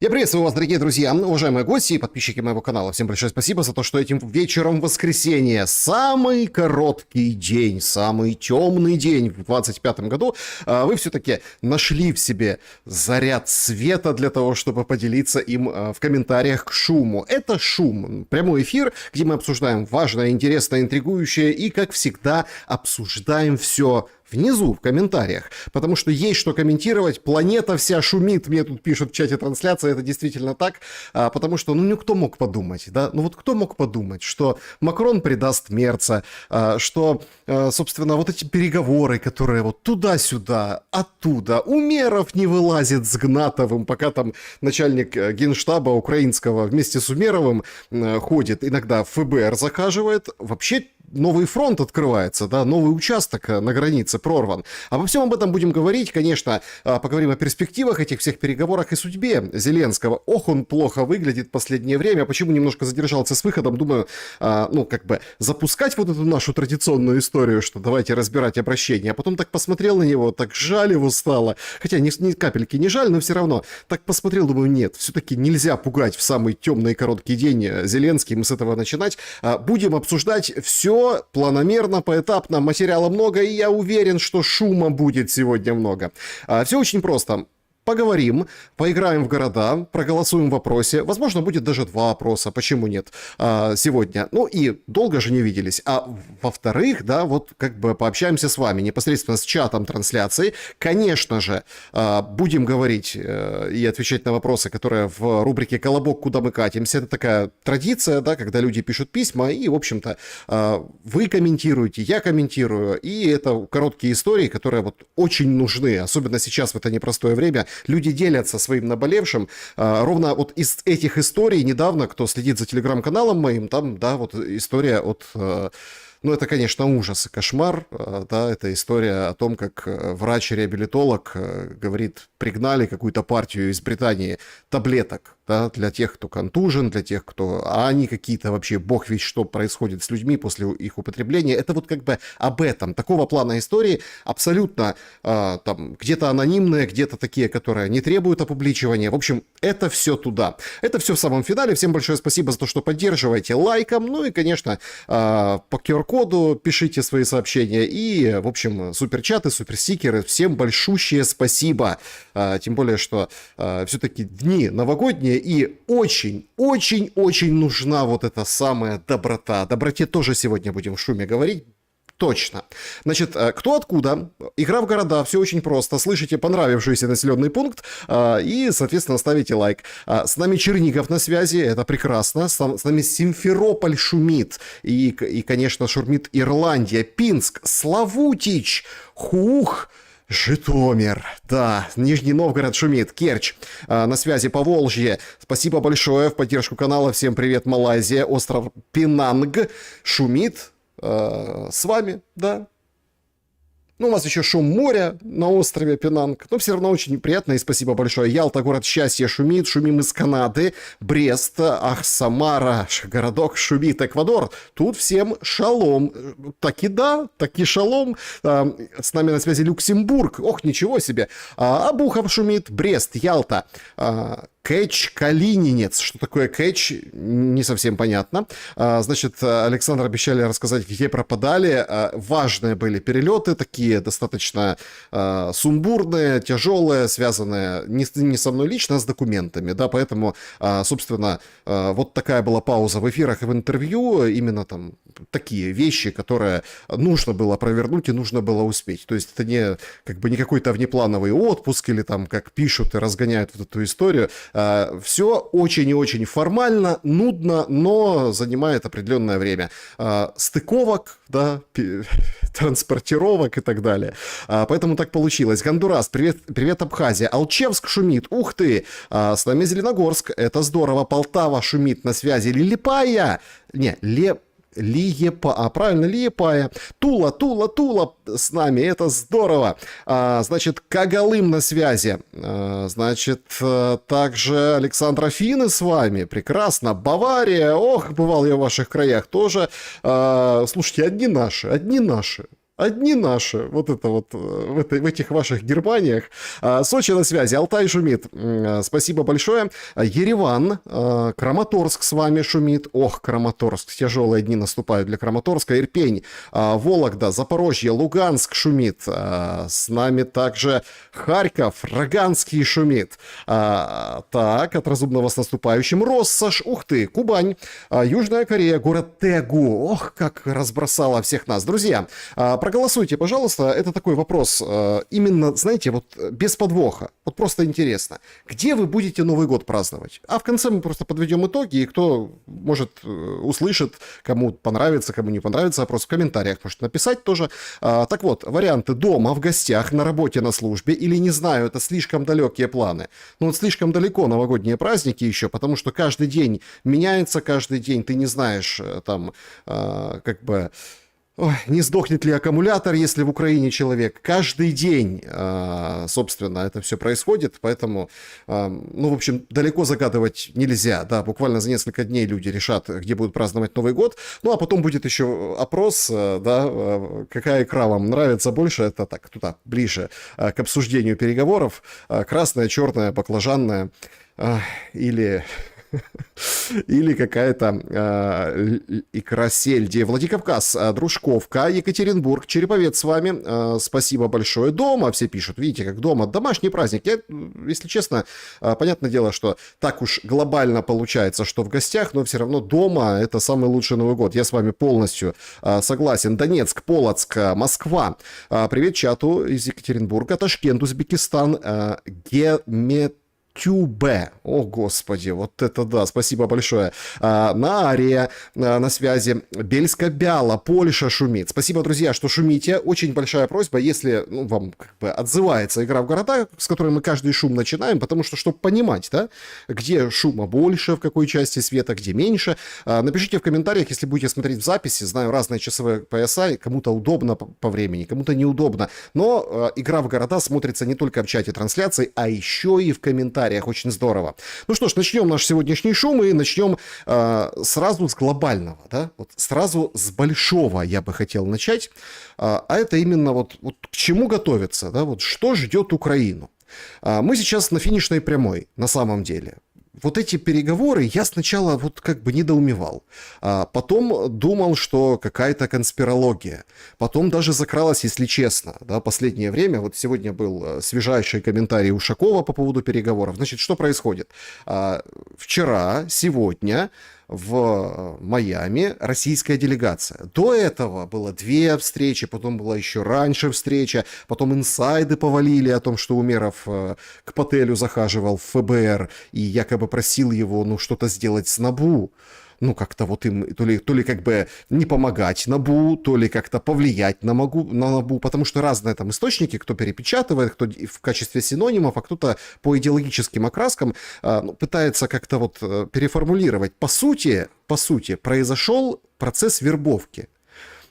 Я приветствую вас, дорогие друзья, уважаемые гости и подписчики моего канала. Всем большое спасибо за то, что этим вечером воскресенья, самый короткий день, самый темный день в 25-м году, вы все-таки нашли в себе заряд света для того, чтобы поделиться им в комментариях к шуму. Это шум, прямой эфир, где мы обсуждаем важное, интересное, интригующее и, как всегда, обсуждаем все внизу, в комментариях, потому что есть что комментировать, планета вся шумит, мне тут пишут в чате трансляции, это действительно так, потому что, кто мог подумать, да, вот кто мог подумать, что Макрон предаст Мерца, что, собственно, вот эти переговоры, которые вот туда-сюда, оттуда, Умеров не вылазит с Гнатовым, пока там начальник генштаба украинского вместе с Умеровым ходит, иногда в ФБР захаживает, вообще новый фронт открывается, да, новый участок на границе прорван. Обо всем об этом будем говорить, конечно, поговорим о перспективах этих всех переговорах и судьбе Зеленского. Ох, он плохо выглядит в последнее время. Почему немножко задержался с выходом? Думаю, запускать вот эту нашу традиционную историю, что давайте разбирать обращение. А потом так посмотрел на него, так жаль его стало. Хотя ни капельки не жаль, но все равно. Так посмотрел, думаю, нет, все-таки нельзя пугать в самый темный и короткий день Зеленский. Мы с этого начинать. Будем обсуждать все планомерно, поэтапно, материала много, и я уверен, что шума будет сегодня много. Все очень просто. Поговорим, поиграем в города, проголосуем в вопросе. Возможно, будет даже 2 опроса, почему нет, сегодня. И долго же не виделись. А во-вторых, да, вот как бы пообщаемся с вами непосредственно с чатом трансляции. Конечно же, будем говорить и отвечать на вопросы, которые в рубрике «Колобок. Куда мы катимся». Это такая традиция, да, когда люди пишут письма, и, в общем-то, вы комментируете, я комментирую. И это короткие истории, которые вот очень нужны, особенно сейчас в это непростое время. Люди делятся своим наболевшим. Ровно вот из этих историй недавно, кто следит за телеграм-каналом моим, там, да, вот история от... это, конечно, ужас и кошмар, да, это история о том, как врач-реабилитолог говорит, пригнали какую-то партию из Британии таблеток, да, для тех, кто контужен, для тех, кто... А они какие-то вообще, бог весть, что происходит с людьми после их употребления. Это вот как бы об этом. Такого плана истории абсолютно там где-то анонимные, где-то такие, которые не требуют опубличивания. В общем, это все туда. Это все в самом финале. Всем большое спасибо за то, что поддерживаете лайком. И, конечно, по QR-коду пишите свои сообщения. И, в общем, суперчаты, суперстикеры. Всем большущее спасибо. Тем более, что все-таки дни новогодние. И очень-очень-очень нужна вот эта самая доброта. О доброте тоже сегодня будем в шуме говорить. Точно. Значит, кто откуда? Игра в города, все очень просто. Слышите понравившийся населенный пункт и, соответственно, ставите лайк. С нами Чернигов на связи, это прекрасно. С нами Симферополь шумит. И, конечно, шумит Ирландия, Пинск, Славутич, Хух, Житомир, да, Нижний Новгород шумит, Керчь, на связи Поволжье, спасибо большое в поддержку канала, всем привет, Малайзия, остров Пенанг шумит, с вами, да. У вас еще шум моря на острове Пенанг, но все равно очень приятно и спасибо большое. Ялта, город счастья, шумит, шумим из Канады, Брест, Самара, городок шумит, Эквадор, тут всем шалом. Таки да, таки шалом. С нами на связи Люксембург, ох, ничего себе. Обухов шумит, Брест, Ялта, Кэч, Калининец. Что такое Кэч? Не совсем понятно. Значит, Александр обещали рассказать, где пропадали. Важные были перелеты, такие достаточно сумбурные, тяжелые, связанные не со мной лично, а с документами. Да, поэтому, собственно, вот такая была пауза в эфирах и в интервью. Именно там такие вещи, которые нужно было провернуть и нужно было успеть. То есть это не какой-то внеплановый отпуск или там, как пишут и разгоняют вот эту историю. Все очень и очень формально, нудно, но занимает определенное время. Стыковок, да, транспортировок и так далее. Поэтому так получилось. Гондурас, привет, Абхазия. Алчевск шумит, ух ты. С нами Зеленогорск, это здорово. Полтава шумит, на связи. Лиепая, правильно, Лиепая. Тула с нами, это здорово. Значит, Кагалым на связи. Значит, также Александр Афины с вами. Прекрасно. Бавария. Ох, бывал я в ваших краях тоже. Слушайте, одни наши. Одни наши, вот это вот в этих ваших Германиях. Сочи на связи, Алтай шумит. Спасибо большое. Ереван, Краматорск с вами шумит. Ох, Краматорск, тяжелые дни наступают для Краматорска. Ирпень, Вологда, Запорожье, Луганск шумит. С нами также Харьков, Роганский шумит. Так, от разумного с наступающим. Россошь, ух ты, Кубань, Южная Корея, город Тегу. Ох, как разбросало всех нас. Друзья, проголосуйте, пожалуйста. Это такой вопрос, именно, знаете, вот без подвоха. Вот просто интересно. Где вы будете Новый год праздновать? А в конце мы просто подведем итоги, и кто, может, услышит, кому понравится, кому не понравится, вопрос в комментариях может написать тоже. Так вот, варианты: дома, в гостях, на работе, на службе, или, не знаю, это слишком далекие планы. Ну вот слишком далеко новогодние праздники еще, потому что каждый день меняется, каждый день ты не знаешь, там, как бы... Ой, не сдохнет ли аккумулятор, если в Украине человек. Каждый день, собственно, это все происходит, поэтому, ну, в общем, далеко загадывать нельзя, да, буквально за несколько дней люди решат, где будут праздновать Новый год, ну, а потом будет еще опрос, да, какая икра вам нравится больше, это так, туда, ближе к обсуждению переговоров, красная, черная, баклажанная или... Или какая-то икра сельди. Владикавказ, Дружковка, Екатеринбург, Череповец с вами. Спасибо большое. Дома все пишут. Видите, как дома. Домашний праздник. Я, если честно, понятное дело, что так уж глобально получается, что в гостях, но все равно дома это самый лучший Новый год. Я с вами полностью согласен. Донецк, Полоцк, Москва. Привет чату из Екатеринбурга. Ташкент, Узбекистан. Тюбе. О, господи, вот это да, спасибо большое. На Ария на связи. Бельска-Бяла, Польша шумит. Спасибо, друзья, что шумите. Очень большая просьба, если вам как бы отзывается игра в города, с которой мы каждый шум начинаем, потому что, чтобы понимать, да, где шума больше, в какой части света, где меньше, напишите в комментариях, если будете смотреть в записи. Знаю, разные часовые пояса, кому-то удобно по времени, кому-то неудобно. Но игра в города смотрится не только в чате трансляции, а еще и в комментариях. Очень здорово. Ну что ж, начнем наш сегодняшний шум и начнем сразу с глобального, да, вот сразу с большого я бы хотел начать, а это именно вот к чему готовиться, да, вот что ждет Украину. Мы сейчас на финишной прямой, на самом деле. Вот эти переговоры я сначала вот как бы недоумевал. Потом думал, что какая-то конспирология. Потом даже закралась, если честно, да, последнее время. Вот сегодня был свежайший комментарий Ушакова по поводу переговоров. Значит, что происходит? Вчера, сегодня в Майами российская делегация. До этого было 2 встречи, потом была еще раньше встреча, потом инсайды повалили о том, что Умеров к Пателю захаживал в ФБР и якобы просил его, ну, что-то сделать с НАБУ. Ну, как-то вот им то ли как бы не помогать НАБУ, то ли как-то повлиять на НАБУ, потому что разные там источники, кто перепечатывает, кто в качестве синонимов, а кто-то по идеологическим окраскам пытается как-то вот переформулировать. По сути, произошел процесс вербовки.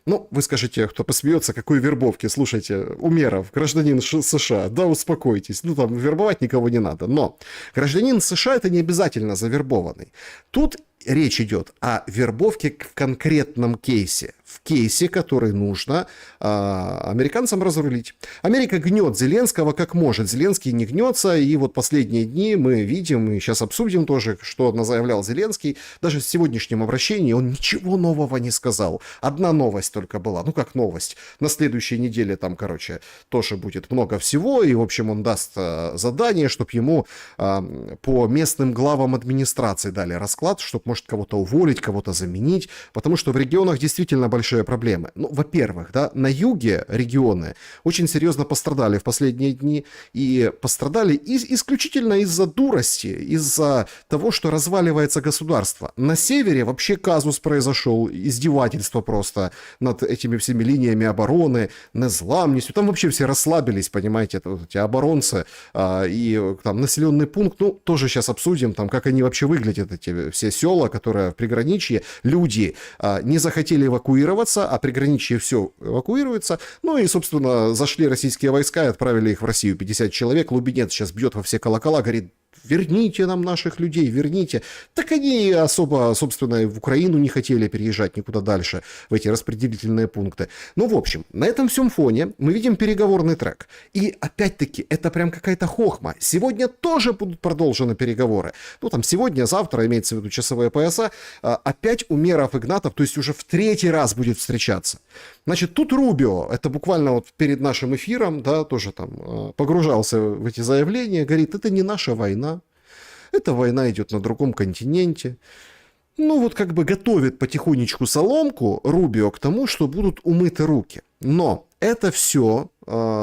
Ну, вы скажете, кто посмеется, какой вербовки? Слушайте, Умеров, гражданин США, да, успокойтесь, ну, там, вербовать никого не надо. Но гражданин США — это не обязательно завербованный. Тут речь идет о вербовке в конкретном кейсе. В кейсе, который нужно американцам разрулить. Америка гнет Зеленского как может. Зеленский не гнется. И вот последние дни мы видим, и сейчас обсудим тоже, что заявлял Зеленский. Даже в сегодняшнем обращении он ничего нового не сказал. Одна новость только была. Ну, как новость. На следующей неделе там, короче, тоже будет много всего. И, в общем, он даст задание, чтобы ему по местным главам администрации дали расклад, чтобы, может, кого-то уволить, кого-то заменить. Потому что в регионах действительно большие проблемы. Ну, во-первых, да, на юге регионы очень серьезно пострадали в последние дни. И пострадали исключительно из-за дурости, из-за того, что разваливается государство. На севере вообще казус произошел, издевательство просто над этими всеми линиями обороны, незламностью. Там вообще все расслабились, понимаете, эти оборонцы. И там населенный пункт, ну, тоже сейчас обсудим, там, как они вообще выглядят, эти все села, которые в приграничье. Люди не захотели эвакуироваться, а приграничье все эвакуируется. Ну и, собственно, зашли российские войска и отправили их в Россию. 50 человек. Лубенец сейчас бьет во все колокола, говорит: верните нам наших людей, верните. Так они особо, собственно, в Украину не хотели переезжать никуда дальше, в эти распределительные пункты. Ну, в общем, на этом всем фоне мы видим переговорный трек. И, опять-таки, это прям какая-то хохма. Сегодня тоже будут продолжены переговоры. Ну, там, сегодня, завтра, имеется в виду часовые пояса, опять Умеров, Игнатов, то есть уже в третий раз будет встречаться. Значит, тут Рубио, это буквально вот перед нашим эфиром, да, тоже там погружался в эти заявления, говорит, это не наша война, эта война идет на другом континенте. Ну, вот как бы готовит потихонечку соломку Рубио к тому, что будут умыты руки. Но это все,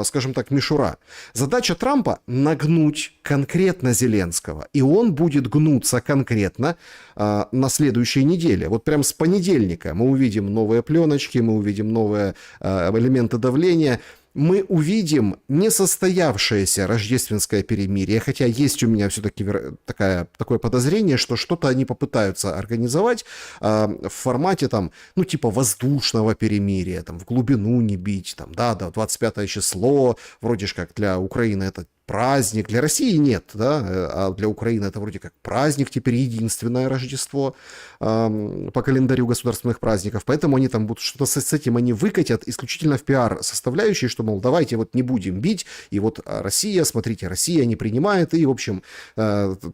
скажем так, мишура. Задача Трампа нагнуть конкретно Зеленского. И он будет гнуться конкретно на следующей неделе. Вот прям с понедельника мы увидим новые пленочки, мы увидим новые элементы давления. Мы увидим несостоявшееся рождественское перемирие, хотя есть у меня все-таки такое подозрение, что что-то они попытаются организовать в формате там, ну типа воздушного перемирия, там в глубину не бить, там, да, 25 число, вроде же как для Украины это праздник, для России нет, да, а для Украины это вроде как праздник, теперь единственное Рождество по календарю государственных праздников, поэтому они там будут что-то с этим они выкатят исключительно в пиар-составляющей, что, мол, давайте вот не будем бить, и вот Россия, смотрите, Россия не принимает, и, в общем,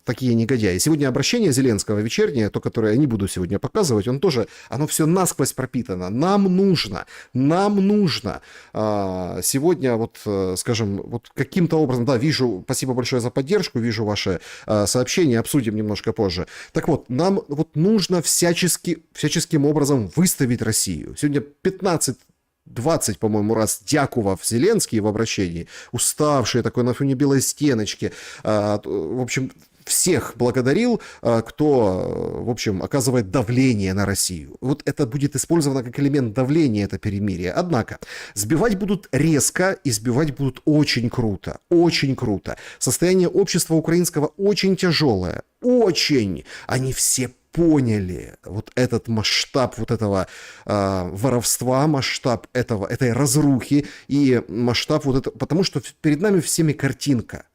такие негодяи. Сегодня обращение Зеленского вечернее, то, которое я не буду сегодня показывать, он тоже, оно все насквозь пропитано. Нам нужно сегодня вот, скажем, вот каким-то образом, да, вижу, спасибо большое за поддержку, вижу ваши сообщения, обсудим немножко позже. Так вот, нам вот нужно всяческим образом выставить Россию. Сегодня 20, по-моему, раз дякував Зеленский в обращении, уставший такой на фоне белой стеночки, в общем, всех благодарил, кто, в общем, оказывает давление на Россию. Вот это будет использовано как элемент давления, это перемирие. Однако, сбивать будут резко и сбивать будут очень круто. Очень круто. Состояние общества украинского очень тяжелое. Очень. Они все поняли вот этот масштаб вот этого воровства, масштаб этой разрухи и масштаб вот этого, потому что перед нами всеми картинка.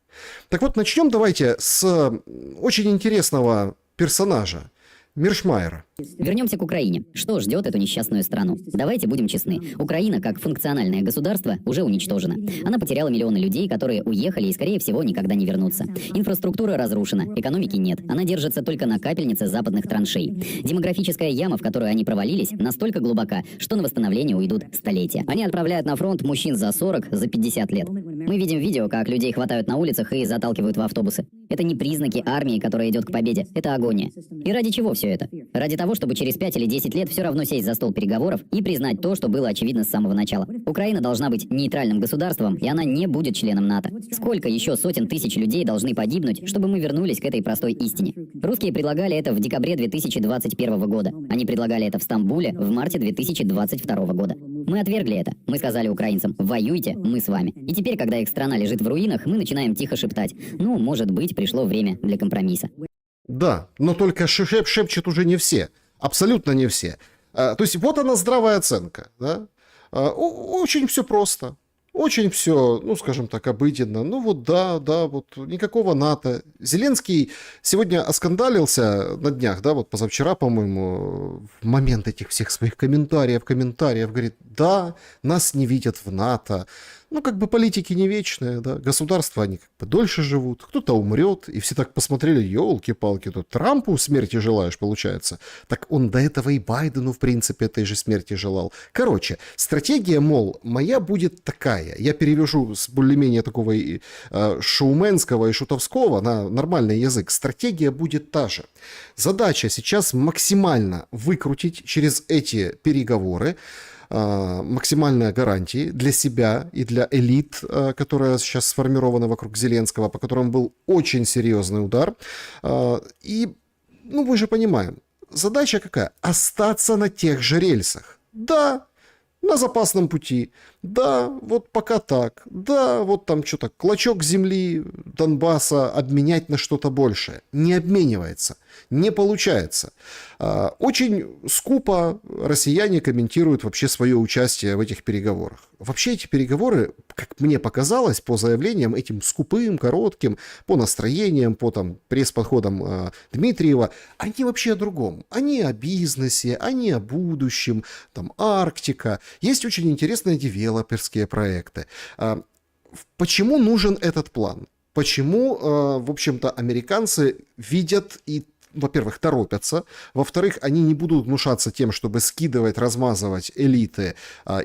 Так вот, начнем давайте с очень интересного персонажа, Миршмайера. Вернемся к Украине. Что ждет эту несчастную страну? Давайте будем честны. Украина, как функциональное государство, уже уничтожена. Она потеряла миллионы людей, которые уехали и, скорее всего, никогда не вернутся. Инфраструктура разрушена, экономики нет. Она держится только на капельнице западных траншей. Демографическая яма, в которую они провалились, настолько глубока, что на восстановление уйдут столетия. Они отправляют на фронт мужчин за 40, за 50 лет. Мы видим видео, как людей хватают на улицах и заталкивают в автобусы. Это не признаки армии, которая идет к победе. Это агония. И ради чего все это? Ради того, чтобы через 5 или 10 лет все равно сесть за стол переговоров и признать то, что было очевидно с самого начала. Украина должна быть нейтральным государством, и она не будет членом НАТО. Сколько еще сотен тысяч людей должны погибнуть, чтобы мы вернулись к этой простой истине? Русские предлагали это в декабре 2021 года. Они предлагали это в Стамбуле в марте 2022 года. Мы отвергли это. Мы сказали украинцам: воюйте, мы с вами. И теперь, когда их страна лежит в руинах, мы начинаем тихо шептать: ну, может быть, пришло время для компромисса. Да, но только шепчут уже не все. Абсолютно не все. То есть вот она здравая оценка. Да? Очень все просто. Очень все, ну, скажем так, обыденно. Ну, вот да, вот никакого НАТО. Зеленский сегодня оскандалился на днях, да, вот позавчера, по-моему, в момент этих всех своих комментариев, говорит: да, нас не видят в НАТО. Ну, как бы политики не вечные, да, государства, они как бы дольше живут, кто-то умрет, и все так посмотрели: елки-палки, тут Трампу смерти желаешь, получается. Так он до этого и Байдену, в принципе, этой же смерти желал. Короче, стратегия, мол, моя будет такая, я перевяжу с более-менее такого шоуменского и шутовского на нормальный язык, стратегия будет та же. Задача сейчас максимально выкрутить через эти переговоры максимальные гарантии для себя и для элит, которая сейчас сформирована вокруг Зеленского, по которым был очень серьезный удар. И, ну, мы же понимаем, задача какая? Остаться на тех же рельсах. Да, на запасном пути. Да, вот пока так. Да, вот там что-то, клочок земли Донбасса обменять на что-то большее. Не обменивается, не получается. Очень скупо россияне комментируют вообще свое участие в этих переговорах. Вообще эти переговоры, как мне показалось, по заявлениям этим скупым, коротким, по настроениям, по там пресс-подходам Дмитриева, они вообще о другом. Они о бизнесе, они о будущем, там Арктика. Есть очень интересные девелоперские проекты. Почему нужен этот план? Почему, в общем-то, американцы видят и, во-первых, торопятся, во-вторых, они не будут гнушаться тем, чтобы скидывать, размазывать элиты,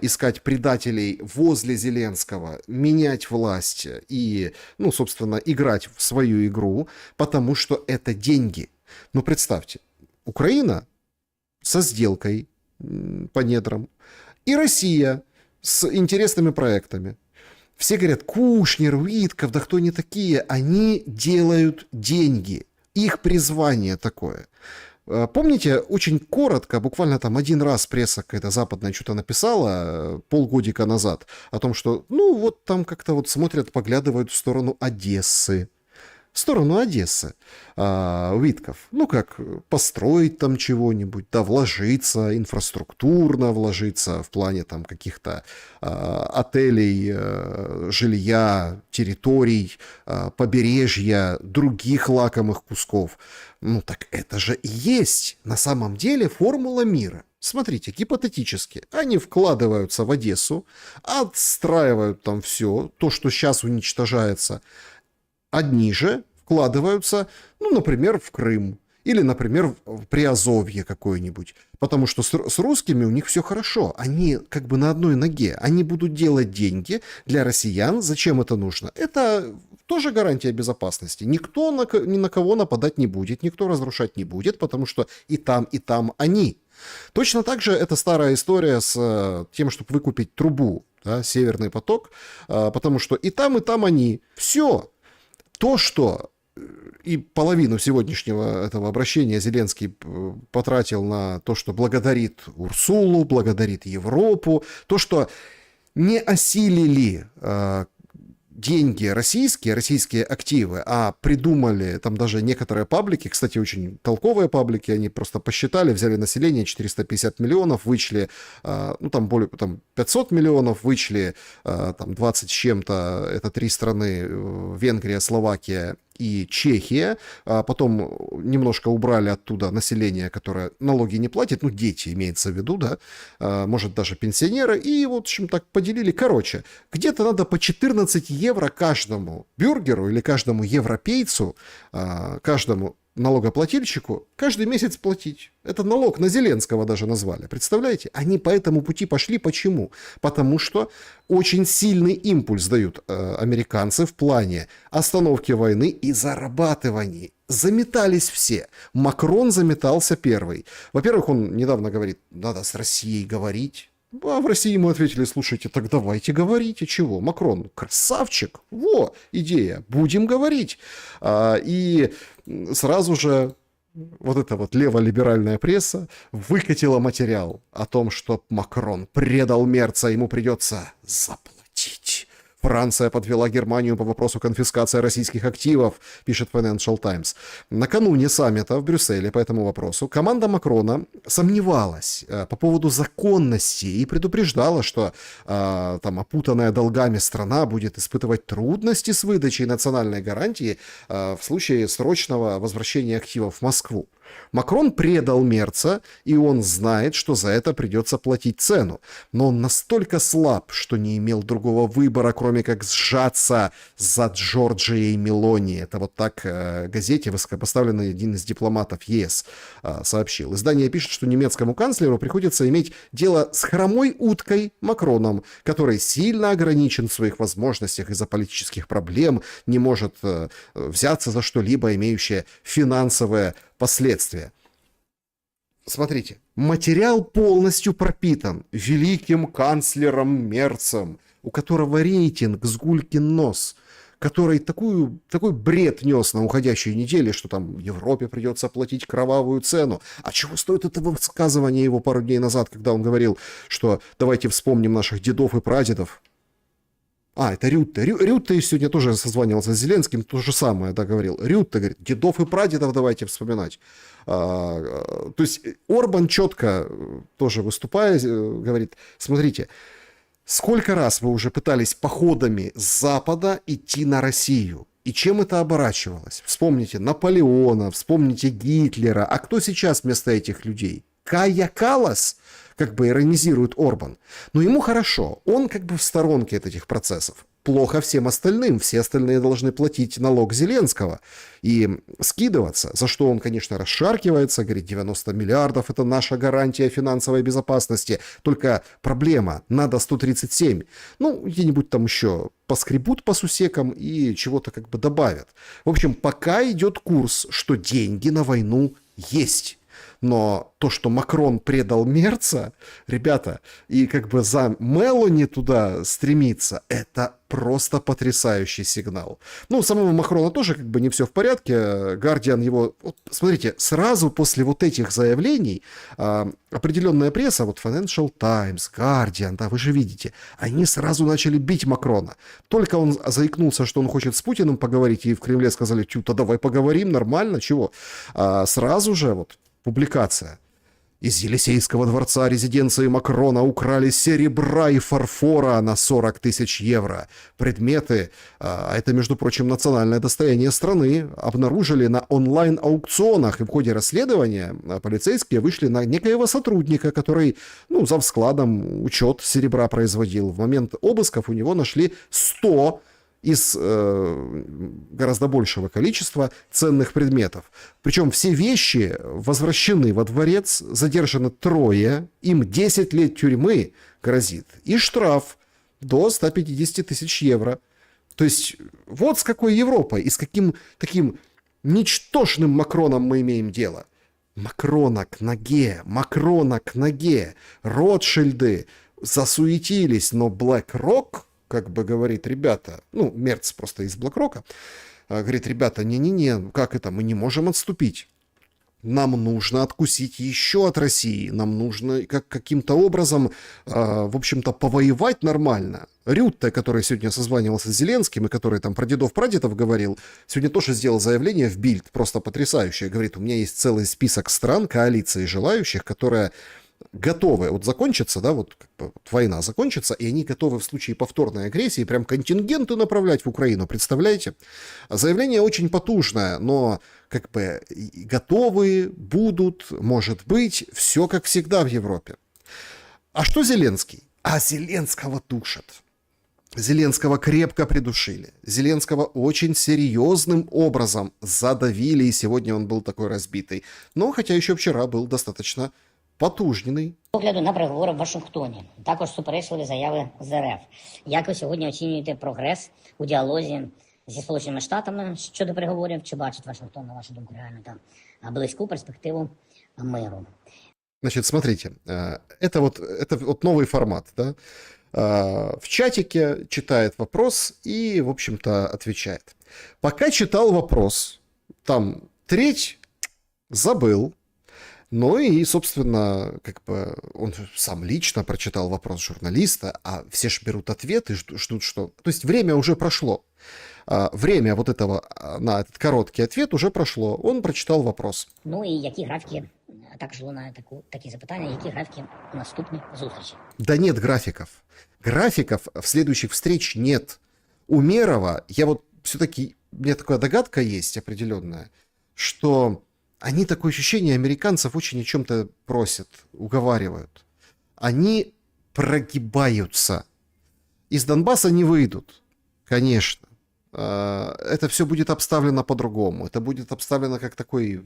искать предателей возле Зеленского, менять власть и, ну, собственно, играть в свою игру, потому что это деньги. Ну, представьте, Украина со сделкой по недрам и Россия с интересными проектами. Все говорят, Кушнер, Витков, да кто они такие? Они делают деньги. Их призвание такое. Помните, очень коротко, буквально там один раз пресса какая-то западная что-то написала полгодика назад о том, что, ну, вот там как-то вот смотрят, поглядывают в сторону Одессы. В сторону Одессы. Витков. Ну, как построить там чего-нибудь, да, вложиться, инфраструктурно вложиться в плане там каких-то отелей, жилья, территорий, побережья, других лакомых кусков. Ну, так это же и есть на самом деле формула мира. Смотрите, гипотетически, они вкладываются в Одессу, отстраивают там все, то, что сейчас уничтожается. Одни же вкладываются, ну, например, в Крым или, например, в Приазовье какое-нибудь. Потому что с русскими у них все хорошо. Они как бы на одной ноге. Они будут делать деньги для россиян. Зачем это нужно? Это тоже гарантия безопасности. Никто ни на кого нападать не будет, никто разрушать не будет, потому что и там они. Точно так же это старая история с тем, чтобы выкупить трубу, да, Северный поток, потому что и там они. Все. То, что и половину сегодняшнего этого обращения Зеленский потратил на то, что благодарит Урсулу, благодарит Европу, то, что не осилили деньги российские активы, а придумали, там даже некоторые паблики, кстати, очень толковые паблики, они просто посчитали, взяли население 450 миллионов, вычли, ну, там более, там 500 миллионов, вычли, там 20 с чем-то, это 3 страны, Венгрия, Словакия и Чехия, а потом немножко убрали оттуда население, которое налоги не платит, ну, дети имеется в виду, да, может, даже пенсионеры, и, в общем, так поделили. Короче, где-то надо по 14 евро каждому бюргеру или каждому европейцу, каждому налогоплательщику каждый месяц платить. Это налог на Зеленского даже назвали. Представляете? Они по этому пути пошли. Почему? Потому что очень сильный импульс дают американцы в плане остановки войны и зарабатывания. Заметались все. Макрон заметался первый. Во-первых, он недавно говорит, надо с Россией говорить. А в России ему ответили, слушайте, так давайте говорите, чего? Макрон, красавчик, во, идея, будем говорить. И сразу же вот эта вот леволиберальная пресса выкатила материал о том, что Макрон предал Мерца, ему придется заплатить. Франция подвела Германию по вопросу конфискации российских активов, пишет Financial Times. Накануне саммита в Брюсселе по этому вопросу команда Макрона сомневалась по поводу законности и предупреждала, что там опутанная долгами страна будет испытывать трудности с выдачей национальной гарантии в случае срочного возвращения активов в Москву. Макрон предал Мерца, и он знает, что за это придется платить цену. Но он настолько слаб, что не имел другого выбора, кроме как сжаться за Джорджией Мелони. Это вот так газете высокопоставленный один из дипломатов ЕС сообщил. Издание пишет, что немецкому канцлеру приходится иметь дело с хромой уткой Макроном, который сильно ограничен в своих возможностях из-за политических проблем, не может взяться за что-либо, имеющее финансовое последствия. Смотрите, материал полностью пропитан великим канцлером Мерцем, у которого рейтинг с гулькин нос. который такой бред нес на уходящей неделе, что там Европе придется платить кровавую цену. А чего стоит это высказывание его пару дней назад, когда он говорил, что давайте вспомним наших дедов и прадедов? Это Рютте. Рютте сегодня тоже созванивался с Зеленским, то же самое, да, говорил. Рютте говорит, дедов и прадедов давайте вспоминать. То есть Орбан четко тоже выступая, говорит, смотрите, сколько раз вы уже пытались походами с Запада идти на Россию? И чем это оборачивалось? Вспомните Наполеона, вспомните Гитлера. А кто сейчас вместо этих людей? Кая Каллас, как бы иронизирует Орбан. Но ему хорошо, он как бы в сторонке от этих процессов. Плохо всем остальным, все остальные должны платить налог Зеленского и скидываться, за что он, конечно, расшаркивается, говорит, 90 миллиардов – это наша гарантия финансовой безопасности. Только проблема, надо 137. Где-нибудь там еще поскребут по сусекам и чего-то как бы добавят. В общем, пока идет курс, что деньги на войну есть. Но то, что Макрон предал Мерца, ребята, и как бы за Мелони туда стремиться, это просто потрясающий сигнал. У самого Макрона тоже как бы не все в порядке. Гардиан его... смотрите, сразу после вот этих заявлений определенная пресса, Financial Times, Guardian, да, вы же видите, они сразу начали бить Макрона. Только он заикнулся, что он хочет с Путиным поговорить, и в Кремле сказали, да давай поговорим, нормально, чего? Сразу же публикация. Из Елисейского дворца резиденции Макрона украли серебра и фарфора на 40 тысяч евро. Предметы, это, между прочим, национальное достояние страны, обнаружили на онлайн-аукционах. И в ходе расследования полицейские вышли на некоего сотрудника, который, зав. Складом учет серебра производил. В момент обысков у него нашли 100 из гораздо большего количества ценных предметов. Причем все вещи возвращены во дворец, задержано 3, им 10 лет тюрьмы грозит и штраф до 150 тысяч евро. То есть вот с какой Европой и с каким таким ничтожным Макроном мы имеем дело. Макрона к ноге, Ротшильды засуетились, но BlackRock как бы говорит, ребята, Мерц просто из Блэкрока, говорит, ребята, не-не-не, как это, мы не можем отступить. Нам нужно откусить еще от России, нам нужно каким-то образом, в общем-то, повоевать нормально. Рютте, который сегодня созванивался с Зеленским и который там про дедов-прадедов говорил, сегодня тоже сделал заявление в Бильд, просто потрясающее. Говорит, у меня есть целый список стран, коалиции желающих, которые готовы, закончится, да, война закончится, и они готовы в случае повторной агрессии прям контингенты направлять в Украину, представляете? Заявление очень потужное, но как бы готовы будут, может быть, все как всегда в Европе. А что Зеленский? Зеленского душат. Зеленского крепко придушили. Зеленского очень серьезным образом задавили, и сегодня он был такой разбитый. Но хотя еще вчера был достаточно потужний. Погляду на переговори в Вашингтоні, також суперечливі заяви з РФ. Як ви сьогодні оцінюєте прогрес у діалозі зі Сполученими Штатами щодо переговорів? Чи бачить Вашингтон, на вашу думку, реально там близьку перспективу миру? Значит, смотрите, это новый формат, да? В чатике читает вопрос и, в общем-то, отвечает. Пока читал вопрос, там треть забыл. И, собственно, как бы он сам лично прочитал вопрос журналиста, а все же берут ответ и ждут, что... То есть время уже прошло. Время на этот короткий ответ уже прошло. Он прочитал вопрос. І які графіки, також лунає такі запитання, які графіки наступні зустрічі? Да нет графиков. Графиков в следующих встреч нет. У Умерова, все-таки, у меня такая догадка есть определенная, что... Они, такое ощущение, американцев очень о чем-то просят, уговаривают. Они прогибаются. Из Донбасса не выйдут, конечно. Это все будет обставлено по-другому. Это будет обставлено как такой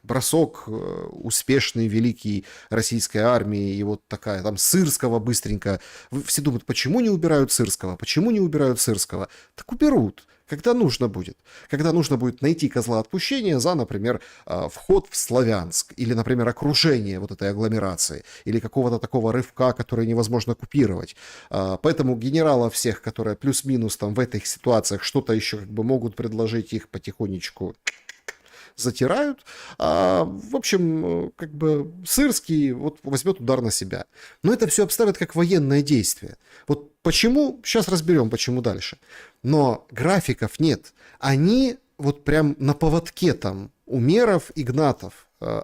бросок успешный, великий российской армии. И такая, там, Сырского быстренько. Все думают, почему не убирают Сырского? Почему не убирают Сырского? Так уберут. Когда нужно будет. Когда нужно будет найти козла отпущения за, например, вход в Славянск, или, например, окружение вот этой агломерации, или какого-то такого рывка, который невозможно купировать. Поэтому генералов всех, которые плюс-минус там в этих ситуациях что-то еще как бы могут предложить, их потихонечку затирают. В общем, как бы Сырский вот возьмет удар на себя. Но это все обставят как военное действие. Вот почему, сейчас разберем, почему дальше. Но графиков нет. Они вот прям на поводке там, Умеров, Игнатов,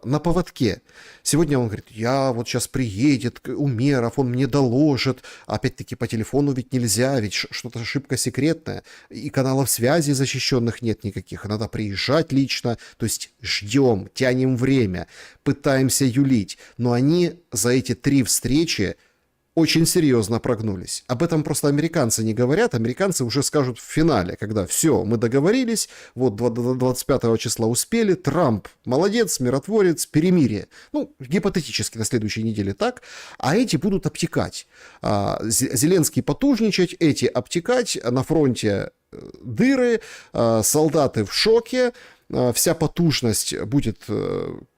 на поводке. Сегодня он говорит, я вот сейчас приедет Умеров, он мне доложит. Опять-таки по телефону ведь нельзя, ведь что-то ошибка секретная. И каналов связи защищенных нет никаких. Надо приезжать лично. То есть ждем, тянем время, пытаемся юлить. Но они за эти 3 встречи очень серьезно прогнулись. Об этом просто американцы не говорят. Американцы уже скажут в финале, когда все, мы договорились, вот 25 числа успели, Трамп молодец, миротворец, перемирие. Ну, гипотетически на следующей неделе так. А эти будут обтекать. Зеленский потужничать, эти обтекать, на фронте дыры, солдаты в шоке, вся потужность будет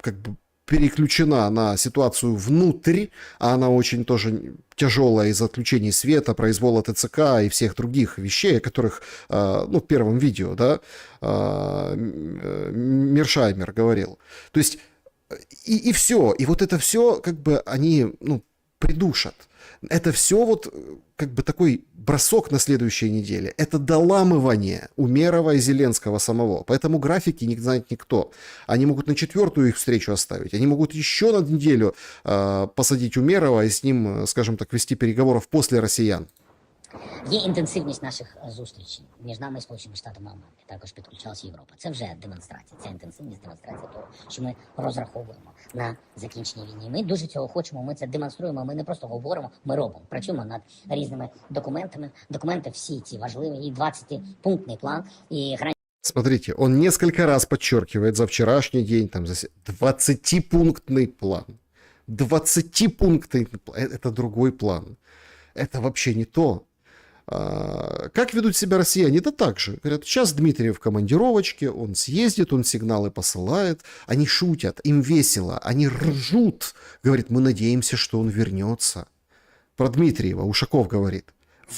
как бы переключена на ситуацию внутрь, а она очень тоже тяжелая из-за отключений света, произвола ТЦК и всех других вещей, о которых, ну, в первом видео, да, Миршаймер говорил. То есть, и все, и вот это все, как бы, они, ну, придушат. Это все вот как бы такой бросок на следующей неделе. Это доламывание Умерова и Зеленского самого. Поэтому графики не знает никто. Они могут на 4-ю их встречу оставить. Они могут еще на неделю посадить Умерова и с ним, скажем так, вести переговоров после россиян. Є інтенсивність наших зустрічей між нами і Сполученими Штатами Америки. Також підключалася Європа. Це вже демонстрація. Це інтенсивність демонстрація того, що ми розраховуємо на закінчення війни. Ми дуже цього хочемо, ми це демонструємо, ми не просто говоримо, ми робимо. Працюємо над різними документами. Документи всі ці важливі, і 20-пунктний план, і Смотрите, он несколько раз подчеркивает за вчерашний день, там, 20-пунктный план. 20-пунктный план. Это другой план. Это вообще не то. Как ведут себя россияне? Да так же. Говорят, сейчас Дмитриев в командировочке, он съездит, он сигналы посылает. Они шутят, им весело, они ржут. Говорит, мы надеемся, что он вернется. Про Дмитриева Ушаков говорит.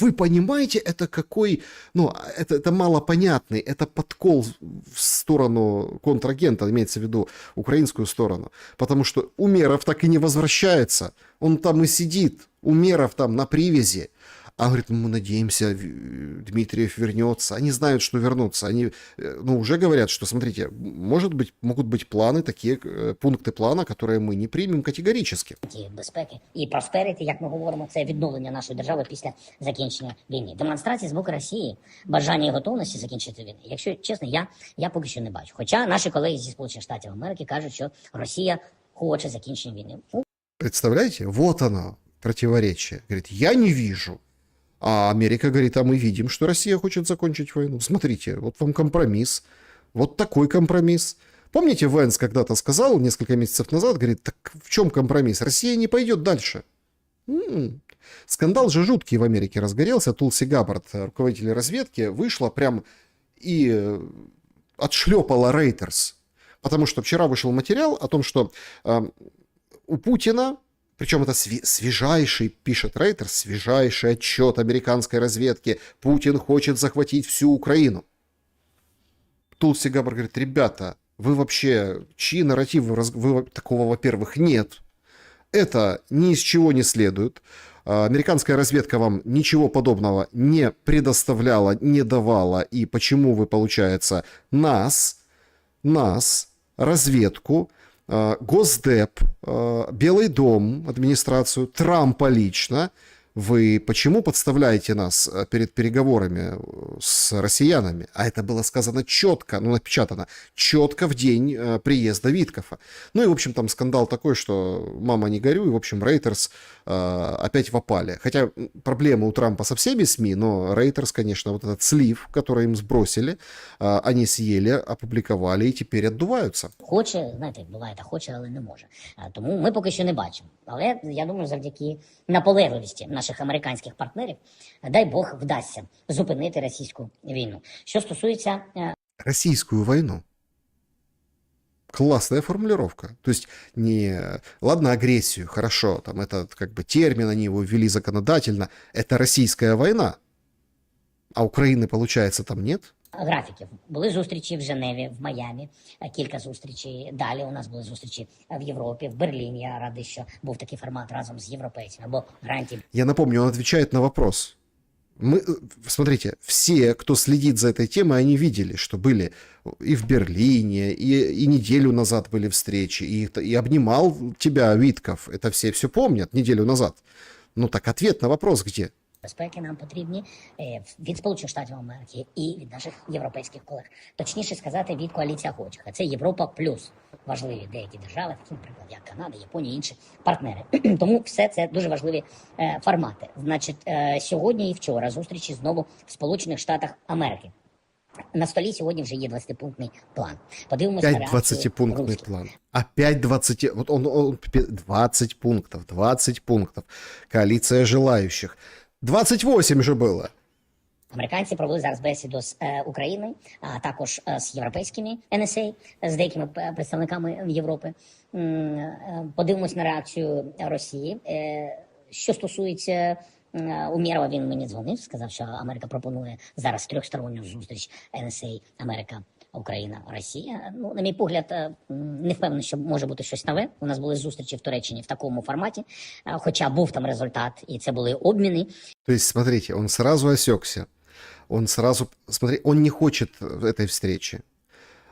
Вы понимаете, это какой... Ну, это малопонятный, это подкол в сторону контрагента, имеется в виду украинскую сторону. Потому что Умеров так и не возвращается. Он там и сидит. Умеров там на привязи. А говорит, мы надеемся, Дмитриев вернется. Они знают, что вернутся. Они, ну, уже говорят, что, смотрите, может быть, могут быть планы, такие пункты плана, которые мы не примем категорически. Безпеки і просперіті, як ми говоримо, це відновлення нашої держави після закінчення війни. Демонстрації з боку Росії, бажання і готовності закінчити війну. Якщо чесно, я поки що не бачу. Хоча наші колеги зі Сполучених Штатів Америки кажуть, що Росія хоче закінчення війни. Представляете? Вот оно, противоречие. Говорит, я не вижу. А Америка говорит, а мы видим, что Россия хочет закончить войну. Смотрите, вот вам компромисс. Вот такой компромисс. Помните, Венс когда-то сказал несколько месяцев назад, говорит, так в чем компромисс? Россия не пойдет дальше. Скандал же жуткий в Америке разгорелся. Тулси Габбард, руководитель разведки, вышла прям и отшлепала Рейтерс. Потому что вчера вышел материал о том, что у Путина, причем это свежайший, пишет Рейтерс, свежайший отчет американской разведки. Путин хочет захватить всю Украину. Тулси Габбард говорит, ребята, вы вообще, чьи нарративы, такого, во-первых, нет. Это ни из чего не следует. Американская разведка вам ничего подобного не предоставляла, не давала. И почему вы, получается, нас, разведку, Госдеп, Белый дом, администрацию, Трампа лично, вы почему подставляете нас перед переговорами с россиянами? А это было сказано четко, ну, напечатано, четко в день приезда Виткофа. Ну и, в общем, там скандал такой, что мама не горюй, и, в общем, Рейтерс опять в опале. Хотя проблемы у Трампа со всеми СМИ, но Рейтерс, конечно, вот этот слив, который им сбросили, они съели, опубликовали и теперь отдуваются. Хоче, знаєте, буває, та хоче, але не може. Тому ми поки що не бачимо. Але я думаю, завдяки наполегливості наших наших американських партнерів, дай Бог, вдасться зупинити російську війну. Що стосується Российскую войну. Классная формулировка. То есть, не... Ладно, агрессию, хорошо, там это как бы термин, они его ввели законодательно. Это российская война. А Украины, получается, там нет? графіків. Були зустрічі в Женеві, в Майамі, кілька зустрічей. Далі у нас були зустрічі в Європі, в Берліні. Я радий, що був такий формат разом з європейцями, або гарантії. Я напомню, он отвечает на вопрос. Смотрите, все, кто следит за этой темой, они видели, что были и в Берлине, и неделю назад были встречи, и обнимал тебя Витков. Это все помнят неделю назад. Ну так ответ на вопрос где? Безпеки нам потрібні від Сполучених Штатів Америки і від наших європейських колег. Точніше сказати, від коаліції охочих. А це Європа плюс важливі деякі держави, такі, наприклад, як Канада, Японія, інші партнери. Тому все це дуже важливі формати. Значить, сьогодні і вчора зустрічі знову в Сполучених Штатах Америки. На столі сьогодні вже є 20-пунктний план. Подивимося на Опять реакцію 20-пунктный русських. план. Опять 20... Вот он 20 пунктов, 20 пунктов. Коалиция желающих. 28 же было. Американці провели зараз бесіду з Україною, а також з європейськими NSA, з деякими представниками Європи. Подивимось на реакцію Росії. Що стосується Умєрова, він мені дзвонив, сказав, що Америка пропонує зараз трьохсторонню зустріч NSA, Америка, Україна, Росія. Ну, на мій погляд, не впевнений, що може бути щось нове. У нас були зустрічі в Туреччині в такому форматі, хоча був там результат, і це були обміни. То есть, смотрите, он сразу осекся. Он сразу... Смотри, он не хочет этой встречи.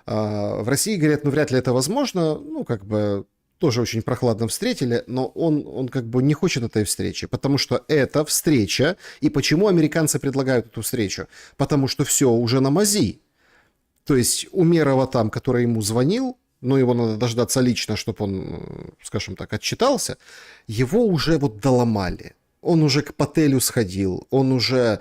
В России говорят, ну, вряд ли это возможно. Ну, как бы, тоже очень прохладно встретили, но он как бы не хочет этой встречи, потому что это встреча. И почему американцы предлагают эту встречу? Потому что все уже на мази. То есть Умерова там, который ему звонил, но его надо дождаться лично, чтобы он, скажем так, отчитался, его уже вот доломали. Он уже к Пателю сходил, он уже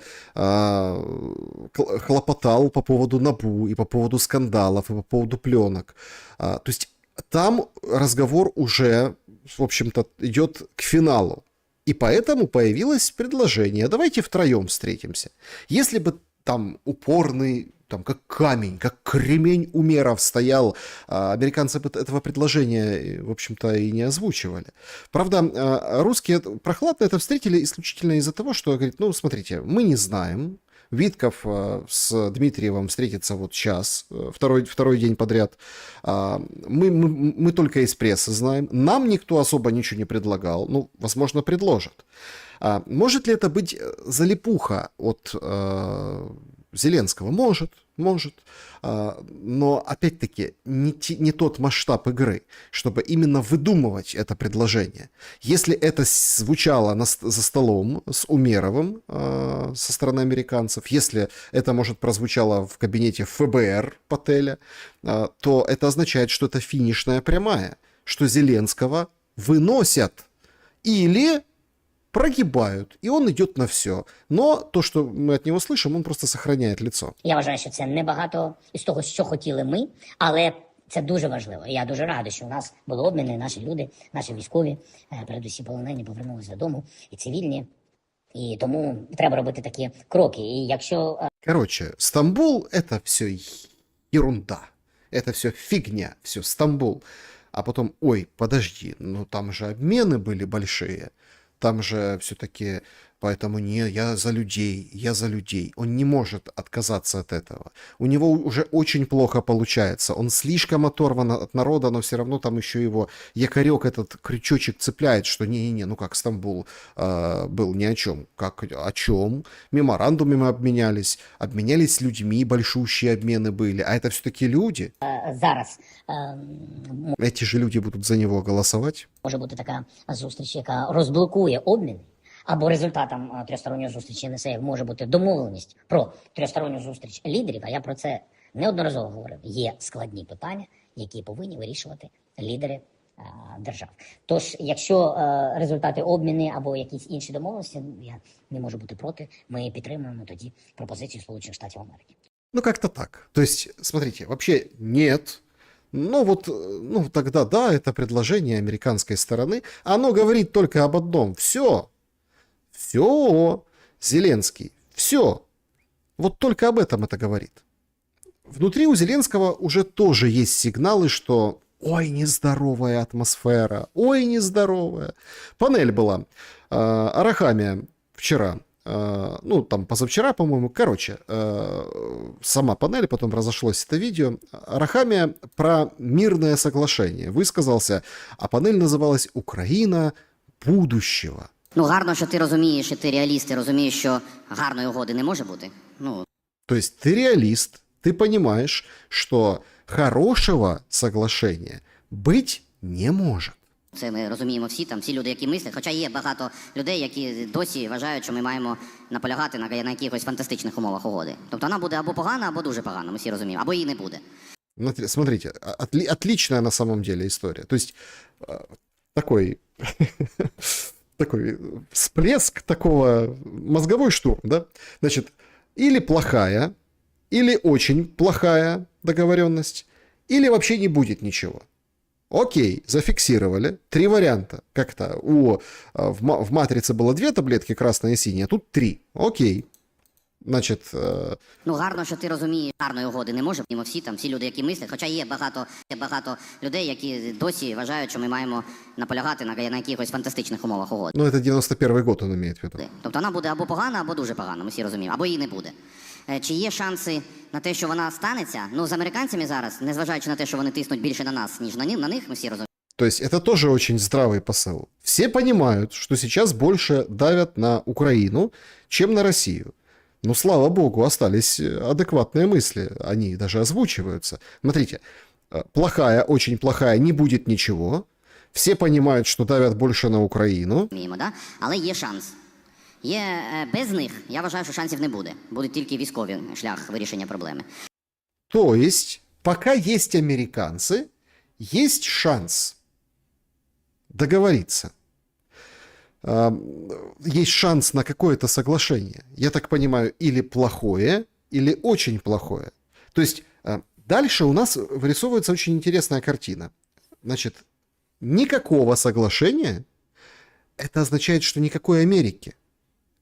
хлопотал по поводу НАБУ, и по поводу скандалов, и по поводу пленок. То есть там разговор уже, в общем-то, идет к финалу. И поэтому появилось предложение, давайте втроем встретимся. Если бы там упорный, там как камень, как кремень Умеров стоял, американцы бы этого предложения, в общем-то, и не озвучивали. Правда, русские прохладно это встретили исключительно из-за того, что, говорит, ну, смотрите, мы не знаем, Витков с Дмитриевым встретится вот сейчас, второй день подряд. Мы только из прессы знаем. Нам никто особо ничего не предлагал. Ну, возможно, предложат. Может ли это быть залипуха от Зеленского? Может. Но, опять-таки, не тот масштаб игры, чтобы именно выдумывать это предложение. Если это звучало за столом с Умеровым со стороны американцев, если это, может, прозвучало в кабинете ФБР Пателя, то это означает, что это финишная прямая, что Зеленского выносят или прогибают, и он идет на все. Но то, что мы от него слышим, он просто сохраняет лицо. Я вважаю, що це небагато із того, що хотіли ми, але це дуже важливо. Я дуже радий, що у нас були обміни, наші люди, наші військові, передусім полонені, повернулися додому, і цивільні. І тому треба робити такі кроки. І якщо... Короче, Стамбул — это все ерунда. Это все фигня, все Стамбул. А потом, ой, подожди, ну там же обмены были большие. Там же все-таки, поэтому не, я за людей. Он не может отказаться от этого. У него уже очень плохо получается. Он слишком оторван от народа, но все равно там еще его якорек, этот крючочек цепляет, что не-не-не, ну как Стамбул был ни о чем. Как о чем? Меморандумами мы обменялись людьми, большущие обмены были. А это все-таки люди. Зараз Эти же люди будут за него голосовать. може бути така зустріч, яка розблокує обміни, або результатом трьохсторонньої зустрічі НСА може бути домовленість про трьохсторонню зустріч лідерів, а я про це неодноразово говорив. Є складні питання, які повинні вирішувати лідери держав. Тож, якщо результати обміни або якісь інші домовленості, я не можу бути проти, ми підтримуємо тоді пропозицію Сполучених Штатів Америки. Ну, как-то так. То есть, смотрите, вообще нет. Ну вот, ну тогда да, это предложение американской стороны. Оно говорит только об одном. Все, Все, Зеленский, все. Вот только об этом это говорит. Внутри у Зеленского уже тоже есть сигналы, что ой, нездоровая атмосфера, ой, нездоровая. Панель была. Арахамия вчера, ну, там, позавчера, по-моему, короче, сама панель, потом разошлось это видео. Арахамия про мирное соглашение высказался, а панель называлась «Украина будущего». Ну, гарно, що ти розумієш, і ти реаліст, і розумієш, що гарної угоди не може бути. Ну, То есть ты реалист, ты понимаешь, что хорошего соглашения быть не может. це ми розуміємо всі, там, всі люди, які мислять. Хоча є багато людей, які досі вважають, що ми маємо наполягати на якихось фантастичних умовах угоди. Тобто вона буде або погана, або дуже погана, ми всі розуміємо, або її не буде. Смотрите, отличная на самом деле история. То есть такой, такой всплеск такого, мозговой штурм, да? Значит, или плохая, или очень плохая договоренность, или вообще не будет ничего. Окей, зафиксировали. 3 варианта. Как-то в «Матрице» было 2 таблетки, красная и синяя, а тут 3. Окей. Значить, Ну, гарно, що ти розумієш, гарної угоди не може. Ми всі, там, всі люди, які мислять. Хоча є багато людей, які досі вважають, що ми маємо наполягати на якихось фантастичних умовах угоди. ну, это 91-й год он имеет в виду. Тобто вона буде або погана, або дуже погана, ми всі розуміємо, або її не буде. Чи є шанси на те, що вона станеться? Ну, з американцями зараз, незважаючи на те, що вони тиснуть більше на нас, ніж на них, ми всі розуміємо. То есть это тоже очень здравый посыл. Все понимают, что сейчас больше давят на Украину, чем на Россию. Ну, слава богу, остались адекватные мысли. Они даже озвучиваются. Смотрите, плохая, очень плохая, не будет ничего. Все понимают, что давят больше на Украину. Да? Але є шанс. Без них, я вважаю, що шансів не буде. Буде тільки військовий шлях вирішення проблеми. То есть, пока есть американцы, есть шанс договориться. Есть шанс на какое-то соглашение. Я так понимаю, или плохое, или очень плохое. То есть, дальше у нас вырисовывается очень интересная картина. Значит, никакого соглашения, это означает, что никакой Америки.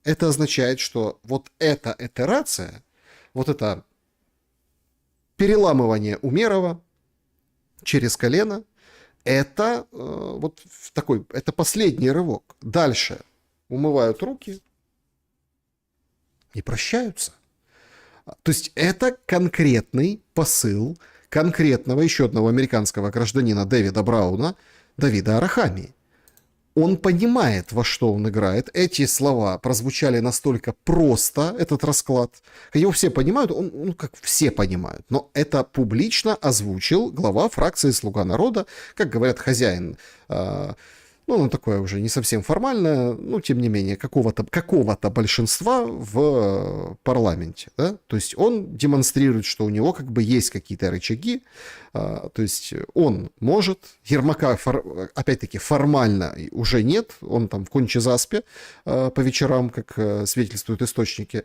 Это означает, что вот эта итерация, вот это переламывание Умерова через колено, это вот такой, это последний рывок. Дальше умывают руки и прощаются. То есть это конкретный посыл конкретного еще одного американского гражданина Дэвида Брауна, Давида Арахамии. Он понимает, во что он играет. Эти слова прозвучали настолько просто, этот расклад. Его все понимают, ну как все понимают. Но это публично озвучил глава фракции «Слуга народа», как говорят, хозяин. Ну, такое уже не совсем формальное, но тем не менее, какого-то большинства в парламенте. Да? То есть он демонстрирует, что у него как бы есть какие-то рычаги, то есть он может, Ермака, опять-таки, формально уже нет, он там в Конче-Заспе по вечерам, как свидетельствуют источники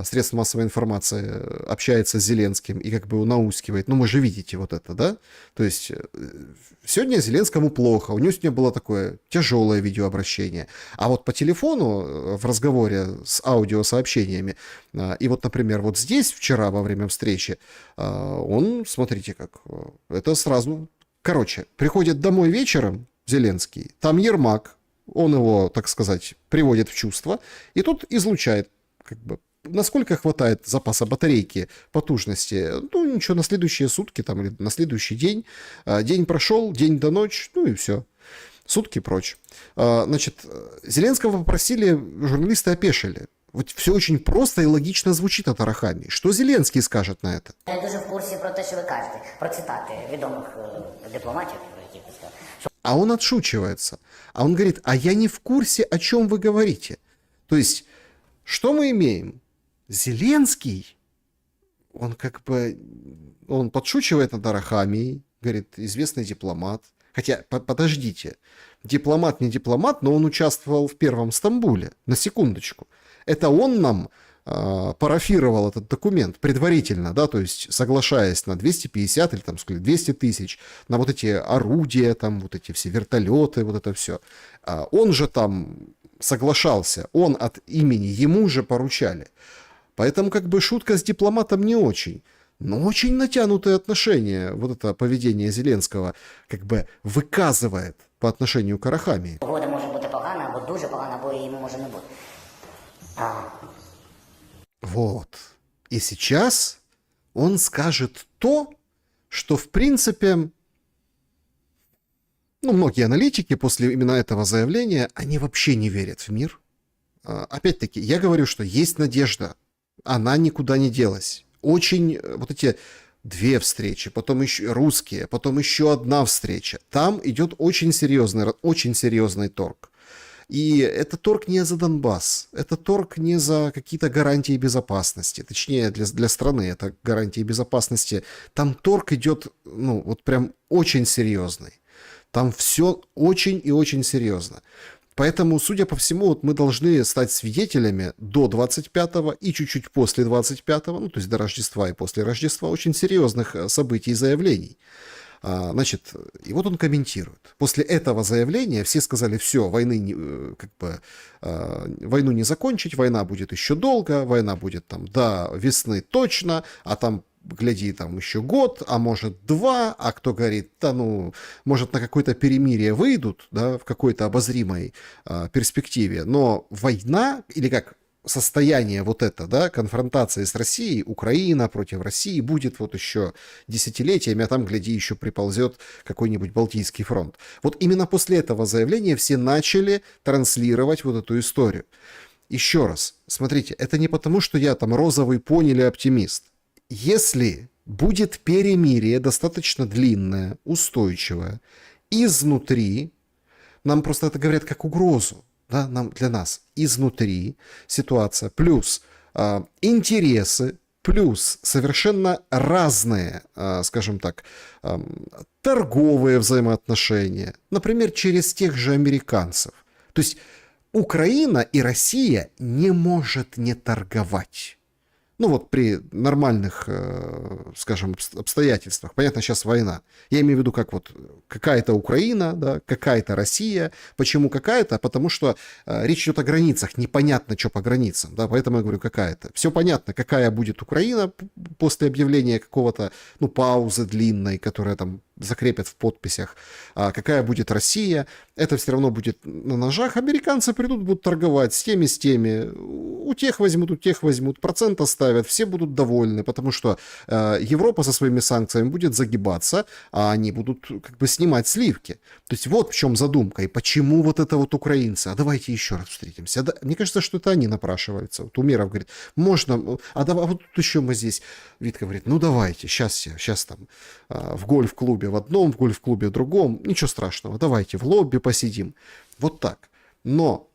средств массовой информации, общается с Зеленским и как бы наускивает. Ну, вы же видите вот это, да? То есть сегодня Зеленскому плохо, у него сегодня было такое тяжелое видеообращение. А вот по телефону в разговоре с аудиосообщениями, и вот, например, вот здесь вчера во время встречи, он, смотрите как, это сразу... Короче, приходит домой вечером Зеленский, там Ермак, он его, так сказать, приводит в чувство, и тут излучает, как бы, насколько хватает запаса батарейки, потужности. Ну, ничего, на следующие сутки там, или на следующий день. День прошел, день до ночи, ну и все. Сутки прочь. Значит, Зеленского попросили, журналисты опешили. Вот все очень просто и логично звучит от Арахамии. Что Зеленский скажет на это? Я дуже в курсі про те, що ви кажете, про цитати відомих дипломатів, які сказали. А он отшучивается. А он говорит, а я не в курсе, о чем вы говорите. То есть, что мы имеем? Зеленский, он как бы, он подшучивает над Арахамией, говорит, известный дипломат. Хотя, подождите, дипломат не дипломат, но он участвовал в первом Стамбуле, на секундочку. Это он нам парафировал этот документ предварительно, да, то есть соглашаясь на 250 или там, 200 тысяч, на вот эти орудия, там, вот эти все вертолеты, вот это все. Он же там соглашался, он от имени, ему же поручали. Поэтому как бы шутка с дипломатом не очень. Но очень натянутые отношения, вот это поведение Зеленского как бы выказывает по отношению к Арахамии. Погода може бути погана, або дуже погана, або її може не бути. Вот. И сейчас он скажет то, что в принципе, ну, многие аналитики после именно этого заявления, они вообще не верят в мир. Опять-таки, я говорю, что есть надежда. Она никуда не делась. Очень вот эти 2 встречи, потом еще русские, потом еще 1 встреча. Там идет очень серьезный торг. И это торг не за Донбасс, это торг не за какие-то гарантии безопасности, точнее для страны это гарантии безопасности. Там торг идет, ну, вот прям очень серьезный. Там все очень и очень серьезно. Поэтому, судя по всему, вот мы должны стать свидетелями до 25-го и чуть-чуть после 25-го, ну, то есть до Рождества и после Рождества, очень серьезных событий и заявлений. Значит, и вот он комментирует. После этого заявления все сказали, все, войну не закончить, война будет еще долго, война будет там до весны точно, а там, гляди, там еще год, а может 2, а кто говорит, да ну, может на какое-то перемирие выйдут, да, в какой-то обозримой перспективе, но война, или как состояние вот это, да, конфронтации с Россией, Украина против России будет вот еще десятилетиями, а там, гляди, еще приползет какой-нибудь Балтийский фронт. Вот именно после этого заявления все начали транслировать вот эту историю. Еще раз, смотрите, это не потому, что я там розовый пони или оптимист. Если будет перемирие достаточно длинное, устойчивое, изнутри, нам просто это говорят как угрозу, да, для нас, изнутри ситуация, плюс интересы, плюс совершенно разные, скажем так, торговые взаимоотношения, например, через тех же американцев. То есть Украина и Россия не может не торговать. Ну вот при нормальных, скажем, обстоятельствах. Понятно, сейчас война. Я имею в виду, как вот какая-то Украина, да, какая-то Россия. Почему какая-то? Потому что речь идет о границах. Непонятно, что по границам. Да, поэтому я говорю, какая-то. Все понятно, какая будет Украина после объявления какого-то, ну, паузы длинной, которая там закрепят в подписях. А какая будет Россия? Это все равно будет на ножах. Американцы придут, будут торговать с теми. У тех возьмут, процент оставят, все будут довольны, потому что Европа со своими санкциями будет загибаться, а они будут как бы снимать сливки. То есть вот в чем задумка. И почему вот это вот украинцы? А давайте еще раз встретимся. Мне кажется, что это они напрашиваются. Вот Умеров говорит, можно, а вот тут еще мы здесь. Витка говорит, ну давайте, сейчас там в гольф-клубе в одном, в гольф-клубе в другом, ничего страшного, давайте в лобби посидим. Вот так. Но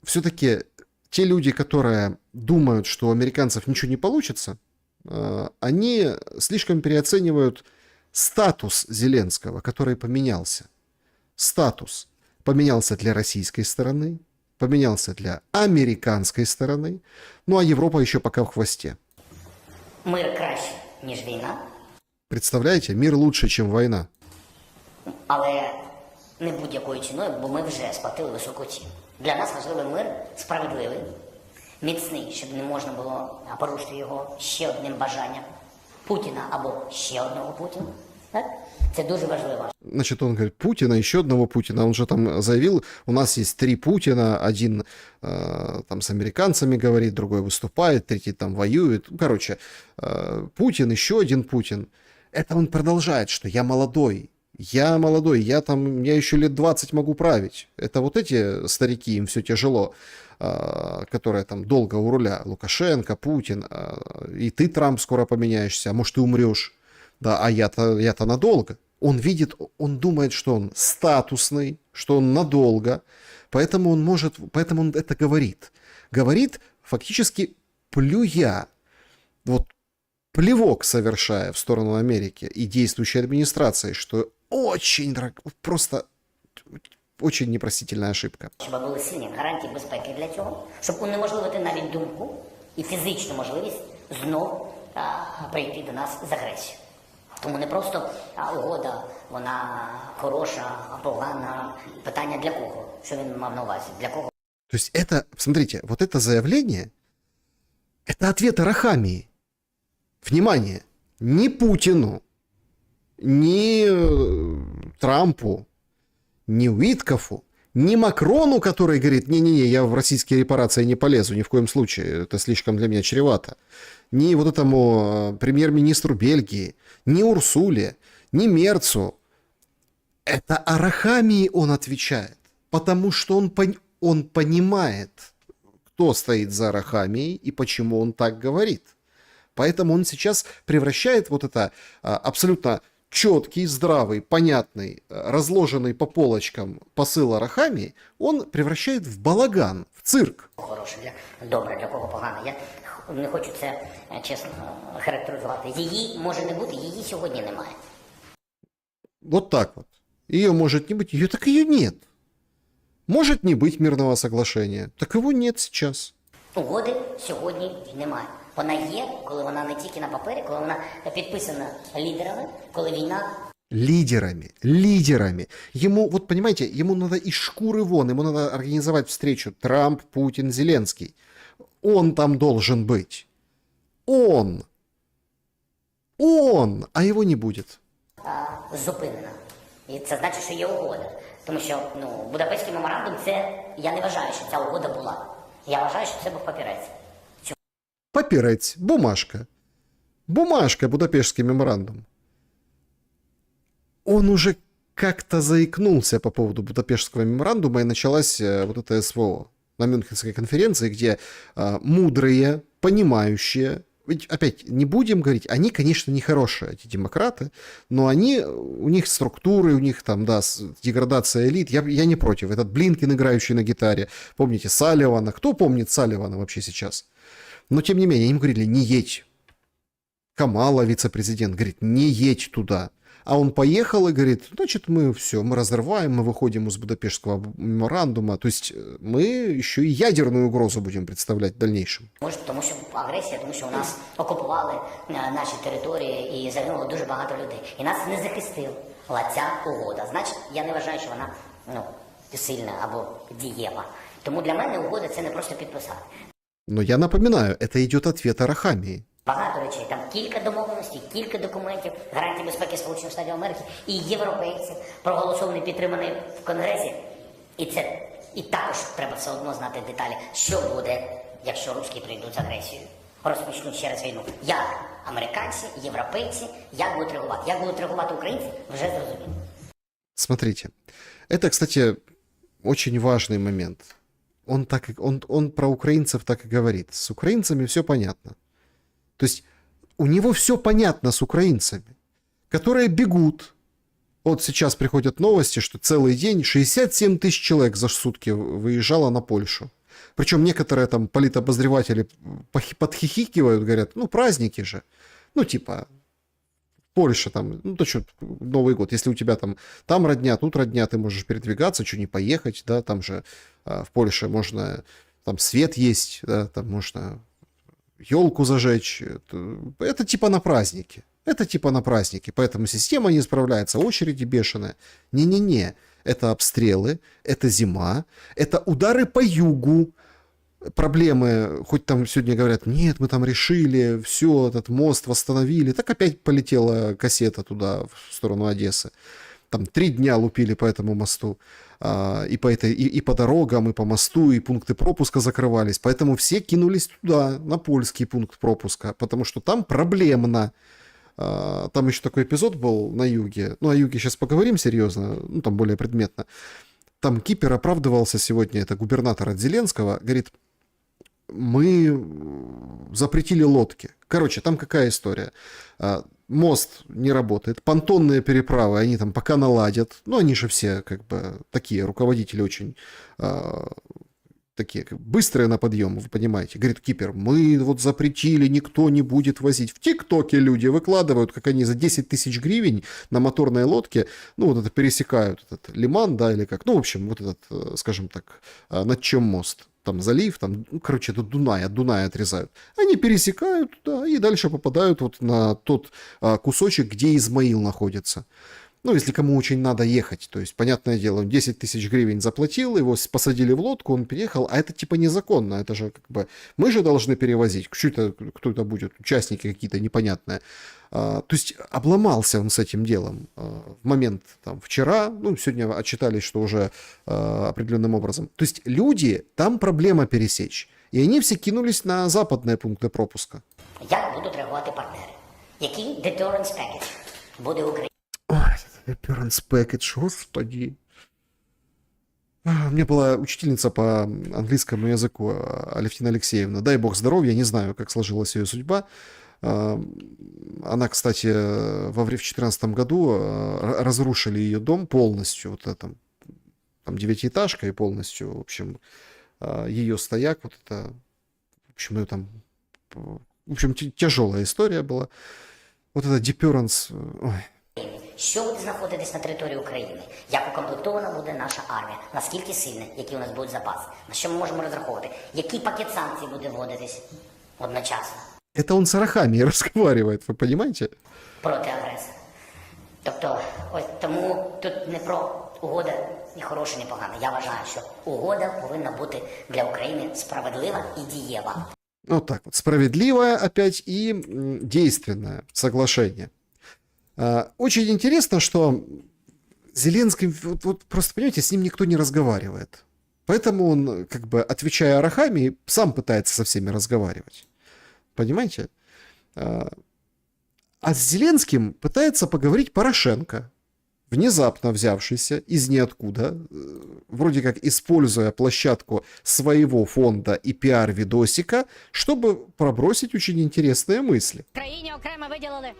все-таки те люди, которые думают, что у американцев ничего не получится, они слишком переоценивают статус Зеленского, который поменялся. Статус поменялся для российской стороны, поменялся для американской стороны, ну а Европа еще пока в хвосте. Мир краще, ніж війна. Представляете, мир лучше, чем война. Але не будь-якою ціною, бо ми вже сплатили високу ціну. Для нас важливий мир справедливий, міцний, щоб не можна було порушити його ще одним бажанням Путіна або ще одного Путіна. Так? Це дуже важливо. Значит, он говорит, Путина, еще одного Путина. Он же там заявил, у нас есть 3 Путина, один там с американцами говорит, другой выступает, третий там воюет. Короче, Путин, еще один Путин. Это он продолжает, что я молодой, я еще лет 20 могу править. Это вот эти старики, им все тяжело, которые там долго у руля. Лукашенко, Путин, и ты, Трамп, скоро поменяешься, а может, ты умрешь. Да, а я-то надолго. Он видит, он думает, что он статусный, что он надолго, поэтому он это говорит. Говорит, фактически плюя, вот плевок совершая в сторону Америки и действующей администрации, что очень просто очень непростительная ошибка. Щоб були сильні гарантії безпеки для цього, щоб унеможливити навіть думку і фізичну можливість знов прийти до нас з агресією. Тому не просто угода, вона хороша, а погана. Питання для кого? Що він мав на увазі? Для кого? То есть это, смотрите, вот это заявление, это ответ Арахамии. Внимание, ни Путину, ни Трампу, ни Уиткофу, ни Макрону, который говорит, не-не-не, я в российские репарации не полезу, ни в коем случае, это слишком для меня чревато, ни вот этому премьер-министру Бельгии, ни Урсуле, ни Мерцу. Это Арахамии он отвечает, потому что он понимает, кто стоит за Арахамией и почему он так говорит. Поэтому он сейчас превращает вот это абсолютно четкий, здравый, понятный, разложенный по полочкам посыл Арахамии, он превращает в балаган, в цирк. Хороше, добре, для кого погано. Я не хочу це чесно характеризувати. Її може не бути, її сьогодні немає. Вот так вот. Ее может не быть, ее так ее нет. Может не быть мирного соглашения, так его нет сейчас. Угоди сьогодні немає. Вона є, коли вона не тільки на папері, коли вона підписана лідерами, коли війна... Лидерами. Ему, вот понимаете, ему надо из шкуры вон, ему надо организовать встречу Трамп, Путин, Зеленский. Он там должен быть. Он, а его не будет. Зупинена. І це значить, що є угода. Тому що, Будапештський меморандум, це, я не вважаю, що ця угода була. Я вважаю, що це був папірець. Папирець, бумажка. Бумажка, Будапештский меморандум. Он уже как-то заикнулся по поводу Будапештского меморандума, и началась вот эта СВО на Мюнхенской конференции, где мудрые, понимающие, ведь опять не будем говорить, они, конечно, не хорошие, эти демократы, но у них структуры, у них там, да, деградация элит, я не против. Этот Блинкин, играющий на гитаре, помните Салливана, кто помнит Салливана вообще сейчас? Но, тем не менее, им говорили, не едь. Камала, вице-президент, говорит, не едь туда. А он поехал и говорит, значит, мы все, мы разрываем, мы выходим из Будапештского меморандума. То есть мы еще и ядерную угрозу будем представлять в дальнейшем. Може, тому що агресія, тому що у нас окупували наші території і загинуло дуже багато людей. І нас не захистила ця угода. Значить, я не вважаю, що вона сильна або дієва. Тому для мене угода це не просто підписати. Но я напоминаю, это идет ответ Арахамии. Багато речей, там кілька домовленостей, кілька документів, гарантії безпеки Сполучених Штатів Америки і європейців, проголосований, підтриманий в Конгресі. І також треба все одно знати деталі, що буде, якщо русські прийдуть з агресією. Розпочнуть ще раз війну. Як американці, європейці, як будуть реагувати? Як будуть реагувати українці, вже зрозуміло. Смотрите, это, кстати, очень важный момент. Он про украинцев так и говорит. С украинцами все понятно. То есть у него все понятно с украинцами, которые бегут. Вот сейчас приходят новости, что целый день 67 тысяч человек за сутки выезжало на Польшу. Причем некоторые там политобозреватели подхихикивают, говорят, праздники же. Типа, Польша там, то что, Новый год, если у тебя там родня, тут родня, ты можешь передвигаться, что не поехать, да, там же в Польше можно, там свет есть, да, там можно елку зажечь, это типа на праздники, поэтому система не справляется, очереди бешеные. Не-не-не, это обстрелы, это зима, это удары по югу, проблемы, хоть там сегодня говорят, нет, мы там решили, все, этот мост восстановили, так опять полетела кассета туда, в сторону Одессы. Там 3 дня лупили по этому мосту, и по дорогам, и по мосту, и пункты пропуска закрывались. Поэтому все кинулись туда, на польский пункт пропуска, потому что там проблемно. Там еще такой эпизод был на юге. О юге сейчас поговорим серьезно, там более предметно. Там Кипер оправдывался сегодня, это губернатор от Зеленского, говорит, мы запретили лодки. Короче, там какая история? Мост не работает, понтонные переправы, они там пока наладят. Они же все как бы такие руководители очень такие быстрые на подъем, вы понимаете. Говорит Кипер, мы вот запретили, никто не будет возить. В ТикТоке люди выкладывают, как они за 10 тысяч гривен на моторной лодке, вот это пересекают этот лиман, да, или как. В общем, вот этот, скажем так, над чем мост. там залив, там, ну, короче, это Дунай, от Дуная отрезают. Они пересекают, да, и дальше попадают вот на тот кусочек, где Измаил находится. Ну, если кому очень надо ехать, то есть, понятное дело, он 10 тысяч гривен заплатил, его посадили в лодку, он переехал, а это типа незаконно, это же как бы, мы же должны перевозить, кто это будет, участники какие-то непонятные. То есть, обломался он с этим делом в момент, там, вчера, ну, сегодня отчитались, что уже определенным образом. То есть, люди, там проблема пересечь, и они все кинулись на западные пункты пропуска. Як будуть реагувати партнери? Який deterrence package буде Україна? Ой, Appearance Package, господи. У меня была учительница по английскому языку, Алевтина Алексеевна. Дай бог здоровья, не знаю, как сложилась ее судьба. Она, кстати, в 2014 году разрушили ее дом полностью, вот это, там 9-этажка, и полностью, в общем, ее стояк, вот это, в общем, ее там, в общем, тяжелая история была. Вот это Deterrence, ой. Що буде знаходитись на території України? Як укомплектована буде наша армія? Наскільки сильна? Які у нас будуть запаси? На що ми можемо розраховувати? Який пакет санкцій буде вводитись одночасно Это он с Арахами разговаривает, вы понимаете? проти агресора? Тобто, ось тому тут не про угода ні хороша, ні погана. Я вважаю, що угода повинна бути для України справедлива і дієва. Вот так вот, справедливое опять и действенное соглашение. Очень интересно, что Зеленский, вот просто, понимаете, с ним никто не разговаривает. Поэтому он, как бы, отвечая Арахами, сам пытается со всеми разговаривать. Понимаете? А с Зеленским пытается поговорить Порошенко, внезапно взявшийся из ниоткуда, вроде как используя площадку своего фонда и пиар-видосика, чтобы пробросить очень интересные мысли. Країні окремо виділили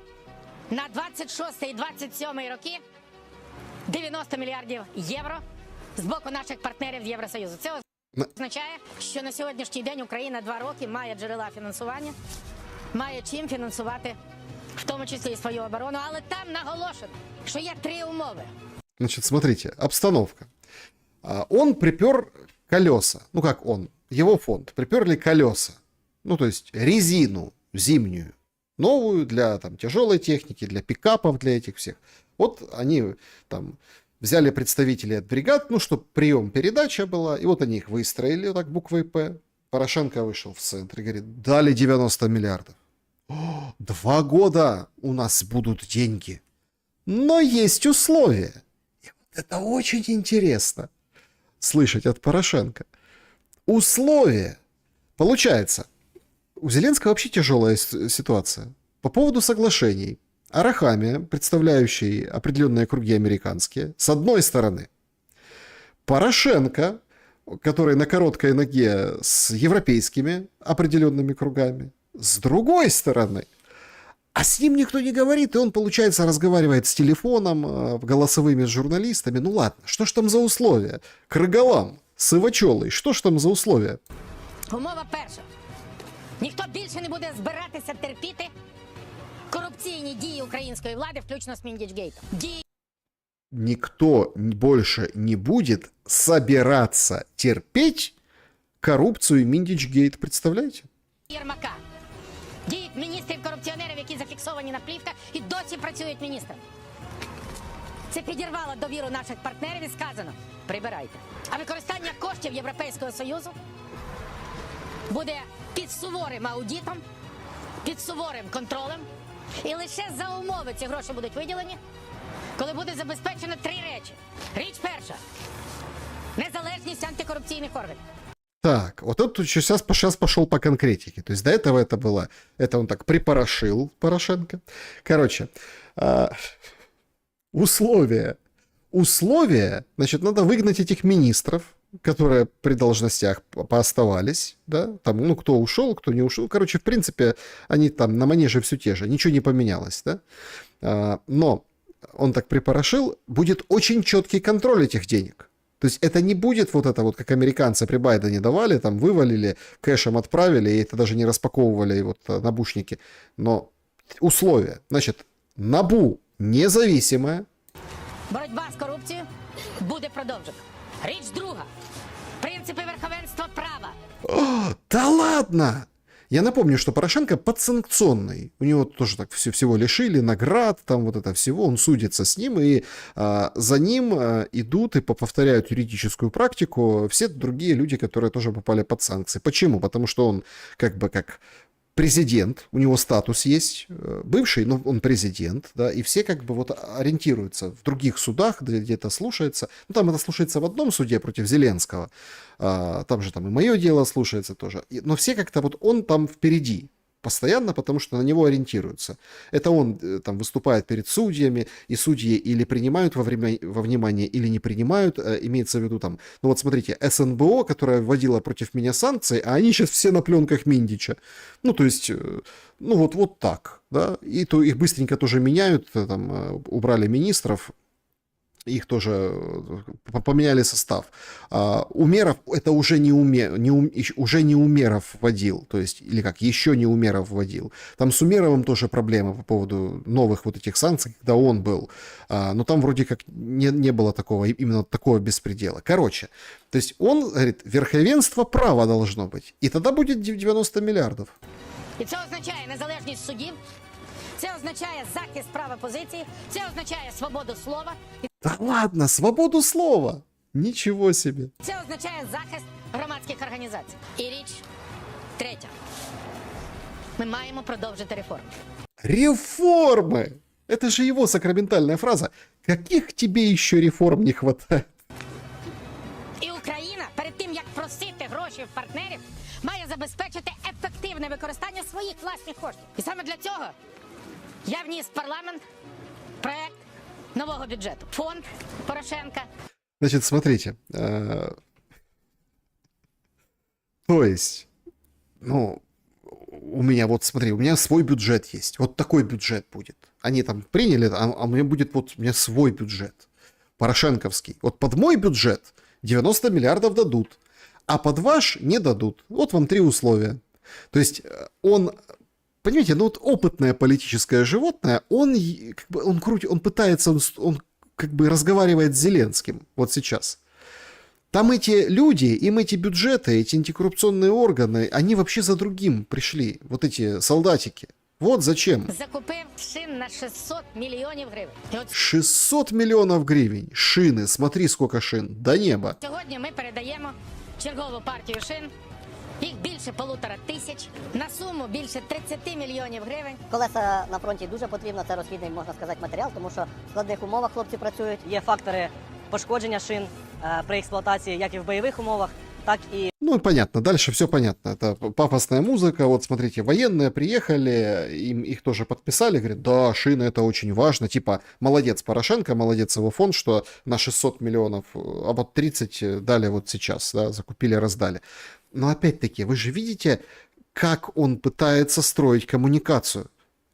на 26 і 27 роки 90 мільярдів євро з боку наших партнерів з Євросоюзу. Це означає, що на сьогоднішній день Україна 2 роки має джерела фінансування, має чим фінансувати, в тому числі і свою оборону, але там наголошено, що є 3 умови. Значит, смотрите, обстановка. Он припер колеса. Ну, как он? Его фонд. Приперли колеса. Ну, то есть резину зимнюю. Новую для там тяжелой техники, для пикапов, для этих всех. Вот они там взяли представителей от бригад, ну, чтобы прием-передача была, и вот они их выстроили, вот так, буквой «П». Порошенко вышел в центр и говорит, дали 90 миллиардов. 2 года у нас будут деньги. Но есть условия. И вот это очень интересно слышать от Порошенко. Условия. Получается, у Зеленского вообще тяжелая ситуация. По поводу соглашений. Арахамия, представляющий определенные круги американские, с одной стороны. Порошенко, который на короткой ноге с европейскими определенными кругами, с другой стороны. А с ним никто не говорит, и он, получается, разговаривает с телефоном, голосовыми с журналистами. Ну ладно, что ж там за условия? Крыголам, Сивачолой, что ж там за условия? Умова перша. Ніхто більше не буде збиратися терпіти корупційні дії української влади, включно з Міндічгейтом. Никто больше не будет собираться терпеть коррупцию Миндичгейт, представляете? Єрмака. Діють міністрів-корупціонерів, які зафіксовані на плівках і досі працюють міністрами. Це підірвало довіру наших партнерів і сказано – прибирайте. А використання коштів Європейського Союзу буде під суворим аудитом, під суворим контролем. І лише за умови ці гроші будуть виділені, коли буде забезпечено 3 речі. Річ перша – незалежність антикорупційних органів. Так, вот тут сейчас пошел по конкретике. То есть до этого это было, это он так припорошил Порошенко. Короче, условия, значит, надо выгнать этих министров, которые при должностях пооставались, да, там, ну, кто ушел, кто не ушел. Короче, в принципе, они там на манеже все те же, ничего не поменялось, да. Но он так припорошил, будет очень четкий контроль этих денег. То есть это не будет вот это вот, как американцы при Байдене давали, там вывалили, кэшем отправили, и это даже не распаковывали вот набушники. Но условия. Значит, НАБУ независимая. Боротьба з корупцією буде продовжена. Річ друга. Принципи верховенства права. О, да ладно! Я напомню, что Порошенко подсанкционный. У него тоже так всего лишили, наград, там вот это всего. Он судится с ним, и за ним идут и повторяют юридическую практику все другие люди, которые тоже попали под санкции. Почему? Потому что он как бы как президент, у него статус есть, бывший, но он президент, да, и все как бы вот ориентируются в других судах, где это слушается. Ну, там это слушается в одном суде против Зеленского, там же там и мое дело слушается тоже. Но все как-то вот он там впереди постоянно, потому что на него ориентируются. Это он там выступает перед судьями, и судьи или принимают во внимание, или не принимают, имеется в виду там, ну вот смотрите, СНБО, которая вводила против меня санкции, а они сейчас все на пленках Миндича. Ну, то есть, ну вот так, да, и то их быстренько тоже меняют, там, убрали министров, их тоже поменяли состав. Умеров это уже уже не Умеров вводил, то есть, или как, еще не Умеров вводил. Там с Умеровым тоже проблема по поводу новых вот этих санкций, когда он был. Но там вроде как не было такого, именно такого беспредела. Короче, то есть он говорит, верховенство права должно быть. И тогда будет 90 миллиардов. І це означає незалежність судів, це означає захист права позиції, це означає свободу слова, і Да ладно, свободу слова! Ничего себе! це означає захист громадських організацій. І річ третя. Ми маємо продовжити реформи. Реформы! Это же его сакраментальная фраза. Каких тебе еще реформ не хватает? І Україна перед тим, як просити гроші в партнерів, має забезпечити ефективне використання своїх власних коштів. І саме для цього я вніс в парламент проект нового бюджету. Фонд Порошенка. Значит, смотрите. То есть, ну, у меня вот, смотри, у меня свой бюджет есть. Вот такой бюджет будет. Они там приняли, а у меня будет вот у меня свой бюджет. Порошенковский. Вот под мой бюджет 90 миллиардов дадут, а под ваш не дадут. Вот вам 3 условия. То есть он, понимаете, ну вот опытное политическое животное, он как бы, он крутит, он пытается, он как бы разговаривает с Зеленским вот сейчас. Там эти люди, им эти бюджеты, эти антикоррупционные органы, они вообще за другим пришли. Вот эти солдатики. Вот зачем. Закупив шин на 600 мільйонів гривень. І от 600 миллионов гривен. Шины, смотри, сколько шин. До неба. сьогодні ми передаємо чергову партію шин. Їх більше 1500, на суму більше 30 мільйонів гривень. Колеса на фронті дуже потрібно, це розхідний, можна сказати, матеріал, тому що в складних умовах хлопці працюють. Є фактори пошкодження шин при експлуатації як і в бойових умовах, так і Ну, понятно, дальше все понятно. Это пафосная музыка. Вот смотрите, военные приехали, их тоже подписали, говорят, да, шины это очень важно. Типа, молодец Порошенко, молодец его фонд, что на 600 миллионов, а вот 30 дали вот сейчас, да, закупили, раздали. Но опять-таки, вы же видите, как он пытается строить коммуникацию.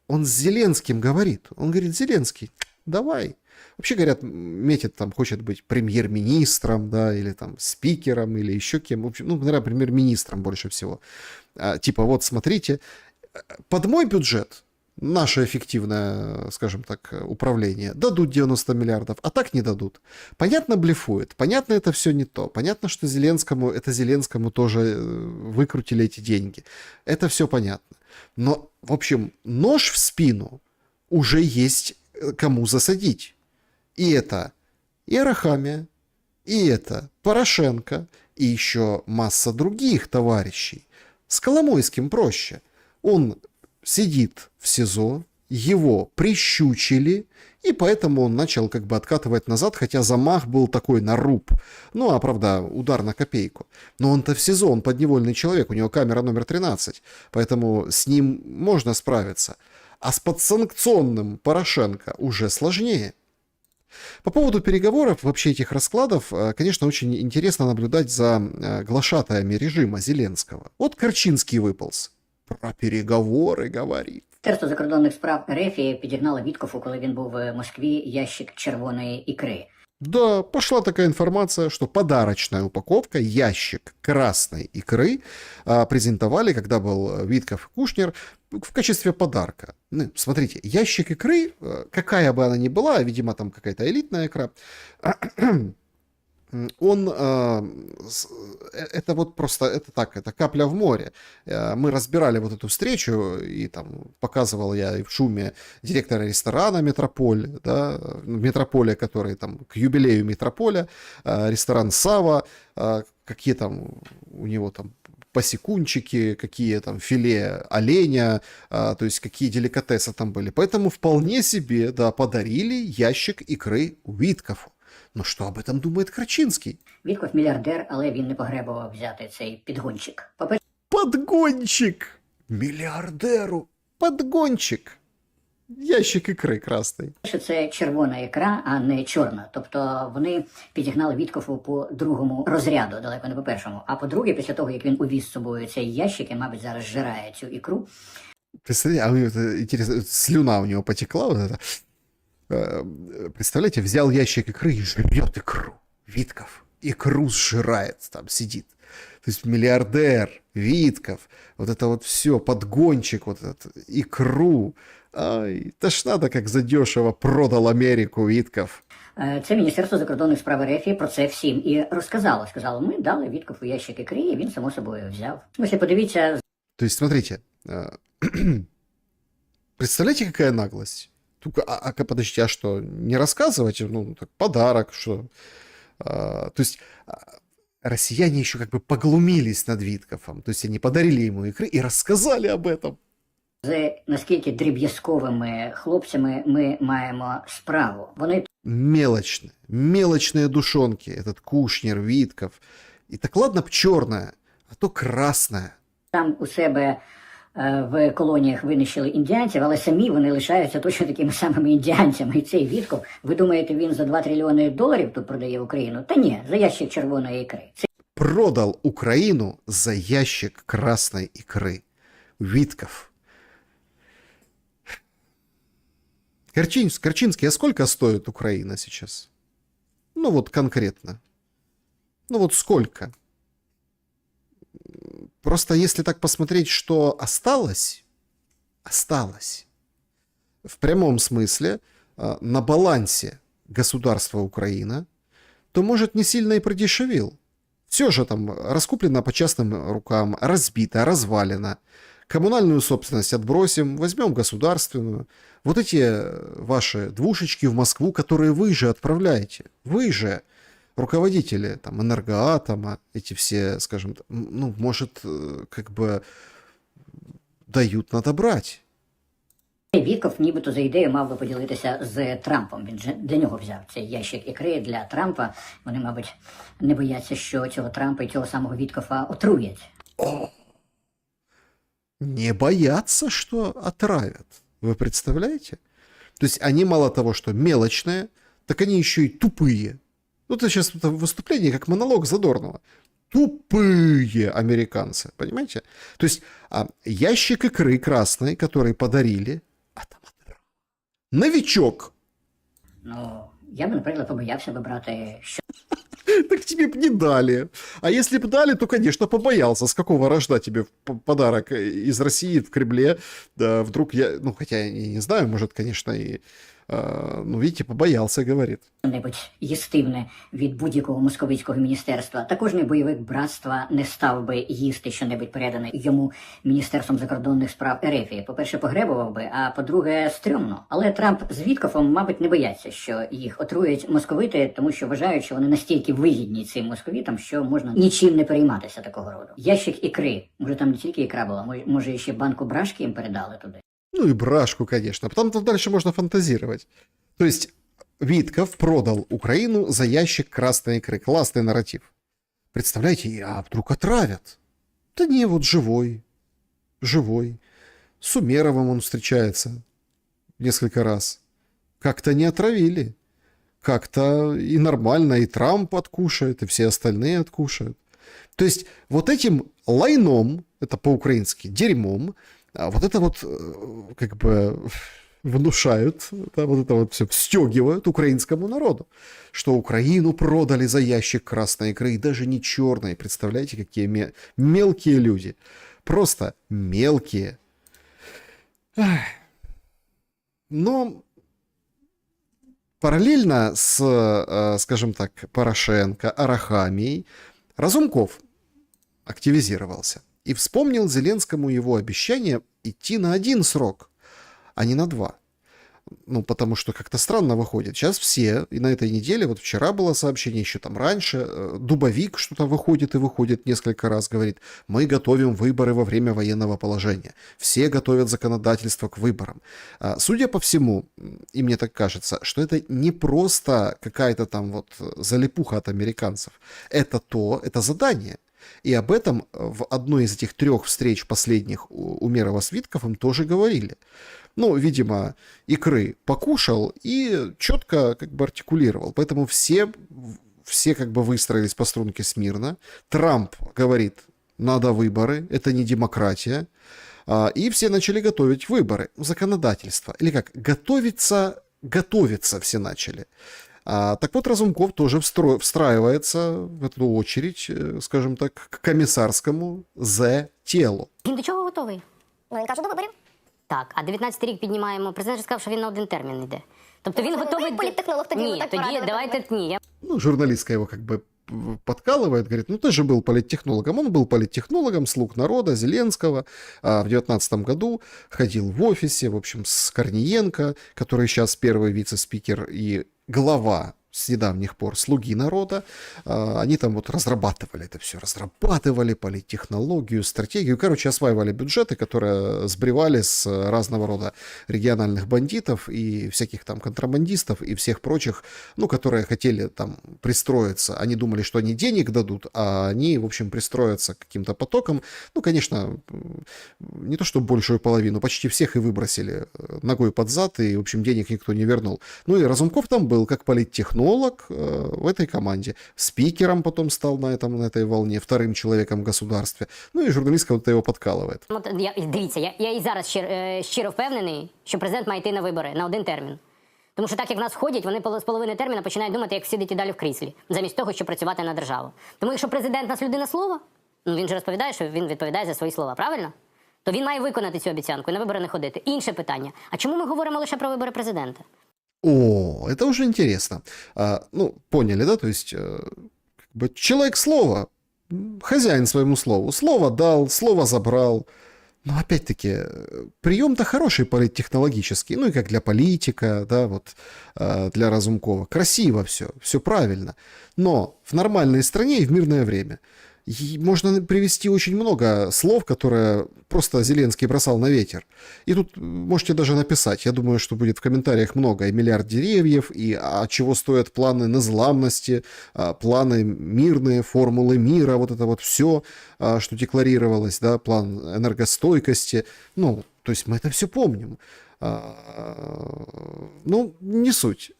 Он с Зеленским говорит. Он говорит, Зеленский, давай. Вообще, говорят, метит там, хочет быть премьер-министром, да, или там спикером, или еще кем. В общем, ну, наверное, премьер-министром больше всего. Типа, вот смотрите, под мой бюджет, наше эффективное, скажем так, управление, дадут 90 миллиардов, а так не дадут. Понятно, блефует, понятно, это все не то. Понятно, что Зеленскому тоже выкрутили эти деньги. Это все понятно. Но, в общем, нож в спину уже есть кому засадить. И это и Арахамия, и это Порошенко, и еще масса других товарищей. С Коломойским проще. Он сидит в СИЗО, его прищучили, и поэтому он начал как бы откатывать назад, хотя замах был такой на руб. Ну, а правда, удар на копейку. Но он-то в СИЗО, он подневольный человек, у него камера номер 13, поэтому с ним можно справиться. А с подсанкционным Порошенко уже сложнее. По поводу переговоров, вообще этих раскладов, конечно, очень интересно наблюдать за глашатаями режима Зеленского. Вот Корчинский выполз. Про переговори говорить. Міністерство закордонних справ РФ підігнало Віткофу, коли він був в Москві, ящик червоної ікри. Да, пошла такая информация, что подарочная упаковка, ящик красной икры презентовали, когда был Витков и Кушнер, в качестве подарка. Ну, смотрите, ящик икры, какая бы она ни была, видимо, там какая-то элитная икра, он, это вот просто, это так, это капля в море. Мы разбирали вот эту встречу, и там показывал я и в шуме директора ресторана «Метрополь», да, «Метрополя», который там к юбилею «Метрополя», ресторан «Сава», какие там у него там посекунчики, какие там филе оленя, то есть какие деликатесы там были. Поэтому вполне себе, да, подарили ящик икры Виткофу. Но що об этом думає Карчинський? Вітков мільярдер, але він не погребував взяти цей підгончик. По-перше, Подгончик! Миллиардеру! Подгончик! Ящик ікри красний. це червона ікра, а не чорна. Тобто вони підігнали Віткофу по другому розряду, далеко не по першому. А по-друге, після того, як він увіз з собою цей ящик і, мабуть, зараз жирає цю ікру, Представляете, а у него, интересно, слюна у него потекла вот это. Представляете, взял ящик икры и жрет икру. Витков икру сжирает, там сидит. То есть миллиардер, Витков, вот это вот все, подгончик, вот этот, икру. Ай, да ж надо, как задешево продал Америку Витков. це Міністерство закордонних справ РФ про це всім і розказало. Сказало, ми дали Віткофу ящик ікри, і він, само собою, взяв. В смысле, подивіться, То есть, смотрите, представляете, какая наглость? Только, подождите, а что, не рассказывать? Ну, так, подарок, что? То есть, россияне еще как бы поглумились над Виткофом. То есть, они подарили ему икры и рассказали об этом. з наскільки дріб'язковими хлопцями ми маємо справу. Вони Мелочные душонки. Этот Кушнер, Витков. И так ладно б черная, а то красная. там у себе в колоніях винищили індіанців, але самі вони лишаються точно такими самими індіанцями. І цей Вітков, ви думаєте, він за 2 трильйони доларів тут продає Україну? Та ні, за ящик червоної ікри. Продал Украину за ящик красной икры. Витков. Корчинский, а сколько стоит Украина сейчас? Ну вот конкретно. Ну вот сколько? Просто если так посмотреть, что осталось в прямом смысле на балансе государства Украина, то, может, не сильно и продешевил. Все же там раскуплено по частным рукам, разбито, развалено. Коммунальную собственность отбросим, возьмем государственную. Вот эти ваши двушечки в Москву, которые вы же отправляете. Вы же, руководители там, Энергоатома, эти все, скажем, ну, может, как бы дают, надо брать. Вітков нібито за ідею мав би поділитися з Трампом. Він же для нього взяв цей ящик ікри для Трампа. Вони, мабуть, не бояться, що цього Трампа і цього самого Віткофа отруять. Не боятся, что отравят. Вы представляете? То есть они мало того, что мелочные, так они еще и тупые. Ну, это сейчас это выступление, как монолог Задорнова. Тупые американцы, понимаете? То есть ящик икры красной, который подарили, а там новичок. Ну, я б, наприклад, побоявся би брати що. Так тебе б не дали. А если бы дали, то, конечно, побоялся. С какого рожда тебе подарок из России в Кремле? Да, вдруг я, ну, хотя я не знаю, может, конечно, и, ну, видите, побоялся, говорит. Небудь їстивне від будь-якого московицького міністерства. Також не бойовик братства не став би їсти що-небудь передане йому Міністерством закордонних справ РФ. По-перше, погребував би, а по-друге, стрьомно. Але Трамп з Віткофом, мабуть, не бояться, що їх отруять московити, тому що вважають, що вони настільки вигідні цим московітам, що можна нічим не перейматися такого роду. Ящик ікри. Може, там не тільки ікра була, може, ще банку брашки їм передали туди. Ну и брашку, конечно. Потом там дальше можно фантазировать. То есть Витков продал Украину за ящик красной икры. Классный нарратив. Представляете, а вдруг отравят? Да не, вот живой. Живой. С Умеровым он встречается несколько раз. Как-то не отравили. Как-то и нормально, и Трамп откушает, и все остальные откушают. То есть вот этим лайном, это по-украински, дерьмом, вот это вот как бы внушают, да, вот это вот все встегивают украинскому народу, что Украину продали за ящик красной икры, и даже не черной. Представляете, какие мелкие люди. Просто мелкие. Но параллельно с, скажем так, Порошенко, Арахамией, Разумков активизировался и вспомнил Зеленскому его обещание идти на 1 срок, а не на 2. Ну, потому что как-то странно выходит. Сейчас все, и на этой неделе, вот вчера было сообщение, еще там раньше, Дубовик что-то выходит и выходит несколько раз, говорит, мы готовим выборы во время военного положения. Все готовят законодательство к выборам. Судя по всему, и мне так кажется, что это не просто какая-то там вот залипуха от американцев. Это задание. И об этом в одной из этих 3 встреч последних у Умерова с Витковым тоже говорили. Ну, видимо, икры покушал и четко как бы артикулировал. Поэтому все как бы выстроились по струнке смирно. Трамп говорит, надо выборы, это не демократия. И все начали готовить выборы. Законодательство. Или как? Готовиться все начали. Так вот, Разумков тоже встраивается в эту очередь, скажем так, к комиссарскому телу. Він до чого готовий? Ну, він каже, до виборів. Так, а 19-й рік піднімаємо. Президент же сказав, що він на 1 термін йде. Тобто він Ну, готовий... ви політтехнолог, тоді ви Ні, так тоді порадили, давайте... так? Ні, я Ну, журналистка его как бы подкалывает, говорит, ну ты же был политтехнологом. Он был политтехнологом «Слуг народа» Зеленского. В 2019 году ходил в офисе, в общем, с Корниенко, который сейчас первый вице-спикер и глава с недавних пор «Слуги народа». Они там вот разрабатывали это все, разрабатывали политтехнологию, стратегию. Короче, осваивали бюджеты, которые сбривали с разного рода региональных бандитов и всяких там контрабандистов и всех прочих, ну, которые хотели там пристроиться. Они думали, что они денег дадут, а они, в общем, пристроятся к каким-то потокам. Ну, конечно, не то что большую половину, почти всех и выбросили ногой под зад, и, в общем, денег никто не вернул. Ну, и Разумков там был как политтехнолог в этой команде. Спикером потом стал на этой волне, 2-м человеком в государстве. Ну, и журналистка вот его подкалывает. Дивіться, я і зараз щиро впевнений, що президент має йти на вибори на 1 термін. Тому що так, як в нас входять, вони з половини терміна починають думати, як сидіти далі в кріслі, замість того, щоб працювати на державу. Тому якщо президент у нас людина слова, ну він же розповідає, що він відповідає за свої слова, правильно? То він має виконати цю обіцянку і на вибори не ходити. Інше питання. А чому ми говоримо лише про вибори президента? О, это уже интересно. Ну, поняли, да? То есть, как бы человек слова, хозяин своему слову. Слово дал, слово забрал. Но опять-таки, прием-то хороший политтехнологический, ну и как для политика, да, вот для Разумкова. Красиво все правильно. Но в нормальной стране и в мирное время можно привести очень много слов, которые просто Зеленский бросал на ветер. И тут можете даже написать, я думаю, что будет в комментариях много, и 1 миллиард деревьев, и чего стоят планы незламности, планы мирные, формулы мира, вот это вот все, что декларировалось, да, план энергостойкости. Ну, то есть мы это все помним. Ну, не суть.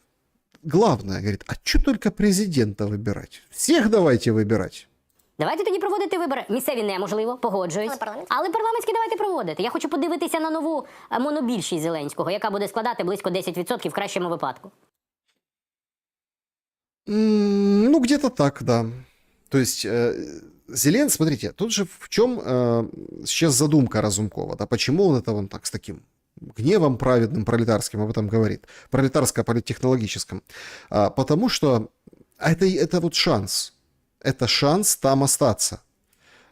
Главное, говорит, а что только президента выбирать? Всех давайте выбирать. Давайте тоді проводити вибори. Місцеві неможливо, погоджуюсь. Але парламентські давайте проводити. Я хочу подивитися на нову монобільшість Зеленського, яка буде складати близько 10% в кращому випадку. Ну, где-то так, да. То есть, Зеленский, смотрите, тут же в чем сейчас задумка Разумкова, да, почему он это вон так с таким гневом праведным пролетарским об этом говорит, пролетарско-политтехнологическом, потому что это вот шанс. Это шанс там остаться.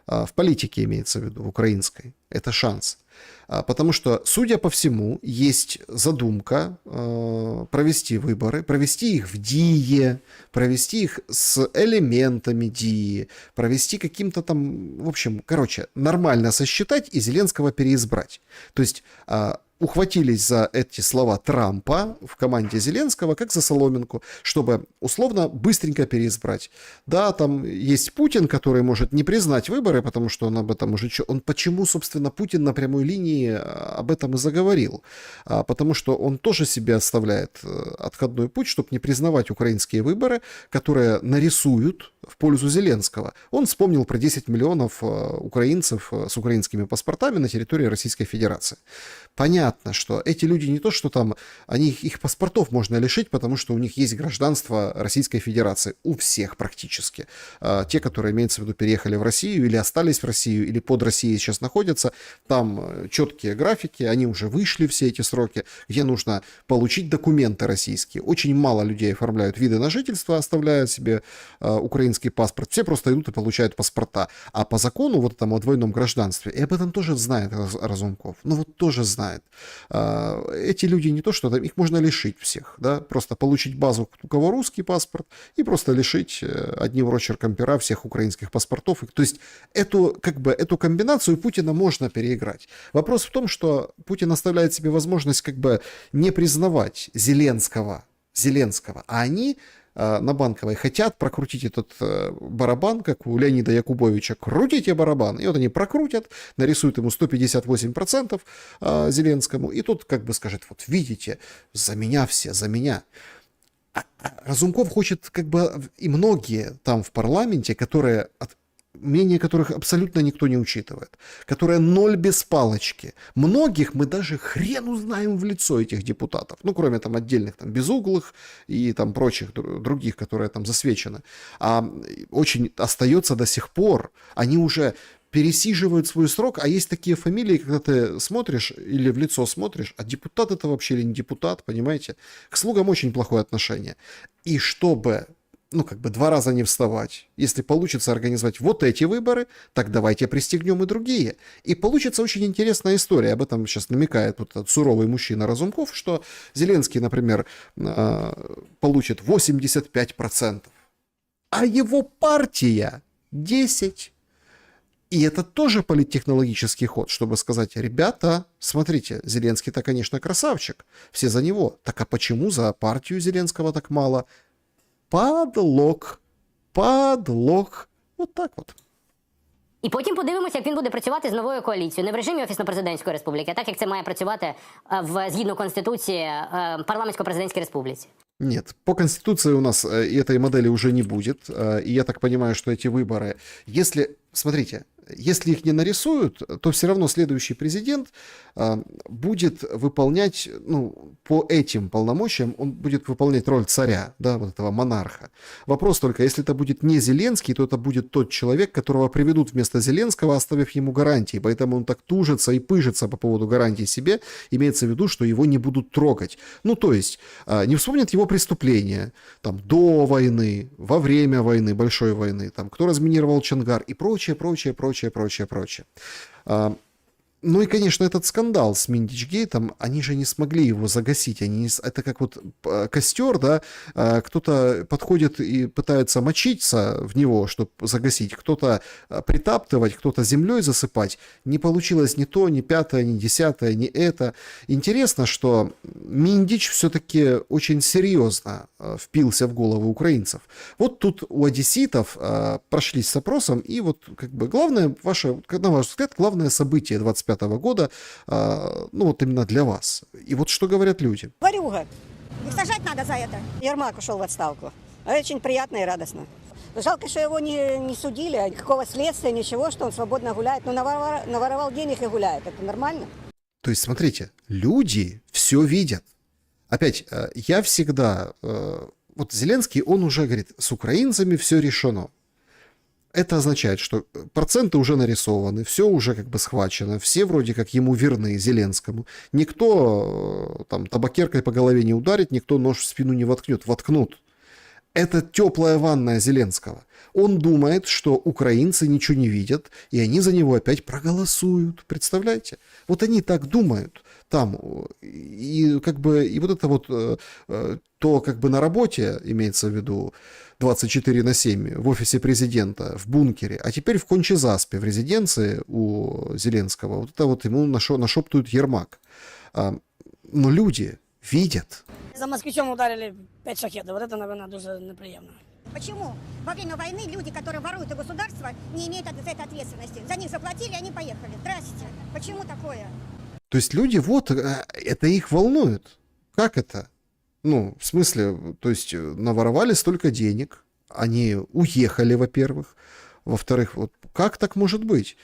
В политике имеется в виду, в украинской. Это шанс. Потому что, судя по всему, есть задумка провести выборы, провести их в ДИЕ, провести их с элементами ДИЕ, провести каким-то там, в общем, короче, нормально сосчитать и Зеленского переизбрать. То есть ухватились за эти слова Трампа в команде Зеленского как за соломинку, чтобы условно быстренько переизбрать. Да, там есть Путин, который может не признать выборы, потому что он об этом уже... Он почему, собственно, Путин на прямой линии об этом и заговорил? Потому что он тоже себе оставляет отходной путь, чтобы не признавать украинские выборы, которые нарисуют в пользу Зеленского. Он вспомнил про 10 миллионов украинцев с украинскими паспортами на территории Российской Федерации. Понятно, что эти люди не то, что там, их паспортов можно лишить, потому что у них есть гражданство Российской Федерации. У всех практически. Те, которые, имеется в виду, переехали в Россию или остались в Россию, или под Россией сейчас находятся, там четкие графики, они уже вышли, все эти сроки, где нужно получить документы российские. Очень мало людей оформляют виды на жительство, оставляя себе украинский паспорт. Все просто идут и получают паспорта. А по закону, вот этому о двойном гражданстве, и об этом тоже знает Разумков, ну вот тоже знает. Эти люди не то, что там, их можно лишить всех, да, просто получить базу, у кого русский паспорт, и просто лишить одним росчерком пера всех украинских паспортов. То есть эту комбинацию Путина можно переиграть. Вопрос в том, что Путин оставляет себе возможность как бы не признавать Зеленского, а они на Банковой хотят прокрутить этот барабан, как у Леонида Якубовича. Крутите барабан. И вот они прокрутят, нарисуют ему 158% Зеленскому, и тот как бы скажет, вот видите, за меня все, за меня. Разумков хочет как бы и многие там в парламенте, которые... мнение которых абсолютно никто не учитывает, которые ноль без палочки. Многих мы даже хрен узнаем в лицо, этих депутатов, ну, кроме там отдельных там безуглых и там прочих других, которые там засвечены. А очень остается до сих пор, они уже пересиживают свой срок, а есть такие фамилии, когда ты смотришь или в лицо смотришь, а депутат это вообще или не депутат, понимаете? К слугам очень плохое отношение. И чтобы... ну, как бы 2 раза не вставать. Если получится организовать вот эти выборы, так давайте пристегнем и другие. И получится очень интересная история. Об этом сейчас намекает вот этот суровый мужчина Разумков, что Зеленский, например, получит 85%, а его партия 10%. И это тоже политтехнологический ход, чтобы сказать, ребята, смотрите, Зеленский-то, конечно, красавчик, все за него. Так а почему за партию Зеленского так мало? Подлог. От так от. І потім подивимося, як він буде працювати з новою коаліцією. Не в режимі Офісно-президентської республіки, а так, як це має працювати згідно Конституції парламентсько-президентській республіці. Нет, по Конституции у нас этой модели уже не будет. И я так понимаю, что эти выборы, смотрите, если их не нарисуют, то все равно следующий президент будет выполнять, ну, по этим полномочиям, он будет выполнять роль царя, да, вот этого монарха. Вопрос только, если это будет не Зеленский, то это будет тот человек, которого приведут вместо Зеленского, оставив ему гарантии. Поэтому он так тужится и пыжится по поводу гарантий себе, имеется в виду, что его не будут трогать. Ну, то есть, не вспомнят его преступления, там, до войны, во время войны, большой войны, там, кто разминировал Чонгар и прочее. Ну и, конечно, этот скандал с Миндичгейтом, они же не смогли его загасить. Это как вот костер, да, кто-то подходит и пытается мочиться в него, чтобы загасить, кто-то притаптывать, кто-то землей засыпать. Не получилось ни то, ни 5-е, ни 10-е, ни это. Интересно, что Миндич все-таки очень серьезно впился в головы украинцев. Вот тут у одесситов прошлись с опросом, и вот как бы главное, на ваш взгляд, главное событие 25 года, ну вот именно для вас. И вот что говорят люди. Ворюга. Их сажать надо за это. Ермак ушел в отставку. Очень приятно и радостно. Жалко, что его не судили, никакого следствия, ничего, что он свободно гуляет. Но наворовал денег и гуляет. Это нормально? То есть, смотрите, люди все видят. Опять, я всегда... Вот Зеленский, он уже говорит, с украинцами все решено. Это означает, что проценты уже нарисованы, все уже как бы схвачено, все вроде как ему верны, Зеленскому. Никто там табакеркой по голове не ударит, никто нож в спину не воткнет. Воткнут. Это теплая ванная Зеленского. Он думает, что украинцы ничего не видят, и они за него опять проголосуют. Представляете? Вот они так думают там. И как бы, и вот это вот то как бы на работе, имеется в виду, 24/7 в офисе президента, в бункере, а теперь в Кончезаспе, в резиденции у Зеленского. Вот это вот ему нашептывают Ермак. Но люди видят. За москвичом ударили 5 шахедов. Вот это, наверное, дуже неприятно. Почему во время войны люди, которые воруют у государства, не имеют за это ответственности? За них заплатили, они поехали. Здрасте. Почему такое? То есть люди, вот, это их волнует. Как это? Ну, в смысле, то есть наворовали столько денег, они уехали, во-первых. Во-вторых, вот как так может быть?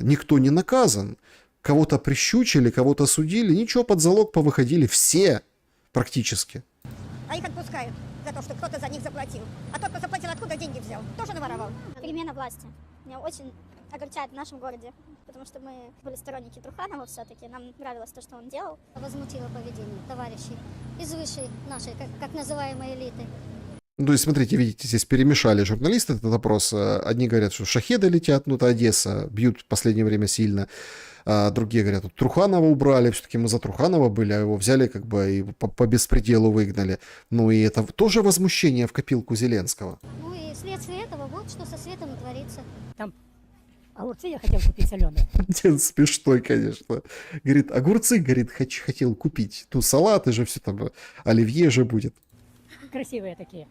Никто не наказан. Кого-то прищучили, кого-то судили, ничего, под залог повыходили все практически. А их отпускают за то, что кто-то за них заплатил. А тот, кто заплатил, откуда деньги взял? Тоже наворовал. Перемена власти. Меня очень огорчает в нашем городе, потому что мы были сторонники Труханова все-таки, нам нравилось то, что он делал. Возмутило поведение товарищей из высшей нашей, как называемой элиты. Ну, то есть, смотрите, видите, здесь перемешали журналисты этот вопрос. Одни говорят, что шахеды летят, ну, это Одесса, бьют в последнее время сильно. А другие говорят, вот Труханова убрали, все-таки мы за Труханова были, а его взяли как бы и по беспределу выгнали. Ну, и это тоже возмущение в копилку Зеленского. Ну и вследствие этого вот что со светом и творится. Там огурцы я хотел купить соленые. Дед смешной, конечно. Говорит, огурцы, говорит, хотел купить. Ну, салаты же все там, оливье же будет. Красивые такие.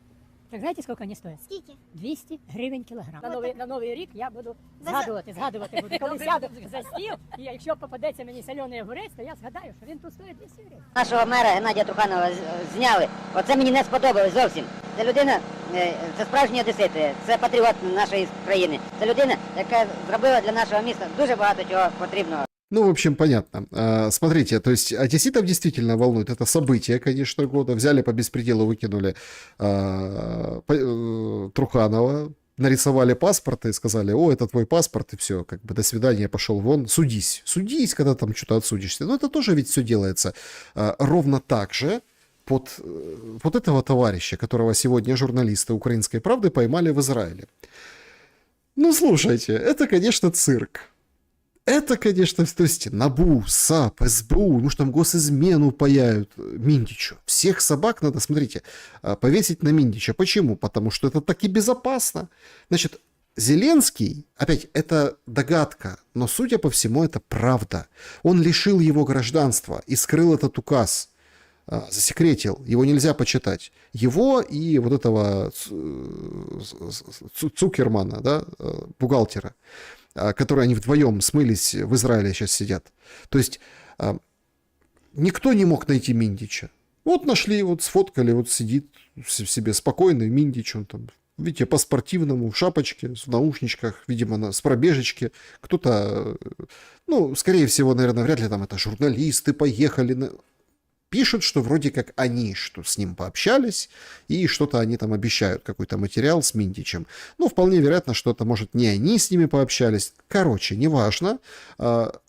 Так знаєте, скільки вони стоять? Скільки? 200 гривень кілограм. На новий рік я буду згадувати буду. Коли сяду за стіл, і якщо попадеться мені солений огурець, то я згадаю, що він тут стоїть 200 гривень. Нашого мера Геннадія Труханова зняли. Оце мені не сподобалось зовсім. Це людина, це справжній одесит, це патріот нашої країни. Це людина, яка зробила для нашого міста дуже багато чого потрібного. Ну, в общем, понятно. Смотрите, то есть одесситов действительно волнует это событие, конечно, года. Взяли по беспределу, выкинули Труханова, нарисовали паспорт и сказали, о, это твой паспорт, и все, как бы до свидания, пошел вон, судись. Судись, когда там что-то отсудишься. Но это тоже ведь все делается ровно так же под вот этого товарища, которого сегодня журналисты «Украинской правды» поймали в Израиле. Ну, слушайте, это, конечно, цирк. Это, конечно, то есть НАБУ, САП, СБУ, может там госизмену паяют Минтичу. Всех собак надо, смотрите, повесить на Минтича. Почему? Потому что это таки безопасно. Значит, Зеленский, опять, это догадка, но, судя по всему, это правда. Он лишил его гражданства и скрыл этот указ. Засекретил, его нельзя почитать. Его и вот этого Цукермана, да, бухгалтера, которые они вдвоем смылись, в Израиле сейчас сидят. То есть никто не мог найти Минтича. Вот нашли, вот сфоткали, вот сидит себе спокойный Минтич, он там, видите, по-спортивному, в шапочке, в наушничках, видимо, с пробежечки. Кто-то, ну, скорее всего, наверное, вряд ли там это журналисты поехали. Пишут, что вроде как они, что с ним пообщались, и что-то они там обещают, какой-то материал с Минтичем. Ну, вполне вероятно, что это, может, не они с ними пообщались. Короче, неважно.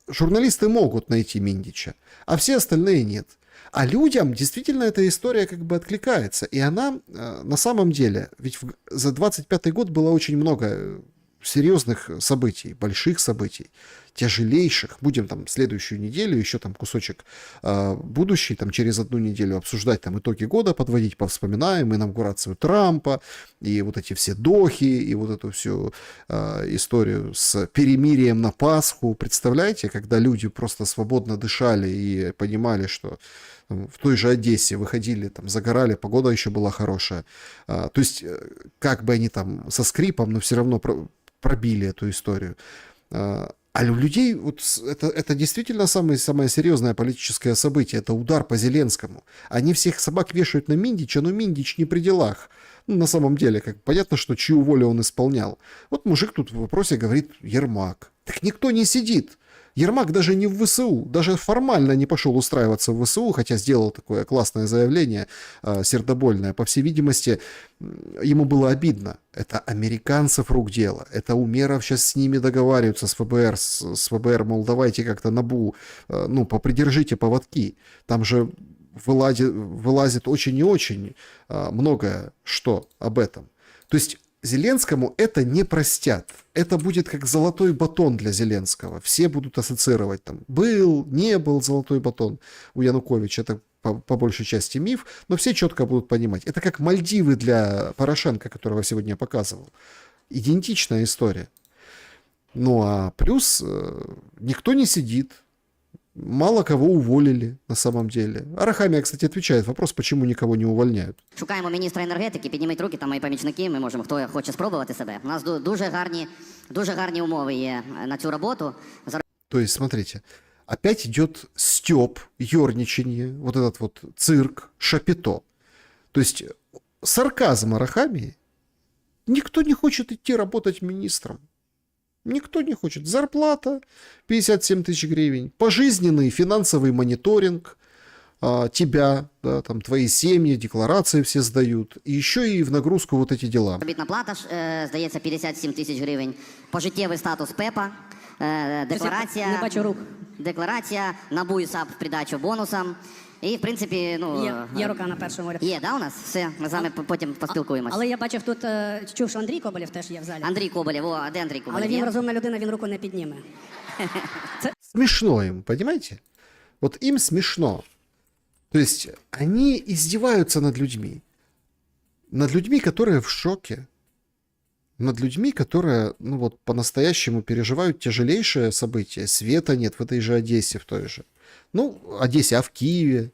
Журналисты могут найти Минтича, а все остальные нет. А людям действительно эта история как бы откликается. И она на самом деле, ведь за 25-й год было очень много серьезных событий, больших событий, тяжелейших. Будем там следующую неделю, еще там кусочек будущий, там через одну неделю обсуждать там итоги года, подводить, повспоминаем, инаугурацию Трампа, и вот эти все дохи, и вот эту всю историю с перемирием на Пасху. Представляете, когда люди просто свободно дышали и понимали, что в той же Одессе выходили, там, загорали, погода еще была хорошая. То есть, как бы они там со скрипом, но все равно пробили эту историю. А у людей вот это действительно самое серьезное политическое событие. Это удар по Зеленскому. Они всех собак вешают на Минтича, но Минтич не при делах. Ну, на самом деле, как понятно, что чью волю он исполнял. Вот мужик тут в вопросе говорит Ермак. Так никто не сидит. Ермак даже не в ВСУ, даже формально не пошел устраиваться в ВСУ, хотя сделал такое классное заявление, сердобольное. По всей видимости, ему было обидно. Это американцев рук дело. Это Умеров сейчас с ними договариваются, с ФБР, с ФБР, мол, давайте как-то НАБУ, ну, попридержите поводки. Там же вылазит очень и очень многое что об этом. То есть Зеленскому это не простят. Это будет как золотой батон для Зеленского. Все будут ассоциировать там. Был, не был золотой батон у Януковича. Это по большей части миф. Но все четко будут понимать. Это как Мальдивы для Порошенко, которого сегодня я показывал. Идентичная история. Ну а плюс никто не сидит. Мало кого уволили на самом деле. Арахамія, кстати, отвечает вопрос, почему никого не увольняют. Шукаємо міністра енергетики, підніміть руки, там мої помічники, ми можемо, хто хоче спробувати себе. У нас дуже гарні умови є на цю роботу. То есть, смотрите, опять идет стёб, ёрничанье, вот этот вот цирк, шапито. То есть, сарказм Арахамии. Никто не хочет идти работать министром. Никто не хочет. Зарплата 57 тысяч гривен, пожизненный финансовый мониторинг, тебя, да, там, твои семьи, декларации все сдают, и еще и в нагрузку вот эти дела. Заробітна плата, здається, 57 тисяч гривень. Пожиттєвий статус ПЕПа, декларація. Не бачу рук. Декларація, НАБУ і САП в придачу бонусам. І, в принципі, ну... Є рука на першому ряду. Є, да, у нас? Все, ми з вами потім поспілкуємося. Але я бачив тут, чув, що Андрій Коболєв теж є в залі. Андрій Коболєв, а де Андрій Коболєв? Але він Є? розумна людина, він руку не підніме. Смешно им, понимаете? Вот им смешно. То есть они издеваются над людьми. Над людьми, которые в шоке. Над людьми, которые, ну вот, по-настоящему переживают тяжелейшее событие. Света нет в этой же Одессе, в той же. Ну, Одессе, а в Киеве.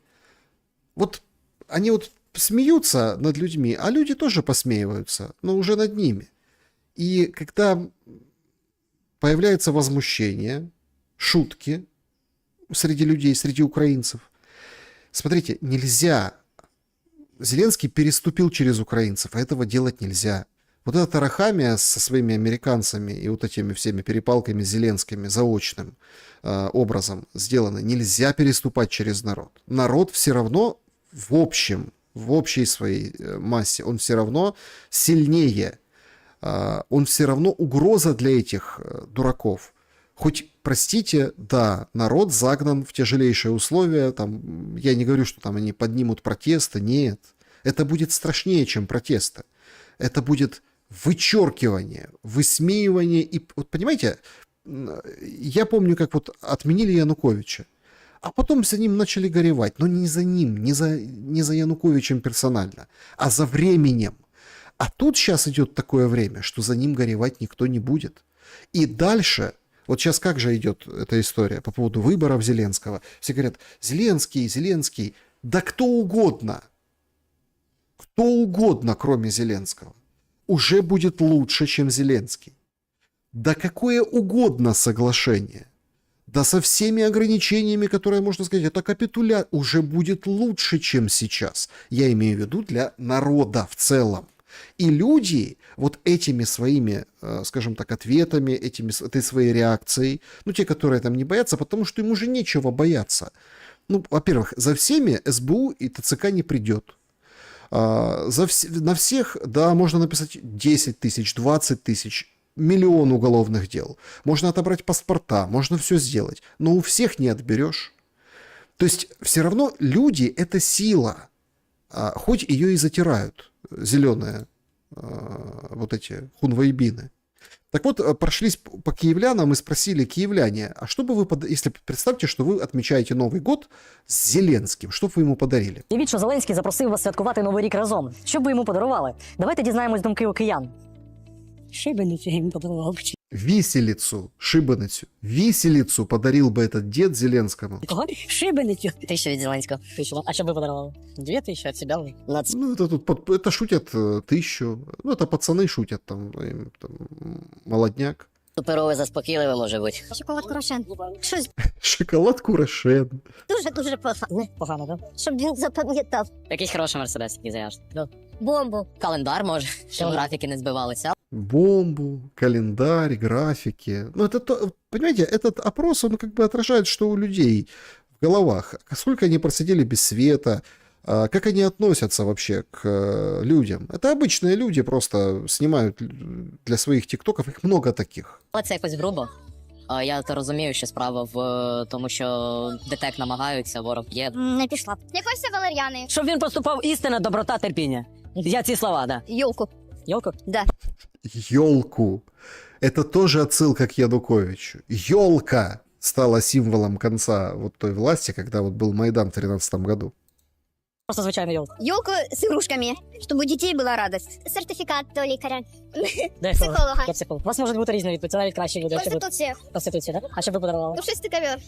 Вот они вот смеются над людьми, а люди тоже посмеиваются, но уже над ними. И когда появляется возмущение, шутки среди людей, среди украинцев, смотрите, нельзя. Зеленский переступил через украинцев, а этого делать нельзя. Вот эта тарахамия со своими американцами и вот этими всеми перепалками зеленскими заочным образом сделаны. Нельзя переступать через народ. Народ все равно в общей своей массе, он все равно сильнее. Он все равно угроза для этих дураков. Хоть, простите, да, народ загнан в тяжелейшие условия. Там, я не говорю, что там они поднимут протесты. Нет. Это будет страшнее, чем протесты. Это будет вычеркивание, высмеивание. И, вот понимаете, я помню, как вот отменили Януковича. А потом за ним начали горевать. Но не за ним, не за Януковичем персонально, а за временем. А тут сейчас идет такое время, что за ним горевать никто не будет. И дальше... Вот сейчас как же идет эта история по поводу выборов Зеленского? Все говорят, Зеленский. Да кто угодно, кроме Зеленского, уже будет лучше, чем Зеленский. Да какое угодно соглашение, да со всеми ограничениями, которые, можно сказать, это капитуляция, уже будет лучше, чем сейчас. Я имею в виду для народа в целом. И люди вот этими своими, скажем так, ответами, этой своей реакцией, ну, те, которые там не боятся, потому что им уже нечего бояться. Ну, во-первых, за всеми СБУ и ТЦК не придет. На всех, да, можно написать 10 тысяч, 20 тысяч, миллион уголовных дел. Можно отобрать паспорта, можно все сделать, но у всех не отберешь. То есть все равно люди — это сила, хоть ее и затирают. Зеленые вот эти хунвейбины. Так вот, прошлись по киевлянам и спросили киевляне, а что бы вы, если представьте, что вы отмечаете Новый год с Зеленским, что бы вы ему подарили? Уявіть, що Зеленський запросив вас святкувати Новий рік разом. Що б ви йому подарували? Давайте дізнаємось думки у киян. Шибеницю я йому подарував. Виселицу подарил бы этот дед Зеленскому. Кого? Шибеницю. 1000 від Зеленського. 1000. А що б ви подарували? 2000 від себе. Ну, это шутят 1000. Ну, это пацаны шутят, там молодняк. Суперове заспокійливе може бути. Шоколадку Рошен. Щось Шоколадку Рошен. дуже погано. Погано, так? Щоб він запам'ятав. Якийсь хороший мерседес, який заявиш. Бомбу. Календар може, щоб графіки не збивалися. Бомбу, календарь, графики. Ну, это, понимаете, этот опрос, он как бы отражает, что у людей в головах. Сколько они просидели без света, как они относятся вообще к людям. Это обычные люди, просто снимают для своих тиктоков, их много таких. Але це якось грубо. Я то розумію, що справа в тому, що ДТЕК намагаються, ворог є. Не пішла б. Не хочеться валер'яни. Щоб він поступав істина, доброта, терпіння. Я ці слова, да. Йолку. Йолку? Да. Ёлку. Это тоже отсылка к Януковичу. Ёлка стала символом конца вот той власти, когда вот был Майдан в 2013 году. Просто звичайна йолка. Йолку с игрушками, чтобы у детей была радость. Сертификат до лікаря. Де Психолога. Я психолог. У вас можуть бути різні відповіді, це навіть кращі люди. Конституція. Конституція, так? А що ви подарували? Пушистий ковер.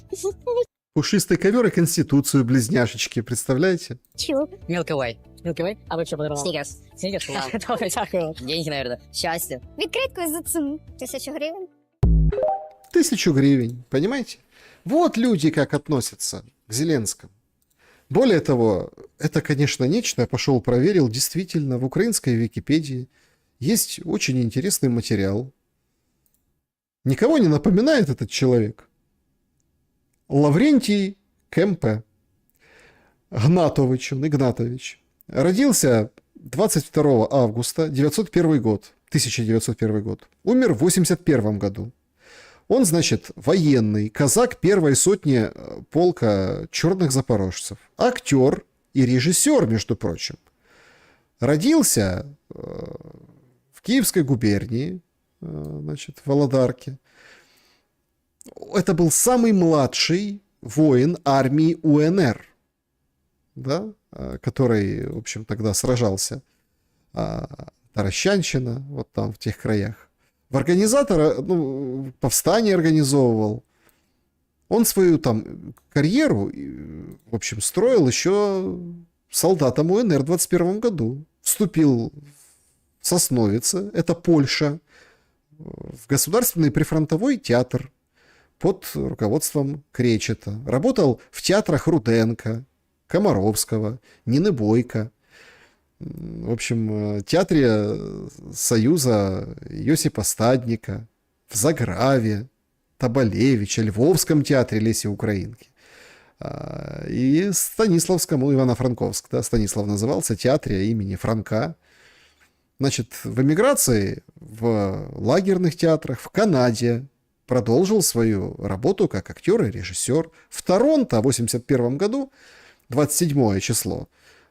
Пушистый ковер и Конституцию, близняшечки, представляете? Чего? Milky Way. Milky Way? А ви що подарували? Снігерс. Снігерс? Добре, дякую. Деньги, наверное. Щастя. Відкритку за цим. 1000 гривень. 1000 гривен, понимаете? Вот люди как относятся к Зеленскому. Более того, это, конечно, нечто, я пошел проверил, действительно, в украинской Википедии есть очень интересный материал. Никого не напоминает этот человек? Лаврентий Кемпе. Гнатович, он Игнатович, родился 22 августа 1901 год. Умер в 81 году. Он, значит, военный, казак первой сотни полка черных запорожцев, актер и режиссер, между прочим. Родился в Киевской губернии, значит, в Володарке. Это был самый младший воин армии УНР, да, который, в общем, тогда сражался. Таращанщина, вот там, в тех краях. В организатора, ну, повстание организовывал. Он свою там карьеру, в общем, строил еще солдатом УНР в 21 году. Вступил в Сосновице, это Польша, в Государственный прифронтовой театр под руководством Кречета. Работал в театрах Руденко, Комаровского, Нины Бойко. В общем, театре Союза Йосипа Стадника, в Заграве, Табалевича, Львовском театре Леси Украинки. И Станиславском, ну, Ивано-Франковск, да, Станислав назывался, театре имени Франка. Значит, в эмиграции, в лагерных театрах, в Канаде продолжил свою работу как актер и режиссер. В Торонто в 1981 году, 27 число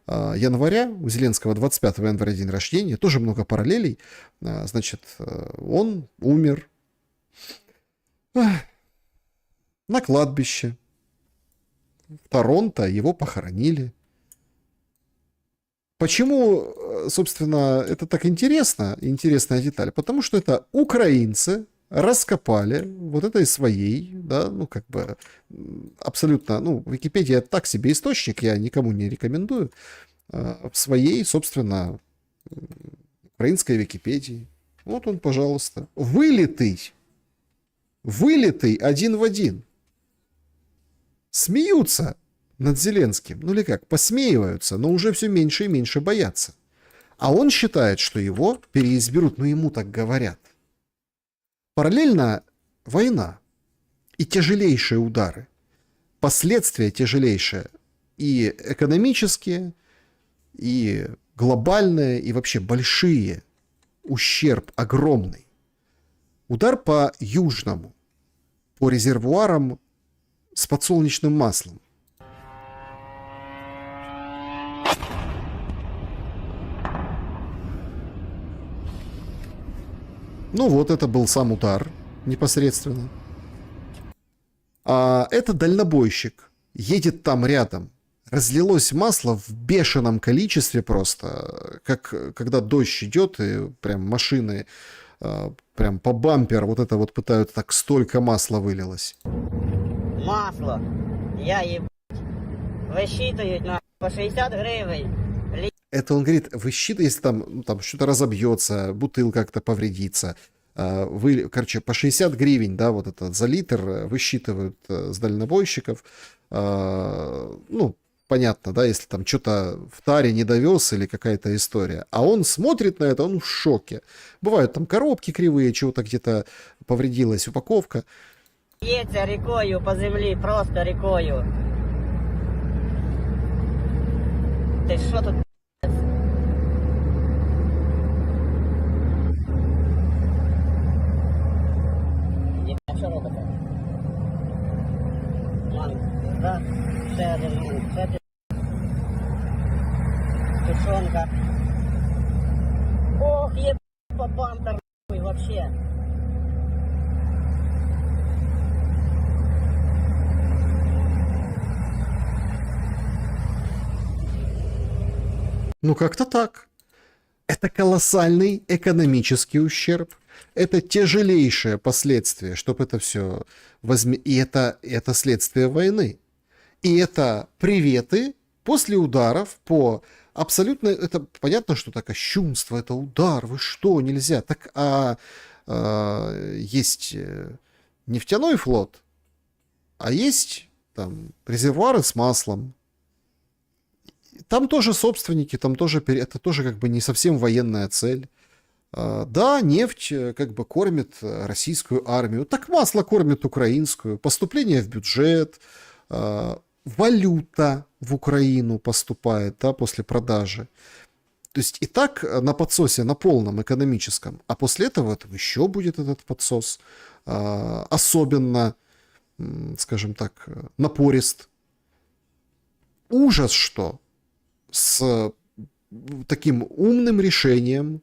января, у Зеленского 25 января день рождения, тоже много параллелей, значит, он умер на кладбище. В Торонто его похоронили. Почему, собственно, это так интересно, интересная деталь? Потому что это украинцы раскопали вот этой своей, да, ну, как бы, абсолютно, ну, Википедия так себе источник, я никому не рекомендую, в своей, собственно, украинской Википедии. Вот он, пожалуйста. Вылитый один в один. Смеются над Зеленским, ну или как, посмеиваются, но уже все меньше и меньше боятся. А он считает, что его переизберут, но ему так говорят. Параллельно война и тяжелейшие удары, последствия тяжелейшие и экономические, и глобальные, и вообще большие, ущерб огромный. Удар по Южному, по резервуарам с подсолнечным маслом. Ну вот, это был сам удар непосредственно. А это дальнобойщик. Едет там рядом. Разлилось масло в бешеном количестве просто. Как когда дождь идет, и прям машины прям по бампер вот это вот пытают, так столько масла вылилось. Масло. Я ебать. Высчитывают на по 60 гривен. Это он говорит, высчитывает, если там что-то разобьется, бутылка как-то повредится. Короче, по 60 гривен, да, вот это за литр высчитывают с дальнобойщиков. Ну, понятно, да, если там что-то в таре не довез или какая-то история. А он смотрит на это, он в шоке. Бывают там коробки кривые, чего-то где-то повредилась упаковка. Едется рекою по земле, просто рекою. Ты что тут? Що робите? Да, ще один, тушонка. Ох, еб по бампер вообще. Ну, как-то так. Это колоссальный экономический ущерб. Это тяжелейшее последствие, чтобы это все И это следствие войны. И это приветы после ударов по абсолютно... Это понятно, что это кощунство, это удар, вы что, нельзя. Так, есть нефтяной флот, а есть там резервуары с маслом. Там тоже собственники, там тоже... Это тоже как бы не совсем военная цель. Да, нефть как бы кормит российскую армию, так масло кормит украинскую, поступление в бюджет, валюта в Украину поступает, да, после продажи. То есть и так на подсосе, на полном экономическом. А после этого еще будет этот подсос особенно, скажем так, напорист. Ужас, что с таким умным решением,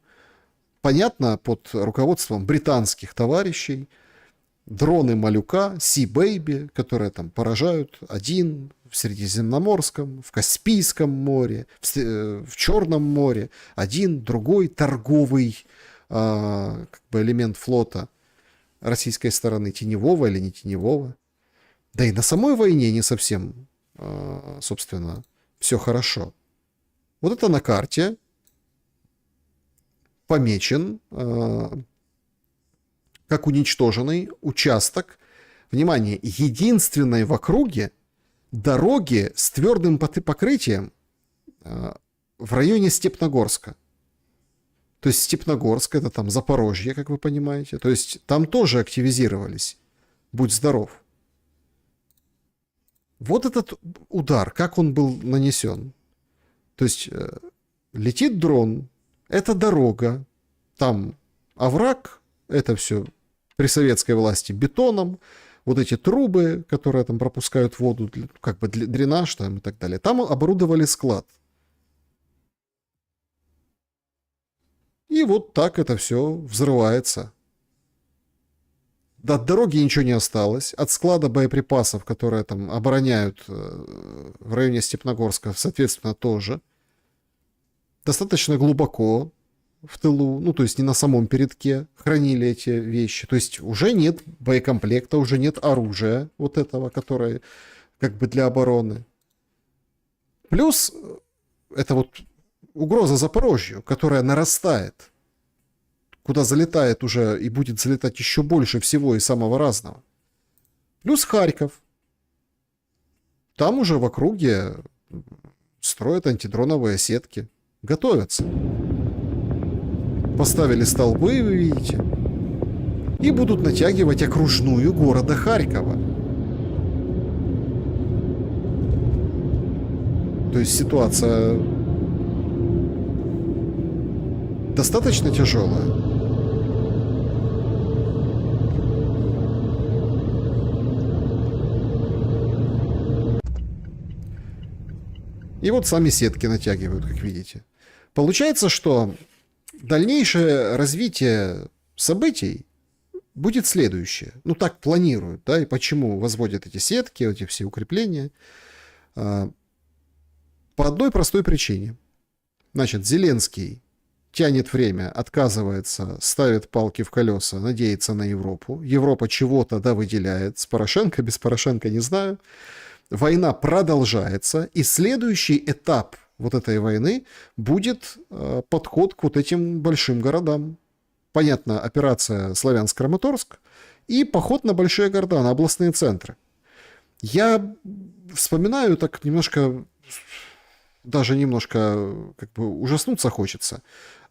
понятно, под руководством британских товарищей, дроны Малюка, Sea Baby, которые там поражают один в Средиземноморском, в Каспийском море, в Черном море, один, другой торговый как бы элемент флота российской стороны, теневого или не теневого. Да и на самой войне не совсем, собственно, все хорошо. Вот это на карте помечен как уничтоженный участок, внимание, единственной в округе дороги с твердым покрытием в районе Степногорска. То есть Степногорск, это там Запорожье, как вы понимаете. То есть там тоже активизировались. Будь здоров. Вот этот удар, как он был нанесен. То есть летит дрон, это дорога, там овраг, это все при советской власти бетоном, вот эти трубы, которые там пропускают воду, как бы дренаж там и так далее. Там оборудовали склад. И вот так это все взрывается. От дороги ничего не осталось. От склада боеприпасов, которые там обороняют в районе Степногорска, соответственно, тоже. Достаточно глубоко в тылу, ну, то есть не на самом передке хранили эти вещи. То есть уже нет боекомплекта, уже нет оружия вот этого, которое как бы для обороны. Плюс это вот угроза Запорожью, которая нарастает, куда залетает уже и будет залетать еще больше всего и самого разного. Плюс Харьков. Там уже в округе строят антидроновые сетки. Готовятся. Поставили столбы, вы видите. И будут натягивать окружную города Харькова. То есть ситуация достаточно тяжелая. И вот сами сетки натягивают, как видите. Получается, что дальнейшее развитие событий будет следующее. Ну, так планируют, да, и почему возводят эти сетки, эти все укрепления. По одной простой причине. Значит, Зеленский тянет время, отказывается, ставит палки в колеса, надеется на Европу. Европа чего-то, да, выделяет. С Порошенко, без Порошенко, не знаю. Война продолжается, и следующий этап вот этой войны будет подход к вот этим большим городам. Понятно, операция Славянск-Краматорск и поход на большие города, на областные центры. Я вспоминаю так немножко, даже немножко как бы ужаснуться хочется.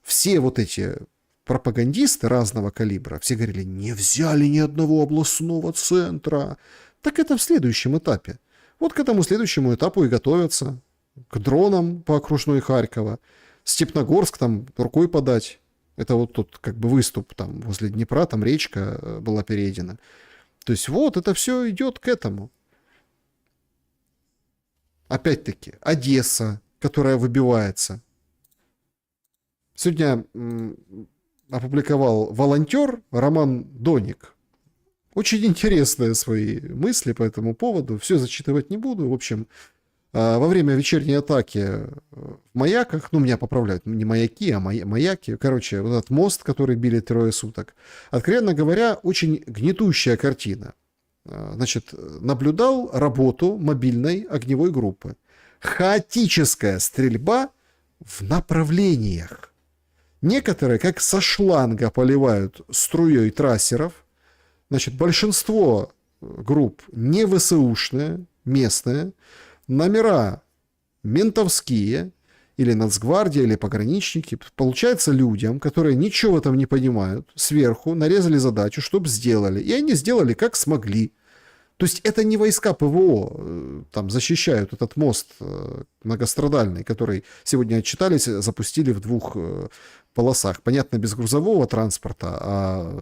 Все вот эти пропагандисты разного калибра, все говорили, не взяли ни одного областного центра. Так это в следующем этапе. Вот к этому следующему этапу и готовятся. К дронам по окружной Харькова. Степногорск там рукой подать. Это вот тут как бы выступ там возле Днепра, там речка была перейдена. То есть вот это все идет к этому. Опять-таки, Одесса, которая выбивается. Сегодня опубликовал волонтер Роман Доник. Очень интересные свои мысли по этому поводу. Все зачитывать не буду. В общем, во время вечерней атаки в Маяках, ну, меня поправляют, не маяки, а маяки. Короче, вот этот мост, который били 3 суток. Откровенно говоря, очень гнетущая картина. Значит, наблюдал работу мобильной огневой группы. Хаотическая стрельба в направлениях. Некоторые, как со шланга, поливают струей трассеров. Значит, большинство групп не ВСУшные, местные, номера ментовские, или Нацгвардия, или пограничники. Получается, людям, которые ничего в этом не понимают, сверху нарезали задачу, чтобы сделали. И они сделали как смогли. То есть это не войска ПВО там защищают этот мост многострадальный, который сегодня отчитались, запустили в 2 полосах. Понятно, без грузового транспорта, а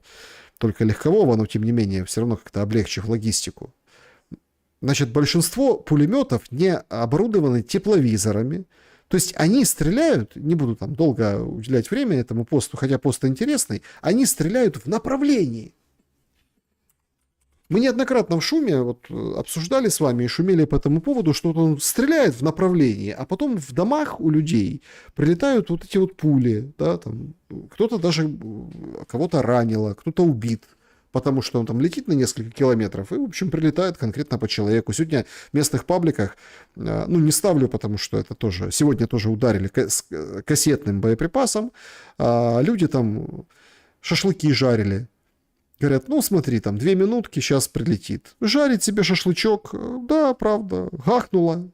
только легкового, но тем не менее все равно как-то облегчив логистику. Значит, большинство пулеметов не оборудованы тепловизорами. То есть они стреляют, не буду там долго уделять время этому посту, хотя пост интересный, они стреляют в направлении. Мы неоднократно в шуме вот обсуждали с вами и шумели по этому поводу, что он стреляет в направлении, а потом в домах у людей прилетают вот эти вот пули, да, там кто-то даже кого-то ранило, кто-то убит, потому что он там летит на несколько километров и, в общем, прилетает конкретно по человеку. Сегодня в местных пабликах, ну, не ставлю, потому что это тоже, сегодня тоже ударили кассетным боеприпасом, а люди там шашлыки жарили. Говорят, ну смотри, там 2 минутки, сейчас прилетит. Жарить себе шашлычок, да, правда, гахнуло,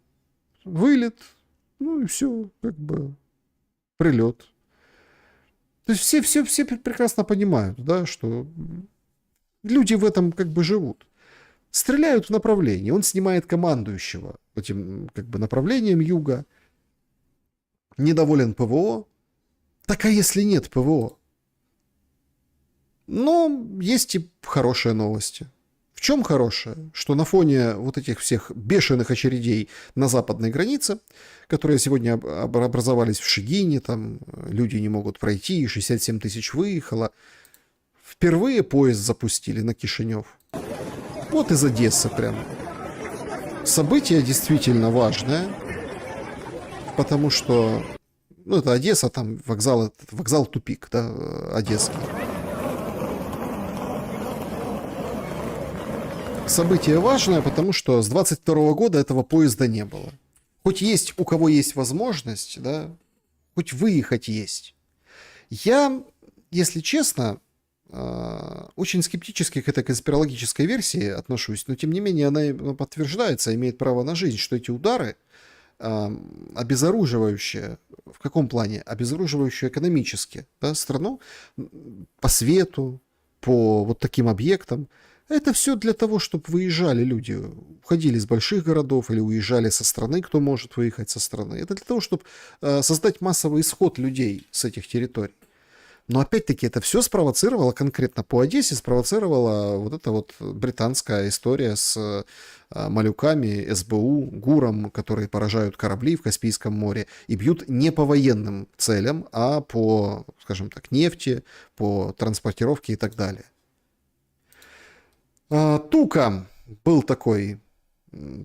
вылет, ну и все, как бы прилет. То есть все прекрасно понимают, да, что люди в этом как бы живут. Стреляют в направлении, он снимает командующего этим как бы направлением юга, недоволен ПВО. Так а если нет ПВО? Но есть и хорошие новости. В чем хорошее? Что на фоне вот этих всех бешеных очередей на западной границе, которые сегодня образовались в Шегине, там люди не могут пройти, 67 тысяч выехало, впервые поезд запустили на Кишинев. Вот из Одессы прямо. Событие действительно важное, потому что, ну, это Одесса, там вокзал тупик, да, одесский. Событие важное, потому что с 22 года этого поезда не было. Хоть есть у кого есть возможность, да, хоть выехать есть. Я, если честно, очень скептически к этой конспирологической версии отношусь, но тем не менее она подтверждается, имеет право на жизнь, что эти удары обезоруживающие, в каком плане? Обезоруживающие экономически, да, страну по свету, по вот таким объектам. Это все для того, чтобы выезжали люди, уходили из больших городов или уезжали со страны, кто может выехать со страны. Это для того, чтобы создать массовый исход людей с этих территорий. Но опять-таки это все спровоцировало, конкретно по Одессе, спровоцировала вот эта вот британская история с малюками, СБУ, ГУРом, которые поражают корабли в Каспийском море и бьют не по военным целям, а по, скажем так, нефти, по транспортировке и так далее. Тука был такой,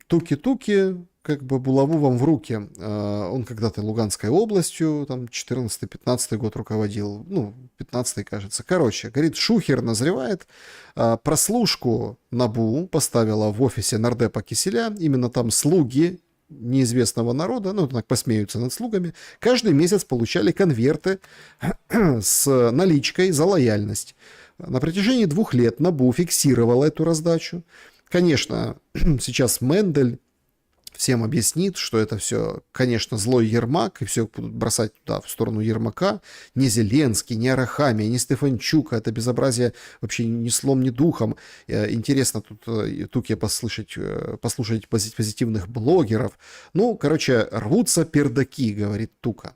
туки-туки, как бы булаву вам в руки. Он когда-то Луганской областью, там 14-15 год руководил, ну, 15-й, кажется. Короче, говорит, Шухер назревает, прослушку НАБУ поставила в офисе нардепа Киселя, именно там слуги неизвестного народа, ну, так посмеются над слугами, каждый месяц получали конверты с наличкой за лояльность. На протяжении 2 лет НАБУ фиксировала эту раздачу. Конечно, сейчас Мендель всем объяснит, что это все, конечно, злой Ермак, и все будут бросать туда, в сторону Ермака. Не Зеленский, не Арахамия, не Стефанчук, это безобразие вообще ни слом, ни духом. Интересно тут Туке послушать позитивных блогеров. Ну, короче, рвутся пердаки, говорит Тука.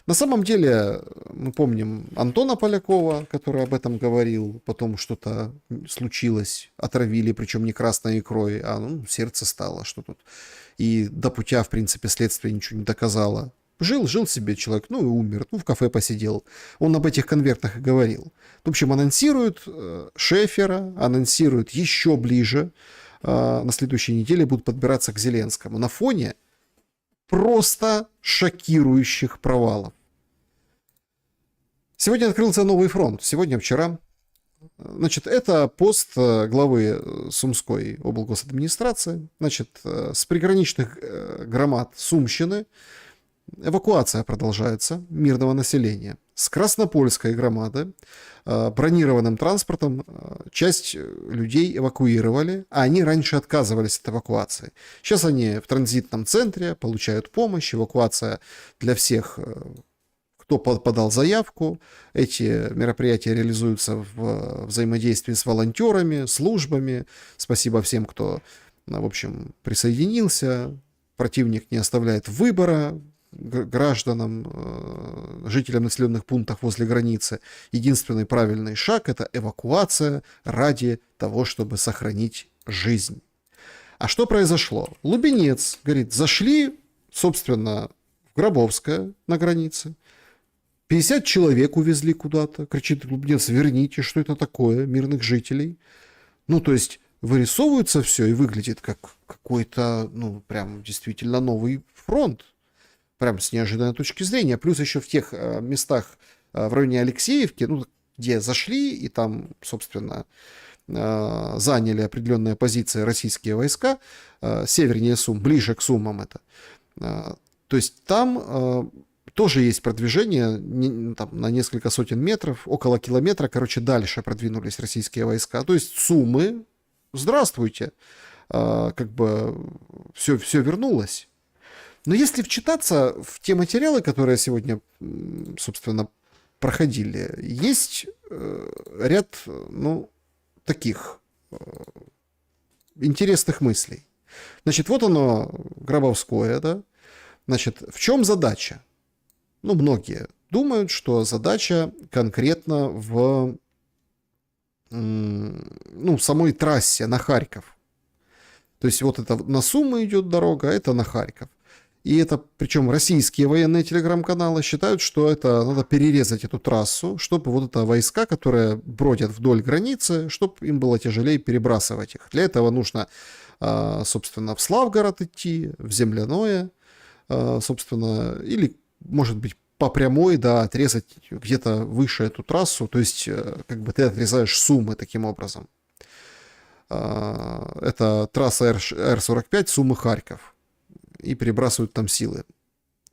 На самом деле, мы помним Антона Полякова, который об этом говорил, потом что-то случилось, отравили, причем не красной икрой, а ну, сердце стало, что тут. И до путя, в принципе, следствие ничего не доказало. Жил себе человек, ну и умер, ну в кафе посидел. Он об этих конвертах и говорил. В общем, анонсируют Шефера, анонсируют еще ближе. На следующей неделе будут подбираться к Зеленскому. На фоне просто шокирующих провалов. Сегодня открылся новый фронт. Сегодня-вчера. Значит, это пост главы Сумской облгосадминистрации. Значит, с приграничных громад Сумщины эвакуация продолжается мирного населения. С Краснопольской громады бронированным транспортом часть людей эвакуировали, а они раньше отказывались от эвакуации. Сейчас они в транзитном центре получают помощь, эвакуация для всех, кто подал заявку. Эти мероприятия реализуются в взаимодействии с волонтерами, службами. Спасибо всем, кто, в общем, присоединился. Противник не оставляет выбора гражданам, жителям населенных пунктов возле границы. Единственный правильный шаг – это эвакуация ради того, чтобы сохранить жизнь. А что произошло? Лубенец, говорит, зашли, собственно, в Гробовское на границе. 50 человек увезли куда-то. Кричит Лубенец, верните, что это такое, мирных жителей. Ну, то есть вырисовывается все и выглядит как какой-то, ну, прям действительно новый фронт. Прям с неожиданной точки зрения. Плюс еще в тех местах в районе Алексеевки, ну, где зашли и там, собственно, заняли определенные позиции российские войска, севернее Сум, ближе к Сумам это. То есть там тоже есть продвижение там, на несколько сотен метров, около километра, короче, дальше продвинулись российские войска. То есть Сумы, здравствуйте, как бы все вернулось. Но если вчитаться в те материалы, которые сегодня, собственно, проходили, есть ряд, ну, таких интересных мыслей. Значит, вот оно, Гробовское, да? Значит, в чем задача? Ну, многие думают, что задача конкретно в самой трассе на Харьков. То есть вот это на Сумы идет дорога, а это на Харьков. И это, причем российские военные телеграм-каналы считают, что это надо перерезать эту трассу, чтобы вот это войска, которые бродят вдоль границы, чтобы им было тяжелее перебрасывать их. Для этого нужно, собственно, в Славгород идти, в Земляное, собственно, или, может быть, по прямой, да, отрезать где-то выше эту трассу, то есть, как бы ты отрезаешь Сумы таким образом. Это трасса Р-45 Сумы-Харьков. И перебрасывают там силы.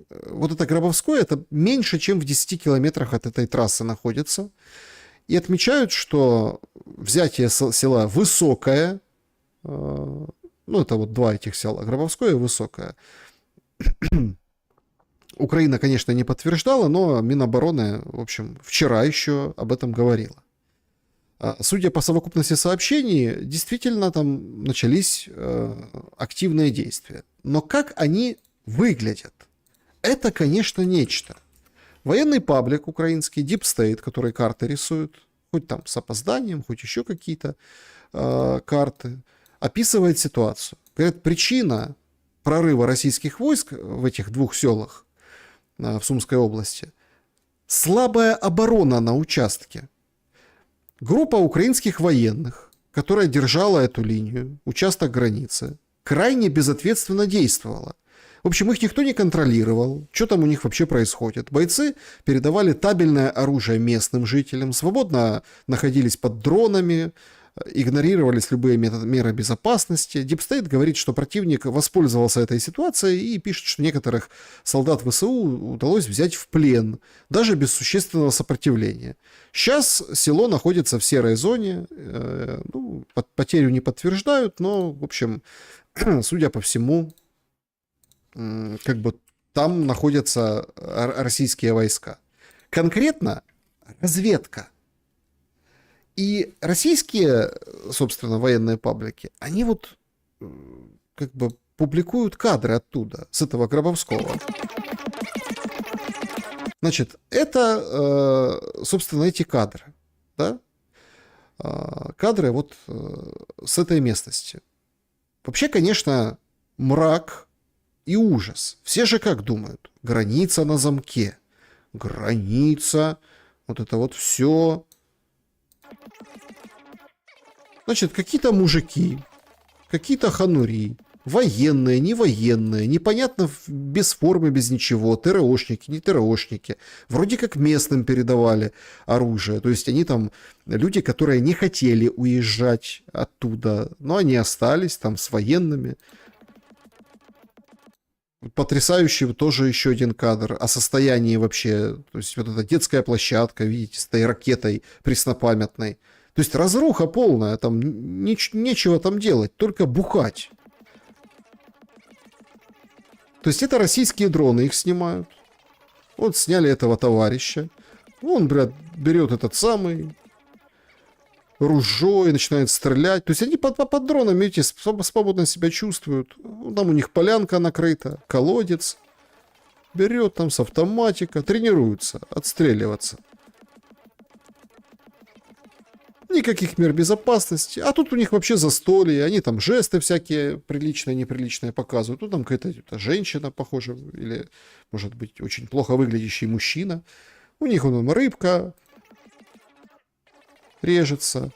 Вот это Гробовское, это меньше, чем в 10 километрах от этой трассы находится. И отмечают, что взятие села Высокое, ну, это вот два этих села, Гробовское и Высокое, Украина, конечно, не подтверждала, но Минобороны, в общем, вчера еще об этом говорила. Судя по совокупности сообщений, действительно там начались активные действия. Но как они выглядят? Это, конечно, нечто. Военный паблик украинский, Deep State, который карты рисует, хоть там с опозданием, хоть еще какие-то карты, описывает ситуацию. Говорят, причина прорыва российских войск в этих двух селах в Сумской области – слабая оборона на участке. Группа украинских военных, которая держала эту линию, участок границы, крайне безответственно действовала. В общем, их никто не контролировал, что там у них вообще происходит. Бойцы передавали табельное оружие местным жителям, свободно находились под дронами, игнорировались любые меры безопасности. Deep State говорит, что противник воспользовался этой ситуацией и пишет, что некоторых солдат ВСУ удалось взять в плен, даже без существенного сопротивления. Сейчас село находится в серой зоне, ну, потерю не подтверждают, но, в общем, судя по всему, как бы там находятся российские войска. Конкретно разведка. И российские, собственно, военные паблики, они вот как бы публикуют кадры оттуда, с этого Гробовского. Значит, это, собственно, эти кадры, да? Кадры вот с этой местности. Вообще, конечно, мрак и ужас. Все же как думают? Граница на замке. Граница, вот это вот все. Значит, какие-то мужики, какие-то ханури, военные, не военные, непонятно, без формы, без ничего, ТРОшники, не ТРОшники, вроде как местным передавали оружие, то есть они там, люди, которые не хотели уезжать оттуда, но они остались там с военными. Потрясающий тоже еще один кадр о состоянии вообще, то есть вот эта детская площадка, видите, с этой ракетой преснопамятной. То есть разруха полная, там нечего там делать, только бухать. То есть это российские дроны их снимают. Вот сняли этого товарища. Он, блядь, берет этот самый ружье и начинает стрелять. То есть они под дроном, видите, свободно себя чувствуют. Там у них полянка накрыта, колодец. Берет там с автоматика, тренируются отстреливаться. Никаких мер безопасности. А тут у них вообще застолье. Они там жесты всякие приличные, неприличные показывают. Тут там какая-то женщина, похоже, или, может быть, очень плохо выглядящий мужчина. У них вон рыбка режется.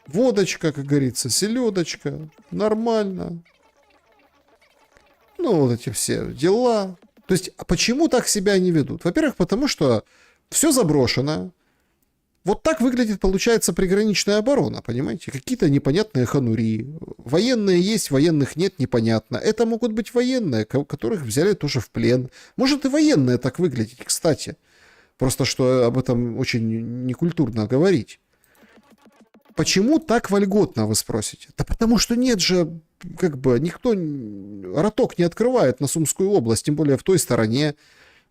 Водочка, как говорится, селедочка. Нормально. Ну, вот эти все дела. То есть, почему так себя не ведут? Во-первых, потому что все заброшено. Вот так выглядит, получается, приграничная оборона, понимаете? Какие-то непонятные ханури. Военные есть, военных нет, непонятно. Это могут быть военные, которых взяли тоже в плен. Может и военные так выглядеть, кстати. Просто что об этом очень некультурно говорить. Почему так вольготно, вы спросите? Да потому что нет же, как бы, никто роток не открывает на Сумскую область, тем более в той стороне.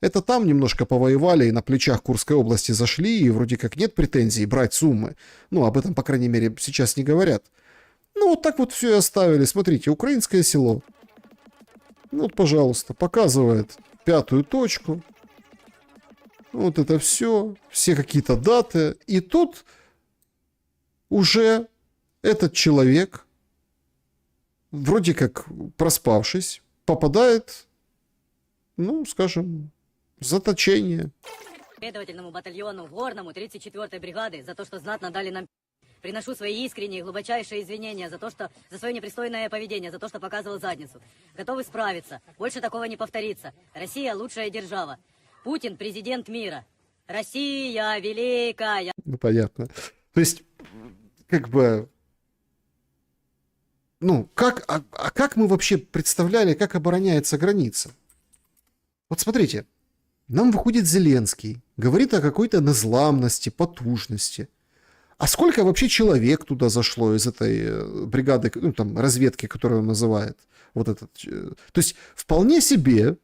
Это там немножко повоевали и на плечах Курской области зашли, и вроде как нет претензий брать Суммы. Ну, об этом, по крайней мере, сейчас не говорят. Ну, вот так вот все и оставили. Смотрите, украинское село. Ну, вот, пожалуйста, показывает 5-ю точку. Вот это все какие-то даты. И тут уже этот человек, вроде как проспавшись, попадает, ну, скажем, в заточение. Следовательному батальону Горному 34-й бригады за то, что знатно дали нам приношу свои искренние и глубочайшие извинения за то, что за свое непристойное поведение, за то, что показывал задницу. Готовы справиться. Больше такого не повторится. Россия лучшая держава. Путин президент мира. Россия великая. Ну, понятно. То есть, как бы, ну, как мы вообще представляли, как обороняется граница? Вот смотрите, нам выходит Зеленский, говорит о какой-то незламности, потужности. А сколько вообще человек туда зашло из этой бригады, ну, там, разведки, которую он называет? Вот этот. То есть, вполне себе,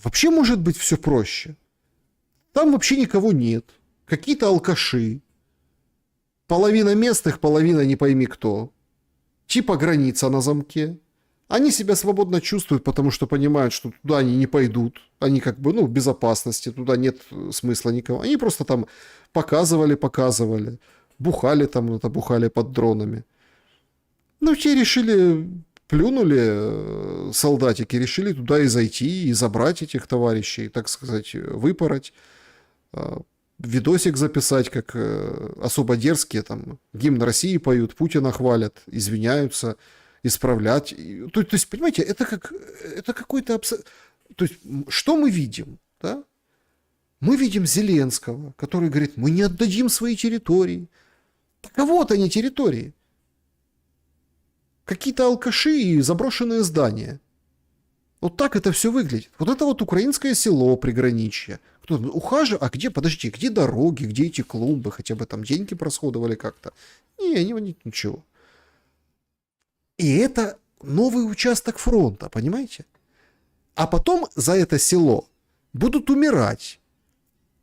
вообще может быть все проще. Там вообще никого нет. Какие-то алкаши. Половина местных, половина не пойми кто. Типа граница на замке. Они себя свободно чувствуют, потому что понимают, что туда они не пойдут. Они как бы, ну, в безопасности, туда нет смысла никого. Они просто там показывали. Бухали там, это бухали под дронами. Ну, те решили, плюнули солдатики, решили туда и зайти, и забрать этих товарищей, так сказать, выпороть. Видосик записать, как особо дерзкие, там, гимн России поют, Путина хвалят, извиняются, исправлять. То есть, понимаете, это какой-то... То есть, что мы видим? Да? Мы видим Зеленского, который говорит, мы не отдадим свои территории. Так а вот они территории. Какие-то алкаши и заброшенные здания. Вот так это все выглядит. Вот это вот украинское село приграничье. А где, подожди, где дороги, где эти клумбы? Хотя бы там деньги просходовали как-то. Ничего. И это новый участок фронта, понимаете? А потом за это село будут умирать.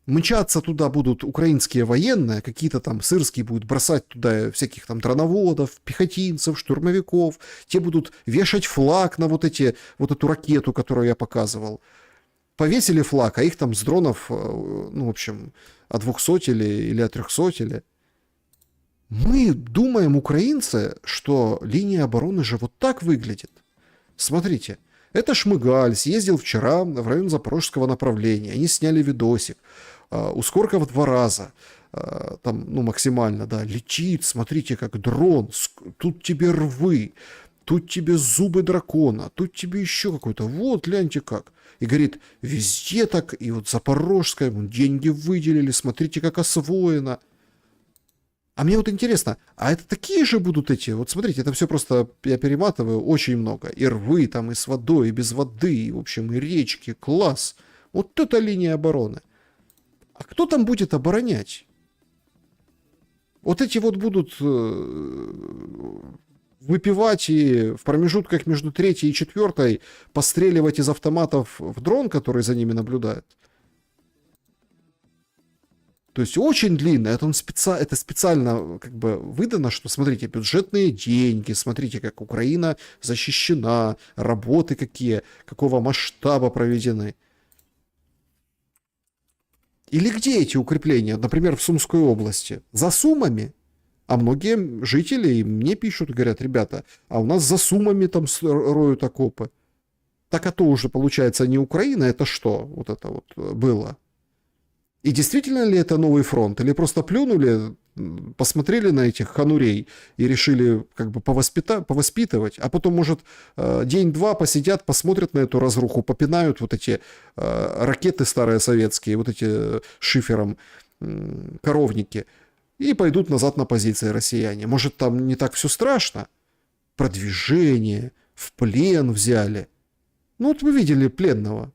Мчаться туда будут украинские военные, какие-то там сырские будут бросать туда всяких там дроноводов, пехотинцев, штурмовиков. Те будут вешать флаг на вот эту ракету, которую я показывал. Повесили флаг, а их там с дронов, ну, в общем, о 200 или о 300. Мы думаем, украинцы, что линия обороны же вот так выглядит. Смотрите, это Шмыгаль съездил вчера в район Запорожского направления. Они сняли видосик. Ускорка в 2 раза. Там, ну, максимально, да, летит. Смотрите, как дрон. Тут тебе рвы. Тут тебе зубы дракона. Тут тебе еще какой-то. Вот, гляньте как. И говорит, везде так. И вот Запорожская, деньги выделили. Смотрите, как освоено. А мне вот интересно, а это такие же будут эти? Вот смотрите, это все просто, я перематываю, очень много. И рвы там, и с водой, и без воды, и, в общем, и речки. Класс. Вот это линия обороны. А кто там будет оборонять? Вот эти вот будут выпивать и в промежутках между третьей и четвертой постреливать из автоматов в дрон, который за ними наблюдает. То есть очень длинно, это специально как бы выдано, что, смотрите, бюджетные деньги, смотрите, как Украина защищена, работы какие, какого масштаба проведены. Или где эти укрепления? Например, в Сумской области. За Сумами. А многие жители мне пишут, говорят, ребята, а у нас за Сумами там роют окопы. Так, а то уже, получается, не Украина, это что? Вот это вот было. И действительно ли это новый фронт? Или просто плюнули, посмотрели на этих ханурей и решили как бы повоспитывать, а потом, может, день-два посидят, посмотрят на эту разруху, попинают вот эти ракеты старые советские, вот эти шифером коровники, и пойдут назад на позиции россияне. Может, там не так все страшно? Продвижение, в плен взяли. Ну, вот вы видели пленного.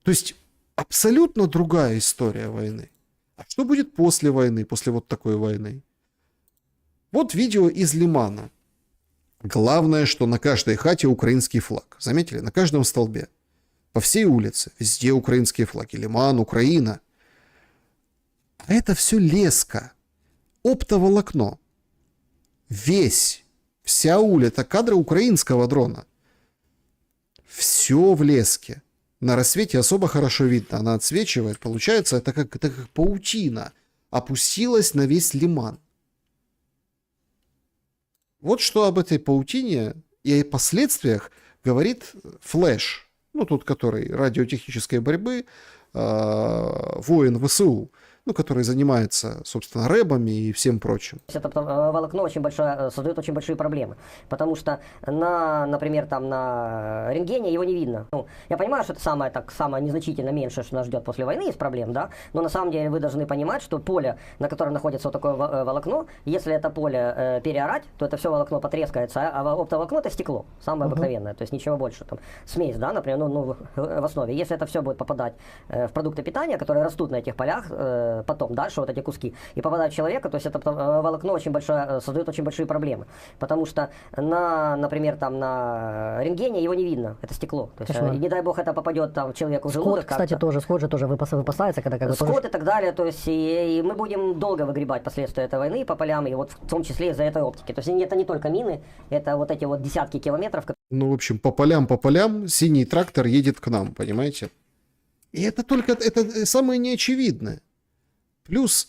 То есть абсолютно другая история войны. А что будет после войны, после вот такой войны? Вот видео из Лимана. Главное, что на каждой хате украинский флаг. Заметили? На каждом столбе. По всей улице. Везде украинские флаги. Лиман, Украина. А это все леска. Оптоволокно. Вся улица. Кадры украинского дрона. Все в леске. На рассвете особо хорошо видно. Она отсвечивает. Получается, это как паутина. Опустилась на весь Лиман. Вот что об этой паутине и о последствиях говорит Флэш. Ну, тот, который радиотехнической борьбы, воин ВСУ. Ну, который занимается, собственно, рэбами и всем прочим. Это волокно создает очень большие проблемы, потому что, например, там на рентгене его не видно. Ну, я понимаю, что это самое незначительно меньшее, что нас ждет после войны, из проблем, да, но на самом деле вы должны понимать, что поле, на котором находится вот такое волокно, если это поле переорать, то это все волокно потрескается, а оптоволокно это стекло, самое обыкновенное, то есть ничего больше, там, смесь, да, например, в основе. Если это все будет попадать в продукты питания, которые растут на этих полях, потом дальше вот эти куски и попадают в человека, то есть это волокно создает очень большие проблемы, потому что например, там на рентгене его не видно, это стекло, то есть, не дай бог это попадет там человеку в желудок. Кстати, скот же тоже выпасается, когда как бы скот тоже... и так далее, то есть и мы будем долго выгребать последствия этой войны по полям, и вот в том числе из-за этой оптики, то есть это не только мины, это вот эти вот десятки километров. Ну, в общем, по полям синий трактор едет к нам, понимаете? И это самое неочевидное. Плюс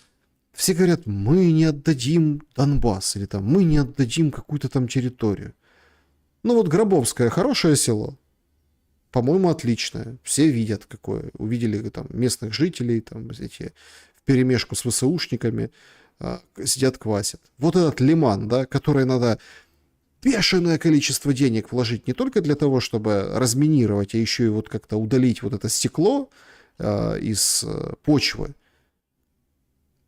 все говорят, мы не отдадим Донбасс, или там мы не отдадим какую-то там территорию. Ну вот Гробовское хорошее село, по-моему, отличное. Все видят какое. Увидели там местных жителей, там эти вперемешку с ВСУшниками сидят, квасят. Вот этот Лиман, да, который надо бешеное количество денег вложить не только для того, чтобы разминировать, а еще и вот как-то удалить вот это стекло из почвы,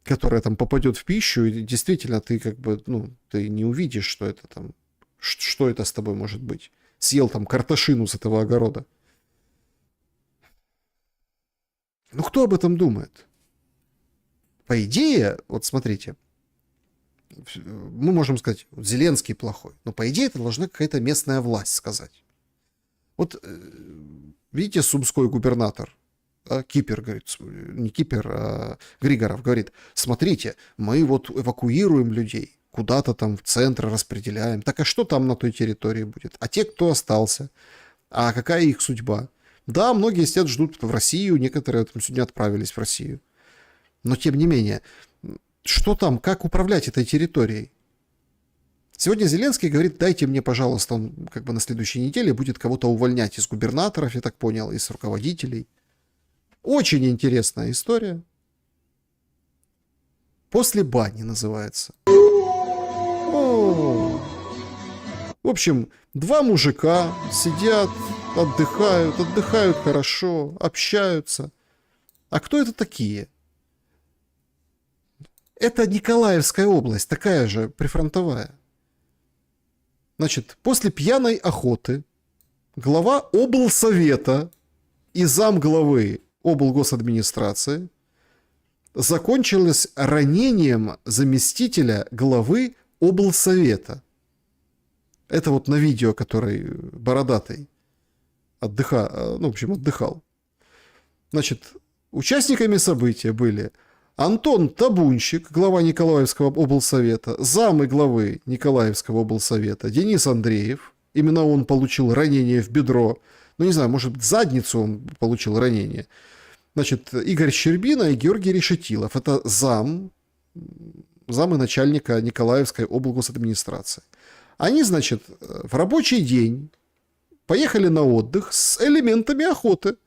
которая там попадет в пищу, и действительно ты как бы, ну, ты не увидишь, что это там, что это с тобой может быть. Съел там картошину с этого огорода. Ну, кто об этом думает? По идее, вот смотрите, мы можем сказать, Зеленский плохой, но по идее это должна какая-то местная власть сказать. Вот, видите, сумской губернатор, Кипер, говорит, не Кипер, а Григоров говорит, смотрите, мы вот эвакуируем людей, куда-то там в центр распределяем. Так а что там на той территории будет? А те, кто остался? А какая их судьба? Да, многие сидят, ждут в Россию, некоторые там сегодня отправились в Россию. Но тем не менее, что там, как управлять этой территорией? Сегодня Зеленский говорит, дайте мне, пожалуйста, он как бы на следующей неделе будет кого-то увольнять из губернаторов, я так понял, из руководителей. Очень интересная история. После бани называется. О. В общем, два мужика сидят, отдыхают хорошо, общаются. А кто это такие? Это Николаевская область, такая же прифронтовая. Значит, после пьяной охоты глава облсовета и замглавы облгосадминистрации закончилось ранением заместителя главы облсовета. Это вот на видео, который бородатый отдыхал. Значит, участниками события были Антон Табунщик, глава Николаевского облсовета, замы главы Николаевского облсовета, Денис Андреев, именно он получил ранение в бедро, ну не знаю, может в задницу он получил ранение. Значит, Игорь Щербина и Георгий Решетилов, это замы начальника Николаевской облгосадминистрации. Они, значит, в рабочий день поехали на отдых с элементами охоты.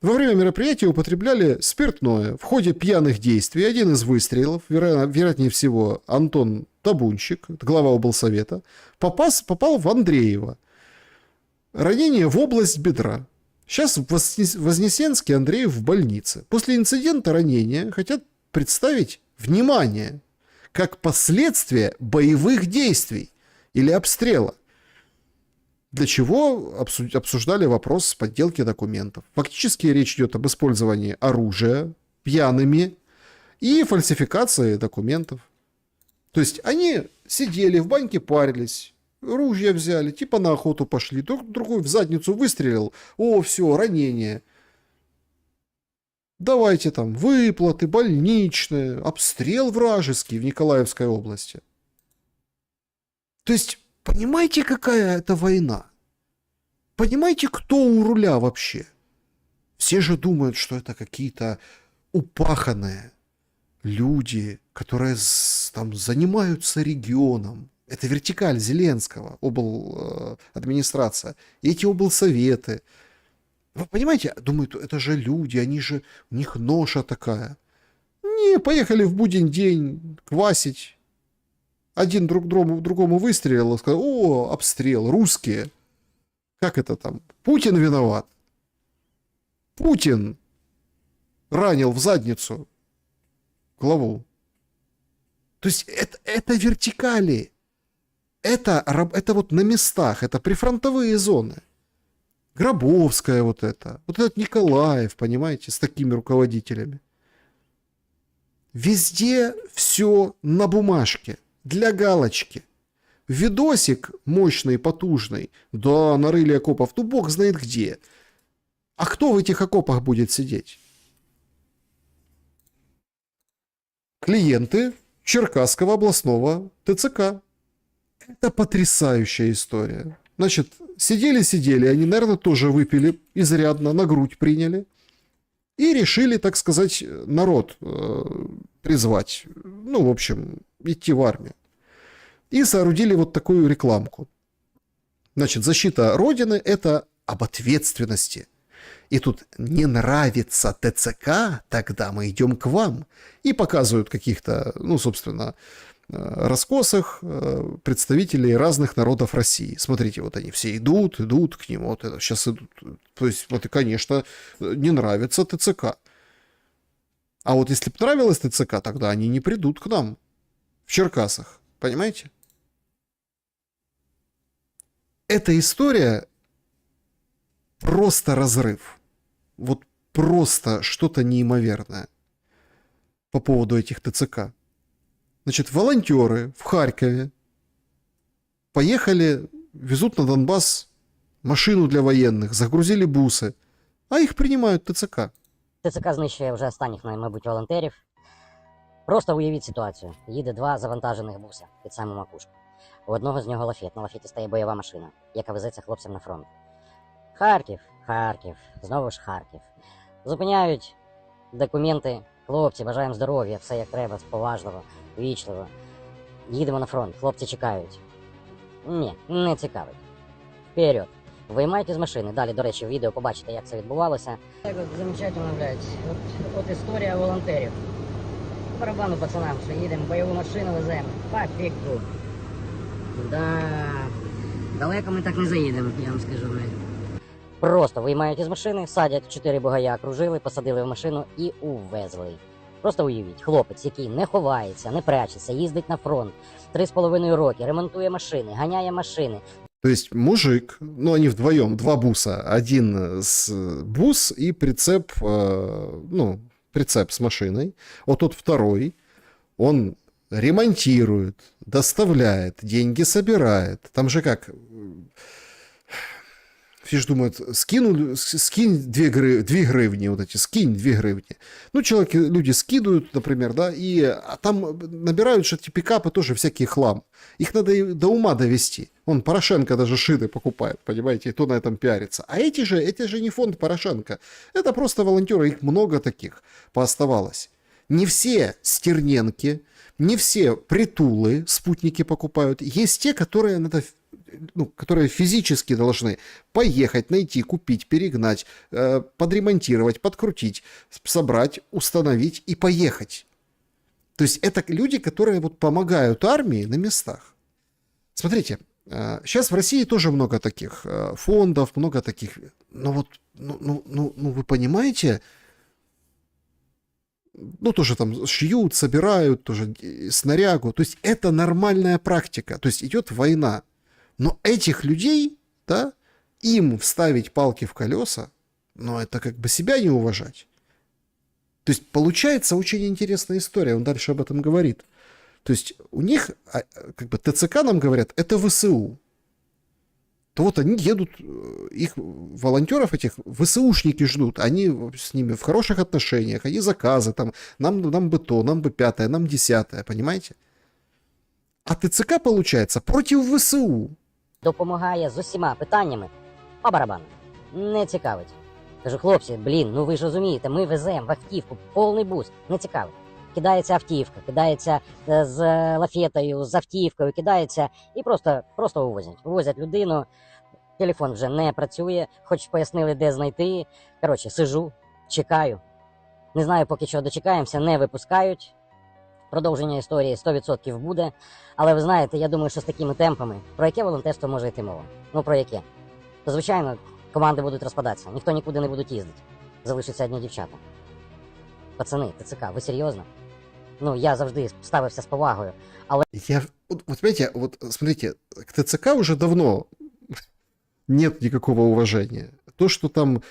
Во время мероприятия употребляли спиртное. В ходе пьяных действий один из выстрелов, вероятнее всего Антон Табунщик, глава облсовета, попал в Андреево. Ранение в область бедра. Сейчас в Вознесенске Андреев в больнице. После инцидента ранения хотят представить внимание как последствие боевых действий или обстрела. Для чего обсуждали вопрос подделки документов. Фактически речь идет об использовании оружия пьяными и фальсификации документов. То есть они сидели в баньке, парились, ружья взяли, типа на охоту пошли, другой в задницу выстрелил, о, все, ранение. Давайте там выплаты, больничные, обстрел вражеский в Николаевской области. То есть, понимаете, какая это война? Понимаете, кто у руля вообще? Все же думают, что это какие-то упаханные люди, которые там занимаются регионом. Это вертикаль Зеленского, администрация. И эти облсоветы. Вы понимаете, думают, это же люди, они же, у них ноша такая. Не, поехали в будний день квасить. Один другому выстрелил и сказал, о, обстрел, русские. Как это там? Путин виноват. Путин ранил в задницу главу. То есть это вертикали. Это вот на местах, это прифронтовые зоны. Гробовская вот это. Вот этот Николаев, понимаете, с такими руководителями. Везде все на бумажке. Для галочки. Видосик мощный, потужный. Да, нарыли окопов. Ну, бог знает где. А кто в этих окопах будет сидеть? Клиенты Черкасского областного ТЦК. Это потрясающая история. Значит, сидели, они, наверное, тоже выпили изрядно, на грудь приняли. И решили, так сказать, народ призвать. Ну, в общем, идти в армию. И соорудили вот такую рекламку. Значит, защита Родины – это об ответственности. И тут не нравится ТЦК, тогда мы идем к вам. И показывают каких-то, ну, собственно, раскосах представителей разных народов России. Смотрите, вот они все идут к нему. Вот это, сейчас идут. То есть, вот и, конечно, не нравится ТЦК. А вот если бы нравилось ТЦК, тогда они не придут к нам в Черкасах. Понимаете? Эта история просто разрыв. Вот просто что-то неимоверное по поводу этих ТЦК. Значит, волонтеры в Харькове поехали, везут на Донбасс машину для военных, загрузили бусы, а їх приймають ТЦК. ТЦК знищує вже останніх, мабуть, волонтерів. Просто уявіть ситуацію. Їде два завантажених буса під саму макушку. У одного з нього лафет. На лафеті стає бойова машина, яка везеться хлопцям на фронт. Харків, знову ж Харків. Зупиняють документи. Хлопці, бажаємо здоров'я, все як треба, поважливо, вічливо. Їдемо на фронт, хлопці чекають. Ні, не цікавить. Вперед. Виймайте з машини. Далі, до речі, в відео побачите, як це відбувалося. Так от, замечательно, блядь. От історія волонтерів. Барабану пацанам, що їдемо, бойову машину веземо. Пофігу. Да. Далеко ми так не заїдемо, я вам скажу, блядь. Просто виймають із машини, садять 4 бугая, окружили, посадили в машину і увезли. Просто уявіть, хлопець, який не ховається, не прячеться, їздить на фронт 3,5 роки, ремонтує машини, ганяє машини. То есть мужик, ну они вдвоем, два буса, один с бус и прицеп, прицеп с машиной, вот тот второй, он ремонтирует, доставляет, деньги собирает. Там же как... Все же думают, скинь 2 гривни, вот эти, скинь 2 гривни. Ну, люди скидывают, например, да, а там набирают же эти пикапы тоже всякий хлам. Их надо и до ума довести. Вон, Порошенко даже шины покупает, понимаете, и то на этом пиарится. А эти же не фонд Порошенко. Это просто волонтеры, их много таких пооставалось. Не все Стерненки, не все притулы спутники покупают. Есть те, которые которые физически должны поехать, найти, купить, перегнать, подремонтировать, подкрутить, собрать, установить и поехать. То есть это люди, которые вот помогают армии на местах. Смотрите, сейчас в России тоже много таких фондов, много таких... Но вот, вы понимаете... Ну, тоже там шьют, собирают, тоже снарягу. То есть это нормальная практика. То есть идет война. Но этих людей, да, им вставить палки в колеса, это как бы себя не уважать. То есть получается очень интересная история, он дальше об этом говорит. То есть у них, как бы ТЦК нам говорят, это ВСУ. То вот они едут, их волонтеров этих ВСУшники ждут, они с ними в хороших отношениях, они заказы, там, нам бы то, нам бы 5, нам 10, понимаете? А ТЦК, получается, против ВСУ. Допомагає з усіма питаннями по барабану. Не цікавить. Кажу, хлопці, ви ж розумієте, ми веземо в автівку повний бус. Не цікавить. Кидається автівка, кидається з лафетою, з автівкою, кидається і просто вивозять. Вивозять людину, телефон вже не працює, хоч пояснили, де знайти. Коротше, сижу, чекаю. Не знаю, поки чого дочекаємося, не випускають. Продовження історії 100% буде. Але ви знаєте, я думаю, що з такими темпами, про яке волонтерство може йти мова? Про яке? То, звичайно, команди будуть розпадатися, ніхто нікуди не буде їздити. Залишаться одні дівчата. Пацани, ТЦК, ви серйозно? Я завжди ставився з повагою, але... Вот понимаете, вот смотрите, к ТЦК уже давно нет никакого уважения. То, что там...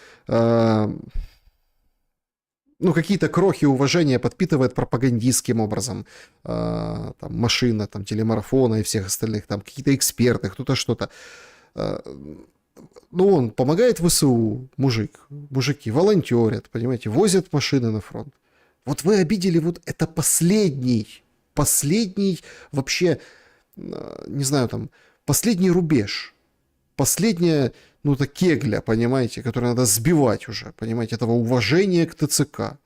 какие-то крохи уважения подпитывает пропагандистским образом там, машина, там, телемарафона и всех остальных, там, какие-то эксперты, кто-то что-то. Он помогает ВСУ, мужики волонтерят, понимаете, возят машины на фронт. Вот вы обидели, вот это последний вообще, не знаю, там, последний рубеж, последняя, кегля, понимаете, которую надо сбивать уже, понимаете, этого уважения к ТЦК.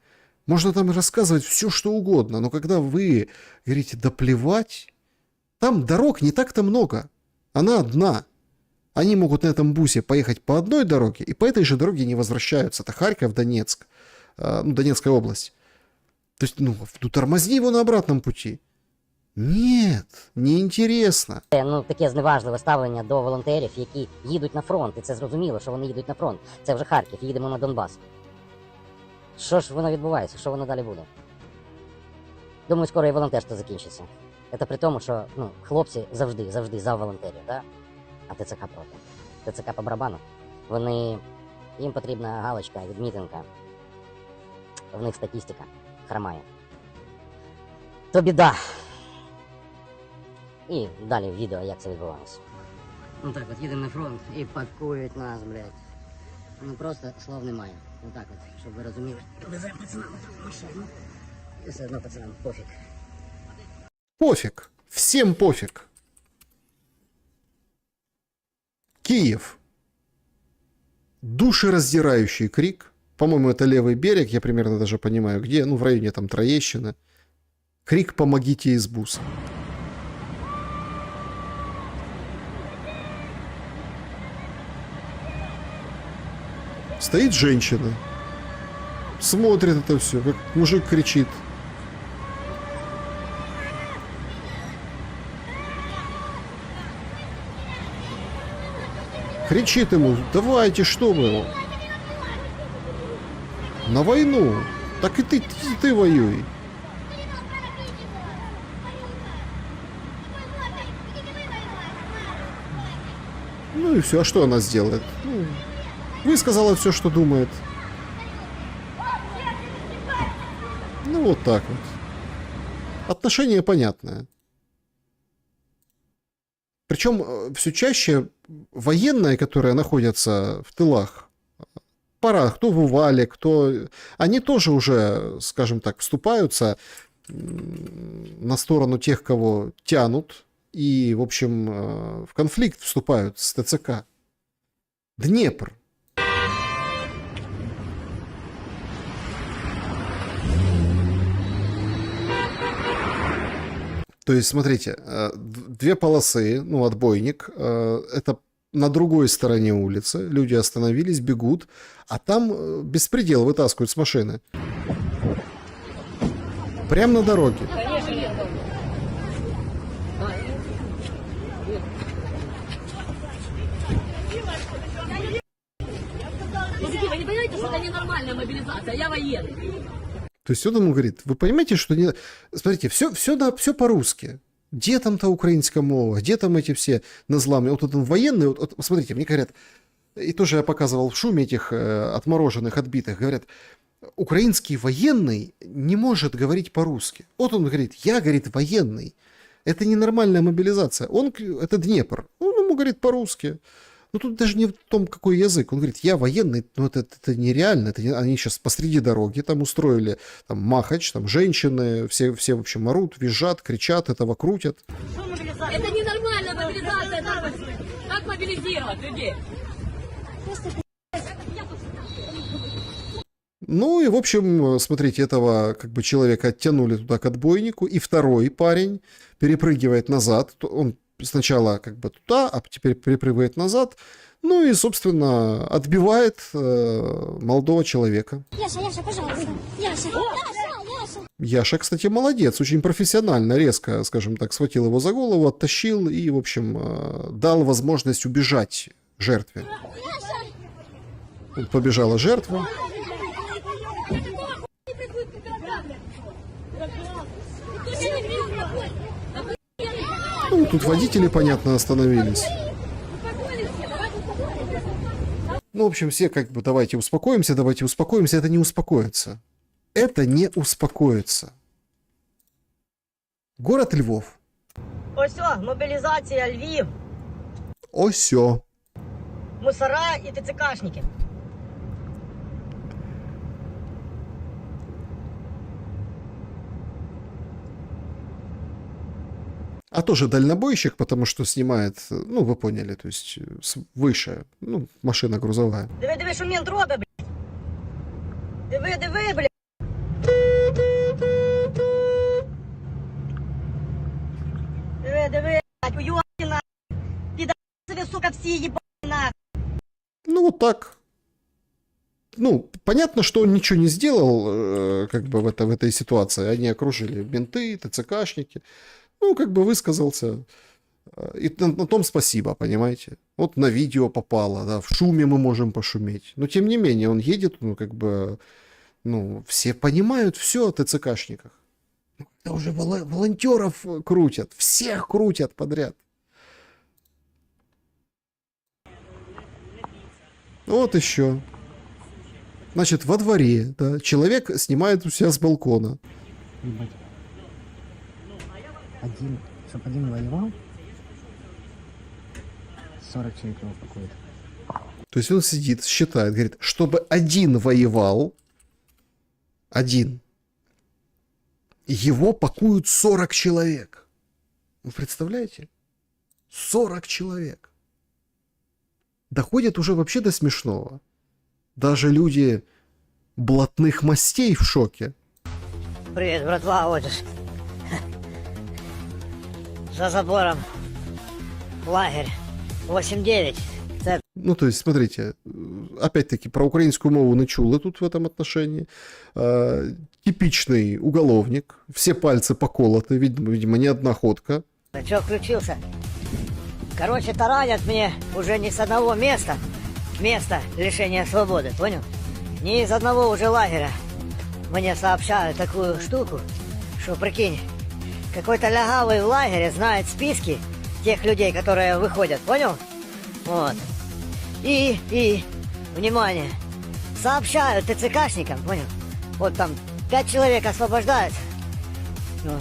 Можно там рассказывать все, что угодно, но когда вы говорите, да плевать, там дорог не так-то много, она одна. Они могут на этом бусе поехать по одной дороге, и по этой же дороге не возвращаются. Это Харьков, Донецк, Донецкая область. То есть, тормозни его на обратном пути. Ні, неінтересно. Таке зневажливе ставлення до волонтерів, які їдуть на фронт. І це зрозуміло, що вони їдуть на фронт. Це вже Харків, їдемо на Донбас. Що ж воно відбувається? Що воно далі буде? Думаю, скоро і волонтерство закінчиться. Це при тому, що хлопці завжди за волонтерів, да? А ТЦК проти. ТЦК по барабану. Їм потрібна галочка, відмітинка. В них статистика хромає. То біда. І далі в відео, як це відбувалося. Так от, їдемо на фронт і пакують нас, блядь. Просто слов немає. Так от, щоб ви розуміли. Веземо пацанам машину. І все одно пацанам пофіг. Пофиг. Всем пофиг. Киев. Душераздирающий крик. По-моему, это левый берег, я примерно даже понимаю, где. В районе там Троещины. Крик «Помогите из буса». Стоит женщина, смотрит это все, как мужик кричит. Кричит ему, давайте, что вы? На войну. Так и ты воюй. И все, а что она сделает? Высказала все, что думает. Вот так вот. отношение понятное. Причем все чаще военные, которые находятся в тылах, пора, кто в Увале, кто... Они тоже уже, скажем так, вступаются на сторону тех, кого тянут, и, в общем, в конфликт вступают с ТЦК. Днепр. То есть, смотрите, две полосы, ну, отбойник, это на другой стороне улицы, люди остановились, бегут, а там беспредел вытаскивают с машины. Прямо на дороге. Вы не понимаете, что это ненормальная мобилизация, я военный. То есть он ему говорит, вы понимаете, что... Не... Смотрите, все по-русски. Где там-то украинская мова, где там эти все назламы? Вот он военный, вот, смотрите, мне говорят, и тоже я показывал в шуме этих отмороженных, отбитых, говорят, украинский военный не может говорить по-русски. Вот он говорит, я, говорит, военный. Это ненормальная мобилизация. Это Днепр. Он ему говорит по-русски. Ну, тут даже не в том, какой язык. Он говорит, я военный, но это нереально. Они сейчас посреди дороги там устроили там махач, там женщины, все в общем, орут, визжат, кричат, этого крутят. Это ненормальная мобилизация, как мобилизировать людей? Ну и, в общем, смотрите, этого как бы человека оттянули туда к отбойнику, и второй парень перепрыгивает назад. Он сначала как бы туда, а теперь перепрыгивает назад. Ну и, собственно, отбивает молодого человека. Яша, пожалуйста. Яша. Яша, кстати, молодец, очень профессионально, резко, скажем так, схватил его за голову, оттащил и, в общем, дал возможность убежать жертве. Побежала жертва. Ну, тут водители, понятно, остановились. Ну, в общем, все как бы давайте успокоимся. Это не успокоится. Это не успокоится. Город Львов. Осьо, мобилизация, Львів. Осьо. Мусора и ТЦКшники. А тоже дальнобойщик, потому что снимает, ну, вы поняли, то есть выше, ну, машина грузовая. Диви, що мент робить, блядь. Диви, блядь. Диви, блядь, уйобки на. Підаси, сука, всі їбані на. Ну, вот так. Ну, понятно, что он ничего не сделал, как бы в этой ситуации. Они окружили менты, ТЦКшники. Ну, как бы высказался. И на том спасибо, понимаете? Вот на видео попало, да, в шуме мы можем пошуметь. Но, тем не менее, он едет, ну, как бы, ну, все понимают все о ТЦКшниках. Это уже волонтеров крутят, всех крутят подряд. Вот еще. Значит, во дворе, да, человек снимает у себя с балкона. Чтоб один воевал, 40 человек его пакует. То есть он сидит, считает, говорит, чтобы один воевал, один, его пакуют 40 человек. Вы представляете? 40 человек. Доходит уже вообще до смешного. Даже люди блатных мастей в шоке. Привет, братва, вот за забором лагерь 8-9. Ну, то есть, смотрите, опять-таки, про украинскую мову не чули тут в этом отношении. Типичный уголовник, все пальцы поколоты, видимо, не одна ходка. А чё включился? Короче, таранят мне уже не с одного места лишения свободы, понял? Не из одного уже лагеря. Мне сообщают такую штуку, что, прикинь, какой-то лягавый в лагере знает списки тех людей, которые выходят, понял? Вот. И, внимание, сообщают ТЦКшникам, понял? Вот там 5 человек освобождаются. Ну,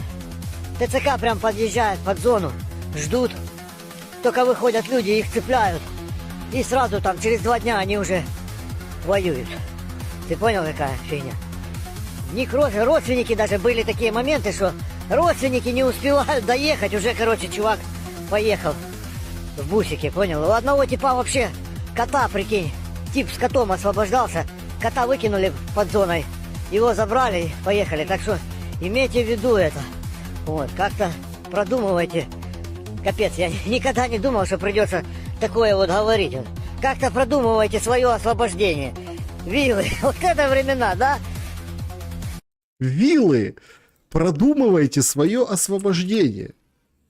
ТЦК прям подъезжает под зону, ждут. Только выходят люди, их цепляют. И сразу там через 2 дня они уже воюют. Ты понял, какая фигня? У них родственники даже были такие моменты, что родственники не успевают доехать, уже, короче, чувак поехал в бусике, понял? У одного типа вообще кота, прикинь, тип с котом освобождался, кота выкинули под зоной, его забрали и поехали. Так что имейте в виду это. Вот, как-то продумывайте. Капец, я никогда не думал, что придется такое вот говорить. Как-то продумывайте свое освобождение. Вилы, вот это времена, да? Вилы, продумывайте свое освобождение.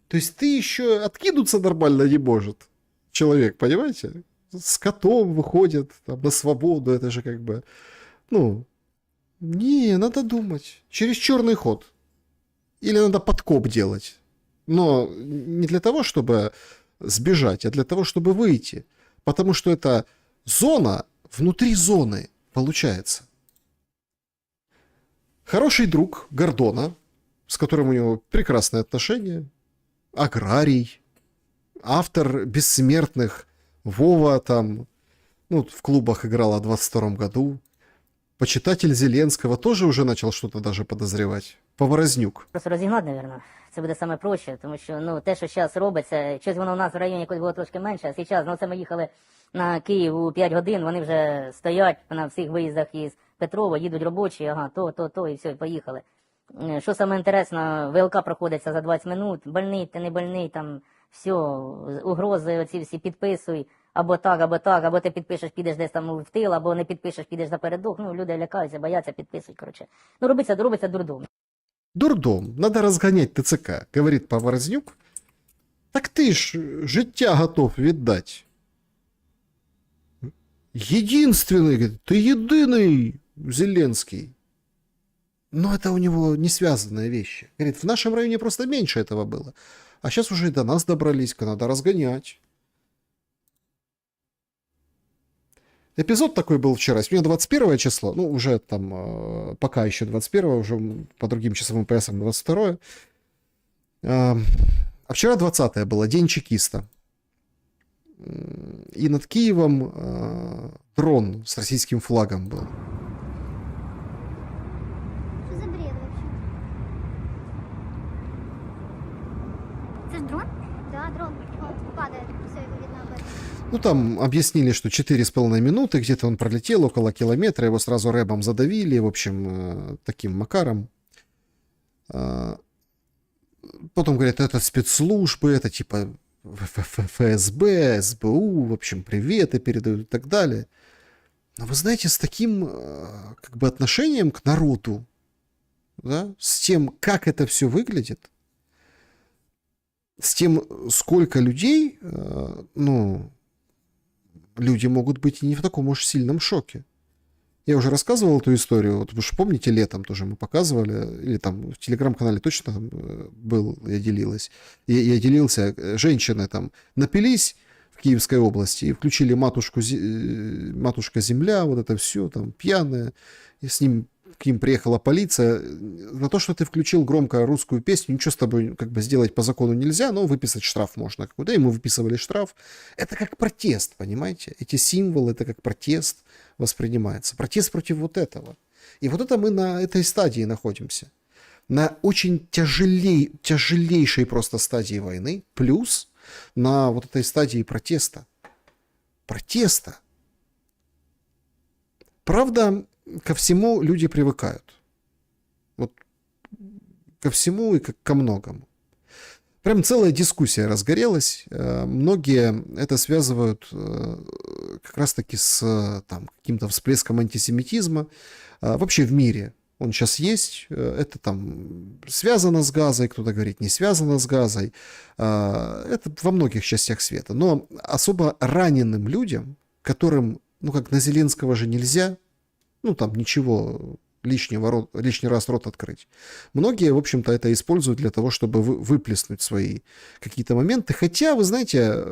То есть ты еще откинуться нормально не может. Человек, понимаете? С котом выходит там, на свободу, это же как бы... Ну, не, надо думать. Через черный ход. Или надо подкоп делать. Но не для того, чтобы сбежать, а для того, чтобы выйти. Потому что это зона внутри зоны получается. Хороший друг Гордона, с которым у него прекрасные отношения, аграрий, автор «Бессмертных», Вова там, ну, в клубах играл в 22-м году, почитатель Зеленского тоже уже начал что-то даже подозревать. Поворознюк. Просто розігнати, мабуть, це буде саме проще, тому що, ну, те, що зараз робиться, щось воно у нас в районі якось було трошки менше, а зараз, ну, це ми їхали на Київ у 5 годин, вони вже стоять на всіх виїздах із Петрова, їдуть робочі, ага, то, і все, і поїхали. Що саме інтересно, ВЛК проходиться за 20 минут, больний, ти не больний, там, все, угрози оці всі підписуй, або або ти підпишеш, підеш десь там в тил, або не підпишеш, підеш напередок, ну, люди лякаються, бояться, підписують, коротше. Ну, робиться дурдом. Дурдом, надо разгонять ТЦК, говорит Поворознюк. Так ты ж життя готов віддать. Единственный, говорит, ты единый, Зеленский. Но это у него не связанные вещи. Говорит, в нашем районе просто меньше этого было. А сейчас уже и до нас добрались, надо разгонять. Эпизод такой был вчера. Сегодня 21 число, ну, уже там, пока еще 21, уже по другим часовым поясам 22. А вчера 20 было, День чекиста. И над Киевом дрон с российским флагом был. Что за бред вообще? Это ж дрон? Да, дрон. Он падает, все, его видно об этом. Ну, там объяснили, что 4,5 минуты, где-то он пролетел около километра, его сразу рэбом задавили, в общем, таким макаром. Потом говорят, это спецслужбы, это типа ФСБ, СБУ, в общем, приветы передают и так далее. Но вы знаете, с таким как бы отношением к народу, да, с тем, как это все выглядит, с тем, сколько людей, ну, люди могут быть и не в таком уж сильном шоке. Я уже рассказывал эту историю, вот вы же помните, летом тоже мы показывали, или там в телеграм-канале точно там был, я делился, женщины там напились в Киевской области и включили «Матушка Земля», вот это все, там пьяные, и с ним к ним приехала полиция. За то, что ты включил громко русскую песню, ничего с тобой как бы сделать по закону нельзя, но выписать штраф можно какой-то. И мы выписывали штраф. Это как протест, понимаете? Эти символы, это как протест воспринимается. Протест против вот этого. И вот это мы на этой стадии находимся. На очень тяжелейшей просто стадии войны, плюс на вот этой стадии протеста. Протеста. Правда, ко всему люди привыкают. Вот ко всему и ко многому. Прям целая дискуссия разгорелась. Многие это связывают как раз-таки с там, каким-то всплеском антисемитизма. Вообще в мире он сейчас есть. Это там связано с Газой, кто-то говорит не связано с Газой. Это во многих частях света. Но особо раненым людям, которым, ну как на Зеленского же нельзя, ну, там ничего лишний раз рот открыть. Многие, в общем-то, это используют для того, чтобы выплеснуть свои какие-то моменты. Хотя, вы знаете,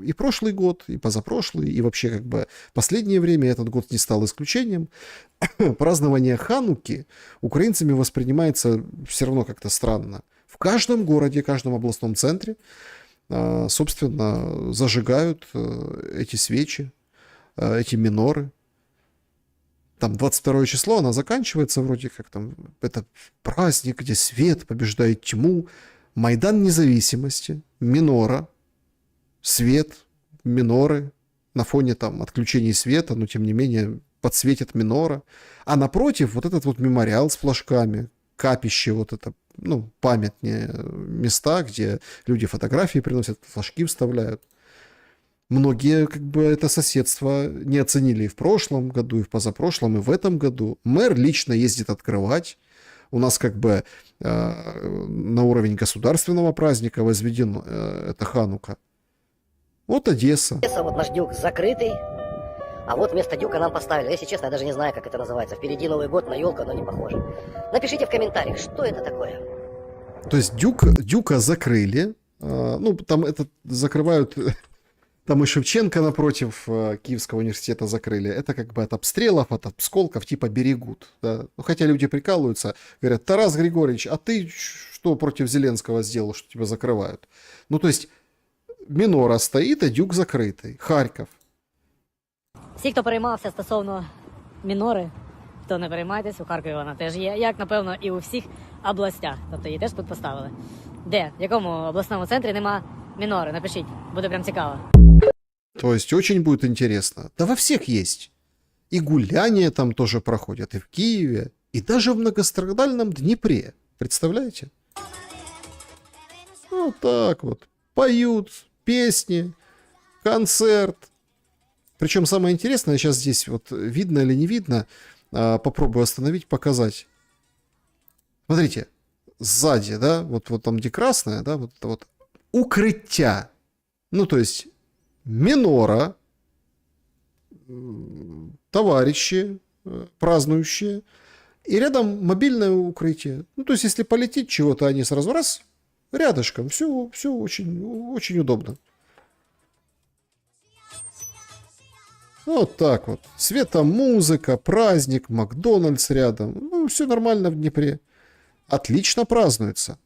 и прошлый год, и позапрошлый, и вообще как бы последнее время этот год не стал исключением. Празднование Хануки украинцами воспринимается все равно как-то странно. В каждом городе, каждом областном центре, собственно, зажигают эти свечи, эти миноры. Там 22 число, она заканчивается вроде как там, это праздник, где свет побеждает тьму. Майдан Независимости, минора, свет, миноры на фоне там отключений света, но тем не менее подсветит минора. А напротив вот этот вот мемориал с флажками, капище, вот это, ну, памятные места, где люди фотографии приносят, флажки вставляют. Многие как бы это соседство не оценили и в прошлом году, и в позапрошлом, и в этом году. Мэр лично ездит открывать. У нас как бы на уровень государственного праздника возведен это Ханука. Вот Одесса. Одесса, вот наш дюк закрытый, а вот вместо дюка нам поставили. Если честно, я даже не знаю, как это называется. Впереди Новый год, на елку оно не похоже. Напишите в комментариях, что это такое. То есть дюка закрыли. Ну, там это закрывают... Там и Шевченко напротив Киевского университета закрыли. Это как бы от обстрелов, от осколков типа берегут. Да? Ну, хотя люди прикалываются, говорят: Тарас Григорьевич, а ты что против Зеленского сделал, что тебя закрывают? Ну, то есть минора стоит, а дюк закрытий. Харків. Всі, хто переймався стосовно мінори, хто не переймайтесь, у Харкові вона теж є, як, напевно, і у всіх областях. Тобто її теж тут поставили. Де? В якому обласному центрі нема мінори? Напишіть, буде прям цікаво. То есть очень будет интересно. Да во всех есть. И гуляния там тоже проходят, и в Киеве, и даже в многострадальном Днепре. Представляете? Вот так вот. Поют песни, концерт. Причем самое интересное, сейчас здесь вот видно или не видно, попробую остановить, показать. Смотрите, сзади, да, вот там где красное, да, вот это вот укрытия. Ну, то есть минора, товарищи празднующие, и рядом мобильное укрытие. Ну, то есть, если полетит чего-то, они сразу раз, рядышком. Все очень, очень удобно. Вот так вот. Светомузыка, праздник, Макдональдс рядом. Ну, все нормально в Днепре. Отлично празднуется.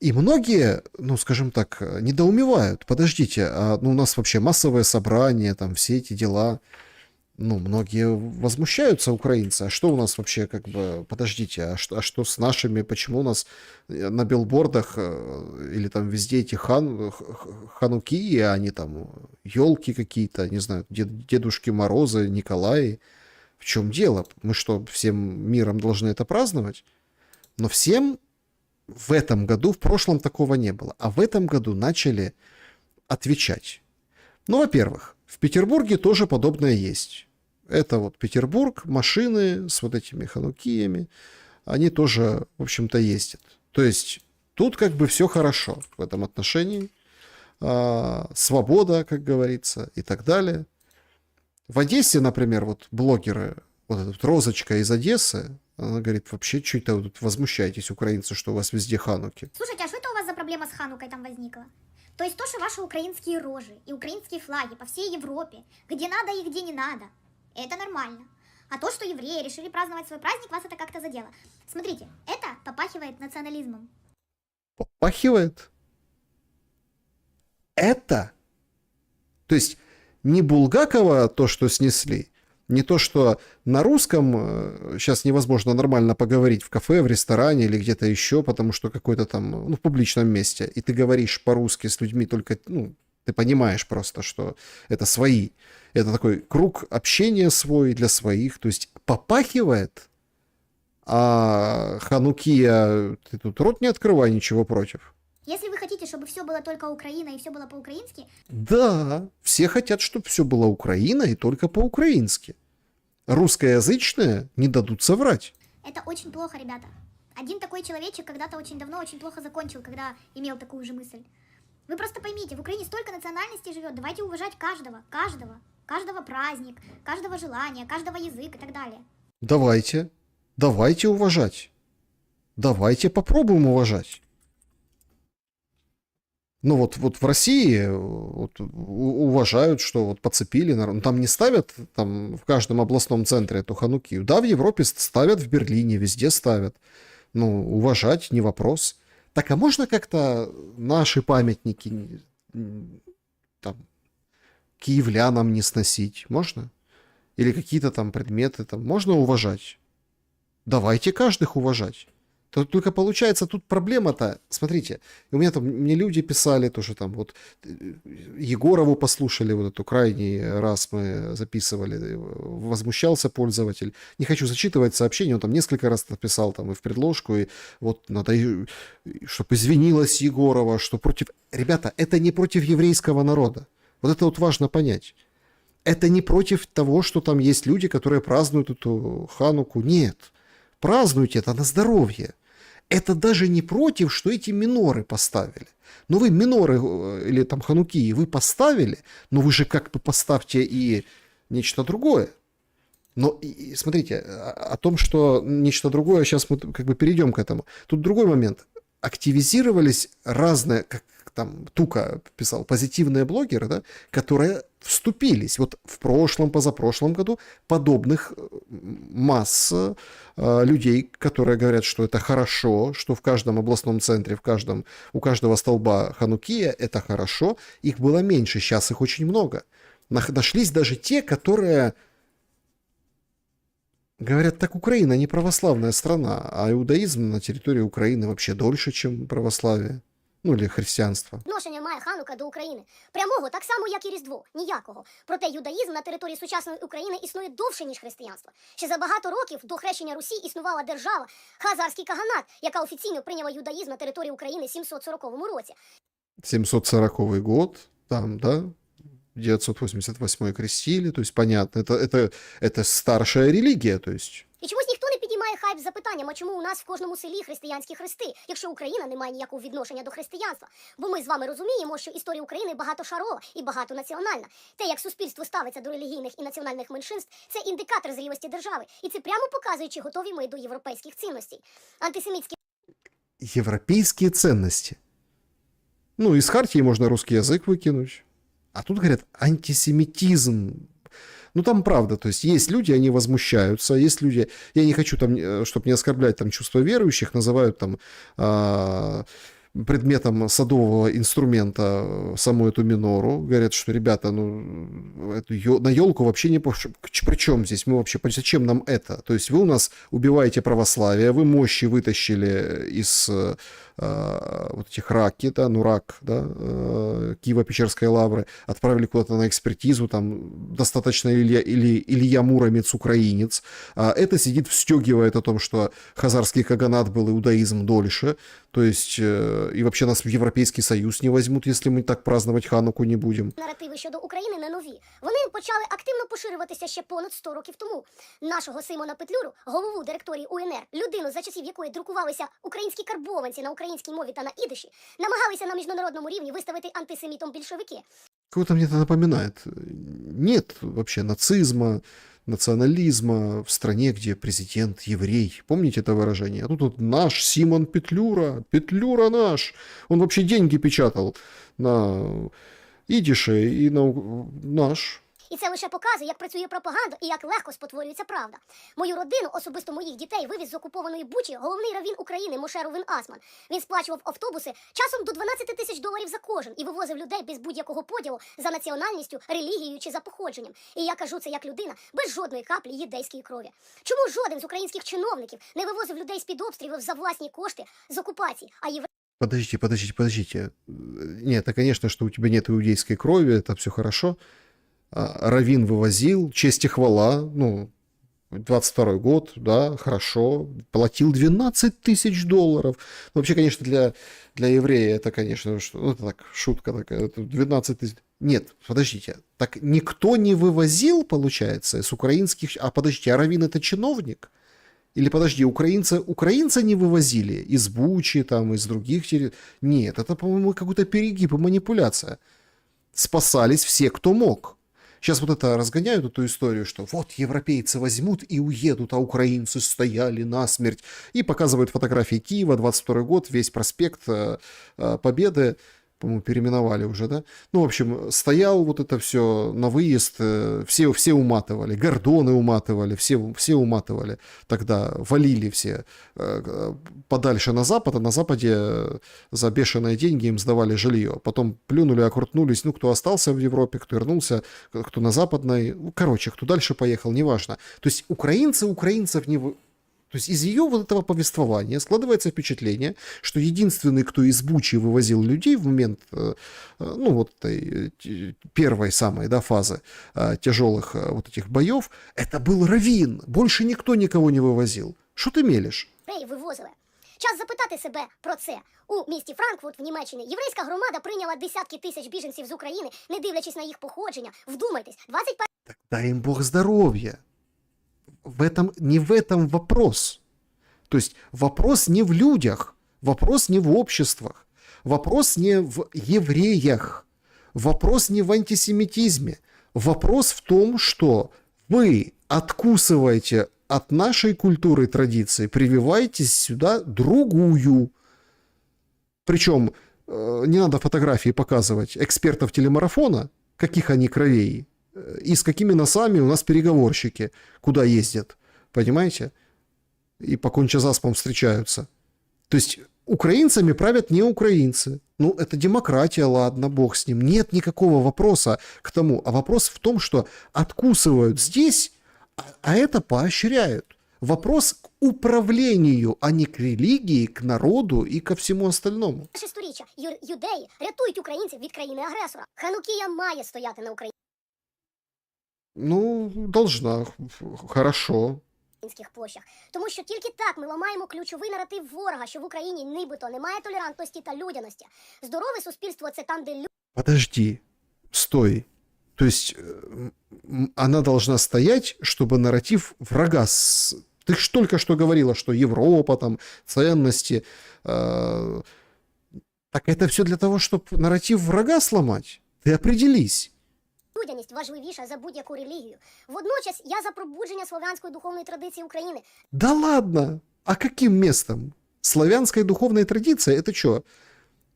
И многие, ну, скажем так, недоумевают. Подождите, ну, у нас вообще массовое собрание, там все эти дела. Ну, многие возмущаются, украинцы. А что у нас вообще, как бы, подождите, а что с нашими, почему у нас на билбордах или там везде эти хануки, а они там елки какие-то, не знаю, Дедушки Морозы, Николаи. В чем дело? Мы что, всем миром должны это праздновать? Но всем в этом году, в прошлом такого не было. А в этом году начали отвечать. Ну, во-первых, в Петербурге тоже подобное есть. Это вот Петербург, машины с вот этими ханукиями, они тоже, в общем-то, ездят. То есть тут как бы все хорошо в этом отношении. Свобода, как говорится, и так далее. В Одессе, например, вот блогеры, вот эта вот Розочка из Одессы, она говорит: вообще, что это вы тут возмущаетесь, украинцы, что у вас везде хануки? Слушайте, а что это у вас за проблема с Ханукой там возникла? То есть то, что ваши украинские рожи и украинские флаги по всей Европе, где надо и где не надо, это нормально. А то, что евреи решили праздновать свой праздник, вас это как-то задело. Смотрите, это попахивает национализмом. Попахивает? Это? То есть не Булгакова то, что снесли, не то, что на русском сейчас невозможно нормально поговорить в кафе, в ресторане или где-то еще, потому что какой-то там, ну, в публичном месте, и ты говоришь по-русски с людьми только, ну, ты понимаешь просто, что это свои. Это такой круг общения свой для своих. То есть попахивает, а ханукия, ты тут рот не открывай, ничего против. Если вы хотите, чтобы все было только Украина и все было по-украински... Да, все хотят, чтобы все было Украина и только по-украински. Русскоязычные не дадут соврать. Это очень плохо, ребята. Один такой человечек когда-то очень давно очень плохо закончил, когда имел такую же мысль. Вы просто поймите, в Украине столько национальностей живет, давайте уважать каждого праздник, каждого желания, каждого язык и так далее. Давайте уважать. Давайте попробуем уважать. Ну вот в России вот, уважают, что вот подцепили, ну, там не ставят там в каждом областном центре эту ханукию. Да, в Европе ставят, в Берлине, везде ставят. Ну, уважать не вопрос. Так, а можно как-то наши памятники там, киевлянам не сносить? Можно? Или какие-то там предметы там можно уважать? Давайте каждых уважать. Только получается, тут проблема-то, смотрите, у меня там, мне люди писали тоже там, вот Егорову послушали, вот эту крайний раз мы записывали, возмущался пользователь. Не хочу зачитывать сообщение, он там несколько раз написал там и в предложку, и вот надо, чтобы извинилась Егорова, что против... Ребята, это не против еврейского народа. Вот это вот важно понять. Это не против того, что там есть люди, которые празднуют эту Хануку. Нет. Празднуйте это на здоровье. Это даже не против, что эти миноры поставили. Но вы миноры или там ханукии вы поставили, но вы же как бы поставьте и нечто другое. Но смотрите, о том, что нечто другое, сейчас мы как бы перейдем к этому. Тут другой момент. Активизировались разные, как там Тука писал, позитивные блогеры, да, которые вступились. Вот в прошлом, позапрошлом году подобных масса людей, которые говорят, что это хорошо, что в каждом областном центре, у каждого столба Ханукия это хорошо, их было меньше, сейчас их очень много. Нашлись даже те, которые говорят, так Украина не православная страна, а иудаизм на территории Украины вообще дольше, чем православие. Ну, или християнство. Відношення має Ханука до України. Прямого, так само, як і Різдво. Ніякого. Проте юдаїзм на території сучасної України існує довше, ніж християнство. Ще за багато років до хрещення Русі існувала держава Хазарський Каганат, яка офіційно прийняла юдаїзм на території України в 740 році. 740 год, там, да? 988 крестили, то есть понятно, это старшая религия, то есть... І чомусь ніхто не підіймає хайп з запитанням, а чому у нас в кожному селі християнські хрести, якщо Україна не має ніякого відношення до християнства. Бо ми з вами розуміємо, що історія України багатошарова і багатонаціональна. Те, як суспільство ставиться до релігійних і національних меншинств, це індикатор зрілості держави. І це прямо показує, чи готові ми до європейських цінностей. Антисемітські... Европейские ценности. Ну, из Хартии можно русский язык выкинуть. А тут говорят антисемитизм. Ну, там правда, то есть люди, они возмущаются, есть люди, я не хочу там, чтобы не оскорблять там чувства верующих, называют там предметом садового инструмента саму эту минору, говорят, что, ребята, ну, на елку вообще не... При чем здесь? Мы вообще... Зачем нам это? То есть вы у нас убиваете православие, вы мощи вытащили из вот этих раки, да, ну рак, да, Киево-Печерской лавры, отправили куда-то на экспертизу, там достаточно Илья Муромец, украинец, а это сидит, встегивает о том, что хазарский каганат был иудаизм дольше, то есть и вообще нас в Європейський Союз не возьмут, если мы так праздновать Хануку не будем. Наративи щодо України не нові. Вони почали активно поширюватися ще понад 100 років тому. Нашого Симона Петлюру, голову директорії УНР, людину, за часів якої друкувалися українські карбованці на українській мові та на ідиші, намагалися на міжнародному рівні виставити антисемітом більшовики. Кого-то мне это напоминает. Нет вообще нацизма, национализма в стране, где президент еврей. Помните это выражение? А тут вот наш Симон Петлюра, Петлюра наш. Он вообще деньги печатал на идише и на наш. І це лише показує, як працює пропаганда і як легко спотворюється правда. Мою родину, особисто моїх дітей, вивіз з окупованої Бучі головний раввін України Моше Рувен Асман. Він сплачував автобуси часом до $12 000 за кожен і вивозив людей без будь-якого поділу за національністю, релігією чи за походженням. І я кажу це як людина без жодної каплі єврейської крові. Чому жоден з українських чиновників не вивозив людей з-під обстрілів за власні кошти з окупації, а Подождите. Нет, это, конечно, что у тебя нет иудейской крови, это все хорошо. Раввин вывозил, честь и хвала, ну, 22-й год, да, хорошо, платил $12 000. Ну, вообще, конечно, для еврея это, конечно, ну, это так, шутка такая, 12 000. Нет, подождите, так никто не вывозил, получается, из украинских... А подождите, а раввин это чиновник? Или, подожди, украинца не вывозили из Бучи, там, из других территорий? Нет, это, по-моему, какой-то перегиб и манипуляция. Спасались все, кто мог. Сейчас вот это разгоняют, эту историю, что вот европейцы возьмут и уедут, а украинцы стояли насмерть. И показывают фотографии Киева, 22 год, весь проспект Победы. по-моему, переименовали уже, да? Ну, в общем, стоял вот это все на выезд, все уматывали, Гордоны уматывали, все уматывали. Тогда валили все подальше на Запад, а на Западе за бешеные деньги им сдавали жилье. Потом плюнули, окрутнулись, ну, кто остался в Европе, кто вернулся, кто на Западной, ну, короче, кто дальше поехал, неважно. То есть украинцы украинцев не... То есть из ее вот этого повествования складывается впечатление, что единственный, кто из Бучи вывозил людей в момент, ну, вот этой первой самой, да, фазы тяжелых вот этих боев, это был Равін. Больше никто никого не вывозил. Что ты мелешь? Вивозили. Час запитати себе про це. У місті Франкфурт в Німеччині єврейська громада прийняла десятки тисяч біженців з України, не дивлячись на їх походження. Вдумайтесь, 25... Так дай им Бог здоровья. Не в этом вопрос. То есть вопрос не в людях, вопрос не в обществах, вопрос не в евреях, вопрос не в антисемитизме. Вопрос в том, что вы откусываете от нашей культуры и традиции, прививаете сюда другую. Причем не надо фотографии показывать экспертов телемарафона, каких они кровей, и с какими носами у нас переговорщики, куда ездят, понимаете? И по кончезаспам встречаются. То есть украинцами правят не украинцы. Ну, это демократия, ладно, бог с ним. Нет никакого вопроса к тому. А вопрос в том, что откусывают здесь, а это поощряют. Вопрос к управлению, а не к религии, к народу и ко всему остальному. Наше сторіччя. Юдеї рятують українців від країни-агресора. Ханукія має стояти на Ну, должна. Хорошо. українських площах. Тому що тільки так ми ламаємо ключовий наратив ворога, що в Україні нібито немає толерантності та людяності. Здорове суспільство – це там, де люди... Подожди, стой. То есть она должна стоять, чтобы нарратив врага... Ты ж только что говорила, что Европа, там, ценности... Так это все для того, чтобы нарратив врага сломать? Ты определись. Людяність важливіша за будь-яку релігію. Водночас я за пробудження слов'янської духовної традиції України. Да ладно! А каким местом? Славянская духовная традиция, это что?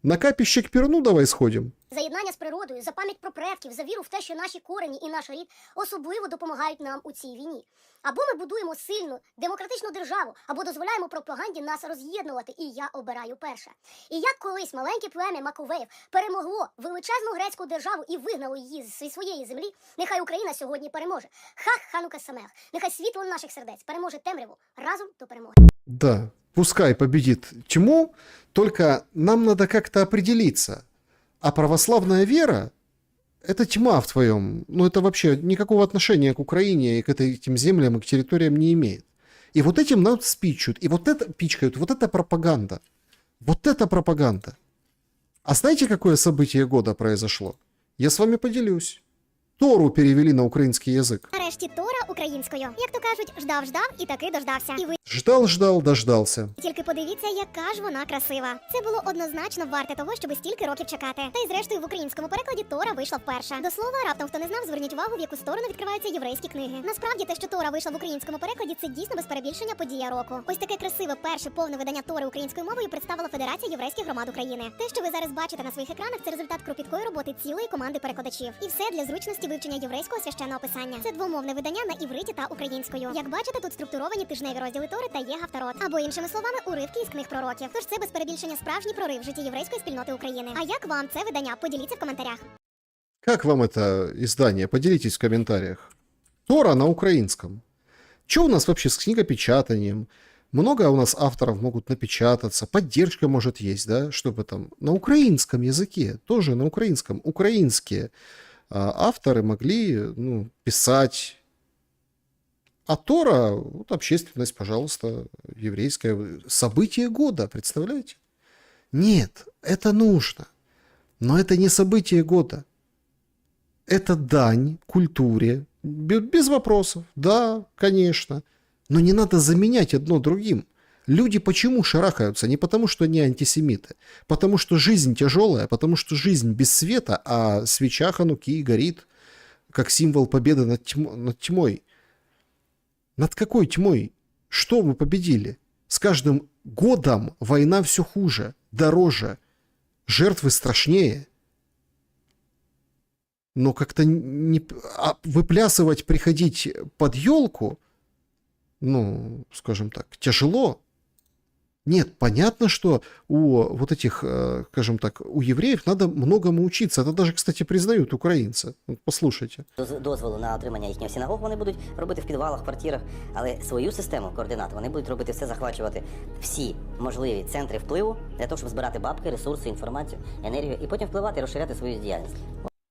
На капище к Перуну давай сходим? За єднання з природою, за пам'ять про предків, за віру в те, що наші корені і наш рід особливо допомагають нам у цій війні. Або ми будуємо сильну, демократичну державу, або дозволяємо пропаганді нас роз'єднувати, і я обираю перше. І як колись маленьке плем'я Маковеїв перемогло величезну грецьку державу і вигнало її зі своєї землі, нехай Україна сьогодні переможе. Хах Ханука Самех. Нехай світло наших сердець переможе темряву разом до перемоги. Да, пускай победит тьму, только нам надо как-то определиться. А православная вера – это тьма в твоем. Ну, это вообще никакого отношения к Украине и к этим землям и к территориям не имеет. И вот этим нас спичут. И вот это пичкают. Вот это пропаганда. Вот это пропаганда. А знаете, какое событие года произошло? Я с вами поделюсь. Тору перевели на український язик. Нарешті Тора українською. Як то кажуть, ждав і таки дождався. І ви Ждал, дождался. тільки подивіться, яка ж вона красива. Це було однозначно варте того, щоб стільки років чекати. Та й зрештою в українському перекладі Тора вийшла вперше. До слова, раптом хто не знав, зверніть увагу, в яку сторону відкриваються єврейські книги. Насправді те, що Тора вийшла в українському перекладі, це дійсно без перебільшення подія року. Ось таке красиве перше повне видання Тори українською мовою представила Федерація єврейських громад України. Те, що ви зараз бачите на своїх екранах, це результат кропіткої роботи цілої команди перекладачів. І все для зручності вивчення єврейського священного писання. Це двомовне видання на івриті та українською. Як бачите, тут структуровані тижневі розділи Тори та є Гафтарот. Або іншими словами, уривки із книг пророків. Тож це без перебільшення справжній прорив в житті єврейської спільноти України. А як вам це видання? Поділіться в коментарях. Как вам это издание? Поделитесь в комментариях. Тора на украинском. Что у нас вообще с книгопечатанием? Много у нас авторов могут напечататься, поддержка может есть, да, чтобы там на украинском языке, тоже на украинском, украинские авторы могли, ну, писать. А Тора, вот общественность, пожалуйста, еврейское событие года, представляете? Нет, это нужно, но это не событие года. Это дань культуре, без вопросов, да, конечно. Но не надо заменять одно другим. Люди почему шарахаются? Не потому, что они антисемиты. Потому, что жизнь тяжелая, потому, что жизнь без света, а свеча Хануки горит, как символ победы над тьмой. Над какой тьмой? Что мы победили? С каждым годом война все хуже, дороже. Жертвы страшнее. Но как-то не... выплясывать, приходить под елку, ну, скажем так, тяжело. Нет, понятно, что у вот этих, скажем так, у евреев надо многому учиться. Это даже, кстати, признают украинцы. Вот послушайте. Дозволу на отримання їхнього синагог вони будуть робити в підвалах, квартирах, але свою систему координат вони будуть робити все, захвачувати всі можливі центри впливу для того, щоб збирати бабки, ресурси, інформацію, енергію і потім впливати і розширяти свою діяльність.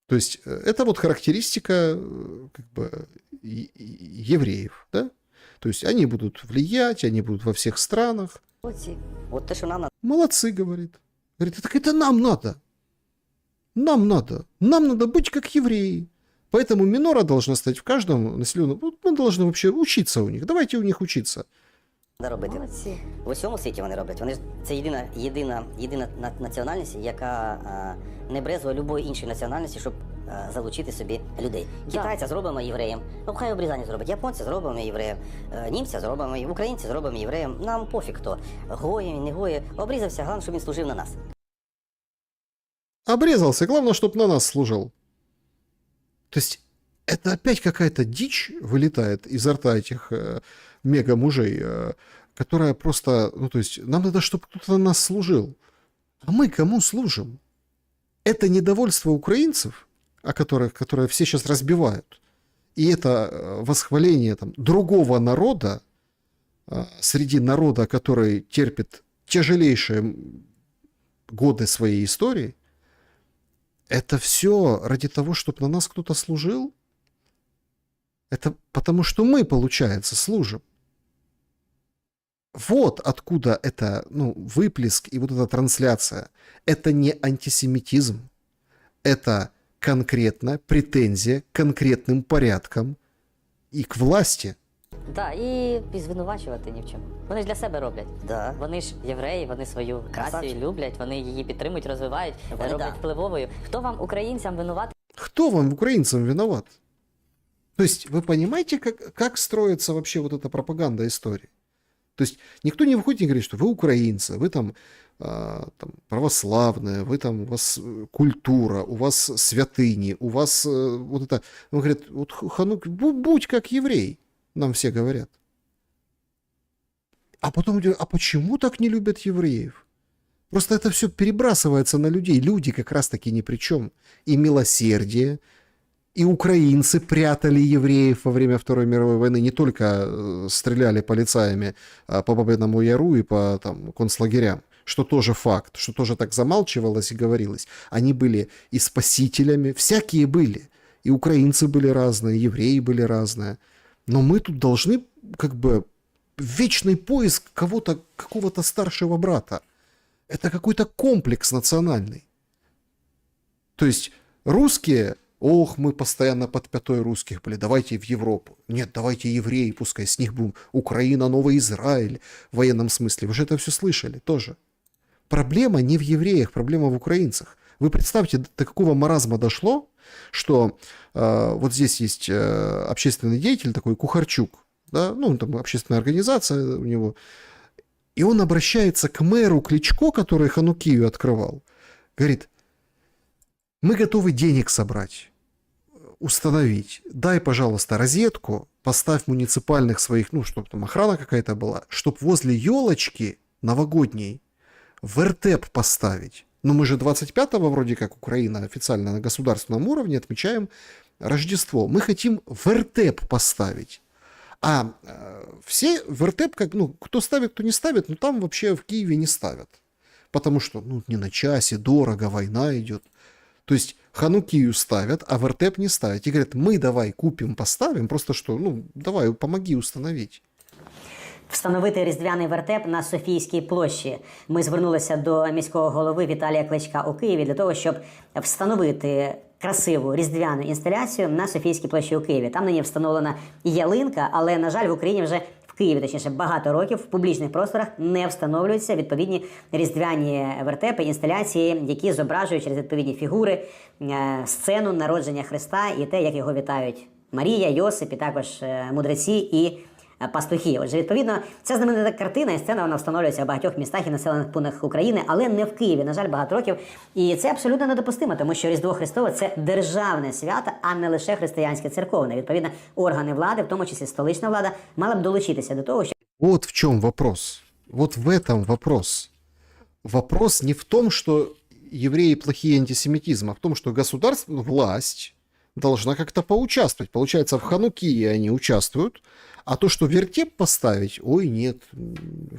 То есть это вот характеристика как бы евреев, да? То есть они будут влиять, они будут во всех странах. Молодці. От те, що нам надо. Молодцы, говорит. Говорит, так это нам надо. Нам надо. Нам надо быть как евреи. Поэтому минора должна стать в каждом населенном... Мы должны вообще учиться у них. Давайте у них учиться. Робити. Молодці. В усьому світі вони роблять. Вони ж це єдина національність, яка не брезує любої іншої національності, щоб залучити собі людей. Китайця зробимо євреям, ну хай обрізання зробить. Японця зробимо євреям, німця зробимо, українця зробимо євреям. Нам пофіг хто. Гоє, не гоє. Обрізався, головне, щоб він служив на нас. Обрезался, главное, чтобы на нас служил. То есть это опять какая-то дичь вылетает изо рта этих мега-мужей, которая просто, ну то есть нам надо, чтобы кто-то на нас служил. А мы кому служим? Это недовольство украинцев, которые все сейчас разбивают, и это восхваление там, другого народа среди народа, который терпит тяжелейшие годы своей истории, это все ради того, чтобы на нас кто-то служил? Это потому, что мы, получается, служим. Вот откуда это, ну, выплеск и вот эта трансляция. Это не антисемитизм. Это конкретно претензия к конкретным порядкам и к власти. Так, і звинувачувати ні в чому. Вони ж для себе роблять. Да. Вони ж євреї, вони свою націю люблять, вони її підтримують, розвивають, Вони роблять да. впливовою. Хто вам, українцям, винуватий? Кто вам, украинцам, виноват? То есть вы понимаете, как строится вообще вот эта пропаганда истории? То есть никто не выходит и не говорит, что вы украинцы, вы там православные, вы там, у вас культура, у вас святыни, у вас вот это... Он говорит, вот Ханук, будь как еврей, нам все говорят. А потом говорят, а почему так не любят евреев? Просто это все перебрасывается на людей. Люди как раз-таки ни при чем. И милосердие, и украинцы прятали евреев во время Второй мировой войны, не только стреляли полицаями по Победному Яру и по там, концлагерям, что тоже факт, что тоже так замалчивалось и говорилось. Они были и спасителями, всякие были. И украинцы были разные, и евреи были разные. Но мы тут должны как бы вечный поиск кого-то, какого-то старшего брата. Это какой-то комплекс национальный. То есть русские... Ох, мы постоянно под пятой русских были, давайте в Европу. Нет, давайте евреи, пускай с них будем. Украина, Новый Израиль в военном смысле. Вы же это все слышали тоже. Проблема не в евреях, проблема в украинцах. Вы представьте, до какого маразма дошло, что вот здесь есть общественный деятель такой, Кухарчук, да, ну, там общественная организация у него, и он обращается к мэру Кличко, который Ханукию открывал, говорит, мы готовы денег собрать, установить. Дай, пожалуйста, розетку, поставь муниципальных своих, ну, чтобы там охрана какая-то была, чтобы возле елочки новогодней вертеп поставить. Но мы же 25-го вроде как Украина официально на государственном уровне отмечаем Рождество. Мы хотим вертеп поставить. А все вертеп, как, ну, кто ставит, кто не ставит, ну, там вообще в Киеве не ставят. Потому что, ну, не на часе, дорого, война идет. То есть Ханукию ставят, а вертеп не ставят. И говорят, мы давай купим, поставим, просто что, ну, давай, помоги установить. Встановити різдвяний вертеп на Софійській площі. Ми звернулися до міського голови Віталія Кличка у Києві для того, щоб встановити красиву різдвяну інсталяцію на Софійській площі у Києві. Там нині встановлена ялинка, але, на жаль, в Україні вже Києві, точніше, багато років в публічних просторах не встановлюються відповідні різдвяні вертепи, інсталяції, які зображують через відповідні фігури сцену народження Христа і те, як його вітають Марія, Йосип і також мудреці і пастухи. Отже, відповідно, ця знаменита картина і сцена, вона встановлюється в багатьох містах і населених пунктах України, але не в Києві, на жаль, багато років. І це абсолютно недопустимо, тому що Різдво Христове – це державне свято, а не лише християнське церковне. Відповідно, органи влади, в тому числі столична влада, мала б долучитися до того, що... Вот в чем вопрос. Вот в этом вопрос. Вопрос не в том, что евреи плохие антисемитизм, а в том, что государство, власть должна как-то поучаствовать. Получается, в Ханукии они участвуют, а то, что вертеп поставить, ой, нет,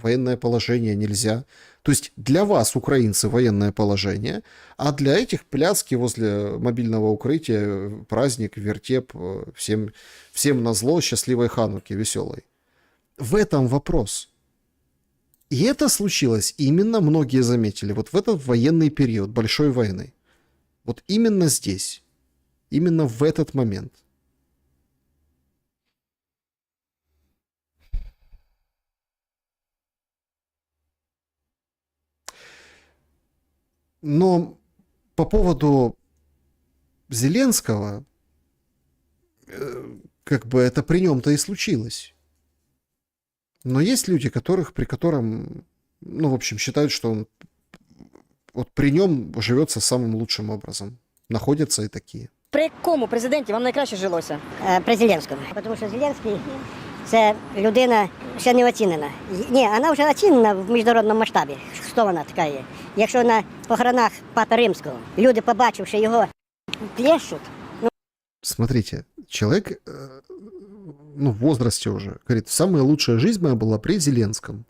военное положение нельзя. То есть для вас, украинцы, военное положение, а для этих пляски возле мобильного укрытия, праздник, вертеп, всем назло, счастливой Хануки, веселой. В этом вопрос. И это случилось именно, многие заметили, вот в этот военный период большой войны. Вот именно здесь. Именно в этот момент. Но по поводу Зеленского, как бы это при нем-то и случилось. Но есть люди, при котором, ну, в общем, считают, что он вот при нем живется самым лучшим образом. Находятся и такие. При якому президенті вам найкраще жилося? При Зеленському. Тому що Зеленський – це людина ще не оцінена. Ні, вона вже оцінена в міжнародному масштабі. Хто вона така є? Якщо на похоронах Папи Римського люди, побачивши його, плещуть. Смотрите, человек, ну, в возрасте уже, говорит, самая лучшая жизнь моя была при Зеленском.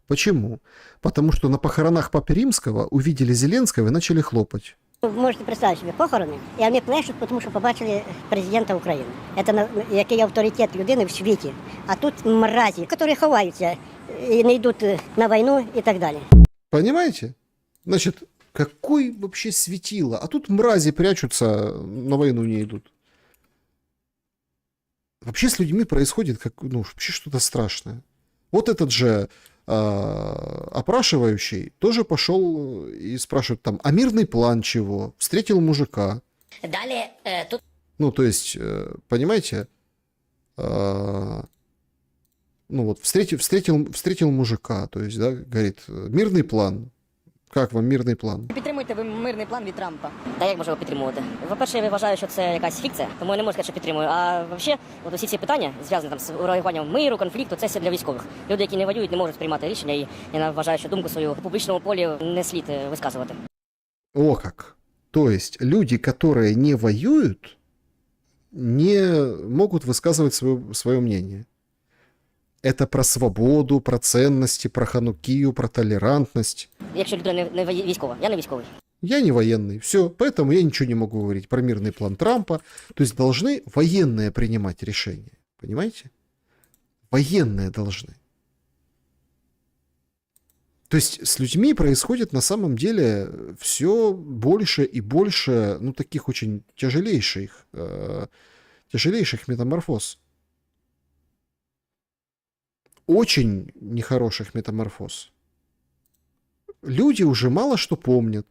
Почему? Потому что на похоронах Папы Римского увидели Зеленского и начали хлопать. Ви можете представити собі похорони, і вони плещуть, тому що побачили президента України. Це який авторитет людини в світі. А тут мразі, які ховаються і не йдуть на війну і так далі. Понимаете? Значит, какой вообще светило? А тут мрази прячутся, на войну не идут. Вообще с людьми происходит ну, вообще что-то страшное. Вот этот же опрашивающий тоже пошел и спрашивает там, а мирный план чего? Встретил мужика. Далі тут... Ну, то есть, понимаете, ну вот, встретил мужика, то есть, да, говорит, мирный план. Как вам мирний план? Підтримуєте ви мирний план від Трампа? Та як можу його підтримувати? По-перше, я вважаю, що це якась фікція, тому я не можу сказати, що підтримую. А взагалі, от усі ці питання, зв'язані там з урегулюванням миру, конфлікту, це все для військових. Люди, які не воюють, не можуть приймати рішення, і я вважаю, що думку свою в публічному полі не слід висказувати. О как! То есть люди, которые не воюют, не могут высказывать свое мнение. Это про свободу, про ценности, про Ханукию, про толерантность. Якщо людина не військова, я не військовий. Я не военный, все, поэтому я ничего не могу говорить про мирный план Трампа. То есть должны военные принимать решения, понимаете? Военные должны. То есть с людьми происходит на самом деле все больше и больше, ну, таких очень тяжелейших метаморфоз. Очень нехороших метаморфоз. Люди уже мало что помнят.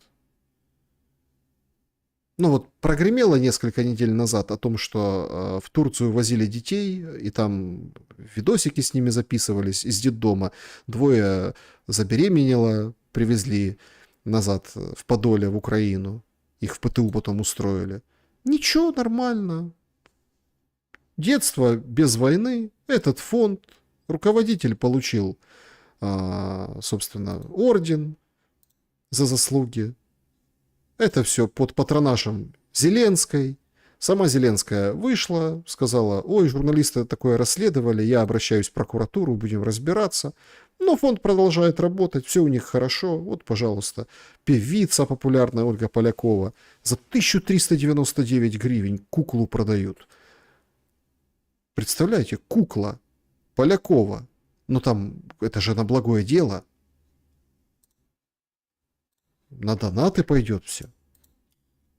Ну вот прогремело несколько недель назад о том, что в Турцию возили детей, и там видосики с ними записывались из детдома. 2 забеременело, привезли назад в Подоле, в Украину. Их в ПТУ потом устроили. Ничего, нормально. Детство без войны. Этот фонд. Руководитель получил, собственно, орден за заслуги. Это все под патронажем Зеленской. Сама Зеленская вышла, сказала, ой, журналисты такое расследовали, я обращаюсь в прокуратуру, будем разбираться. Но фонд продолжает работать, все у них хорошо. Вот, пожалуйста, певица популярная Ольга Полякова за 1399 гривен куклу продают. Представляете, кукла Полякова. Ну там, это же на благое дело. На донаты пойдет все.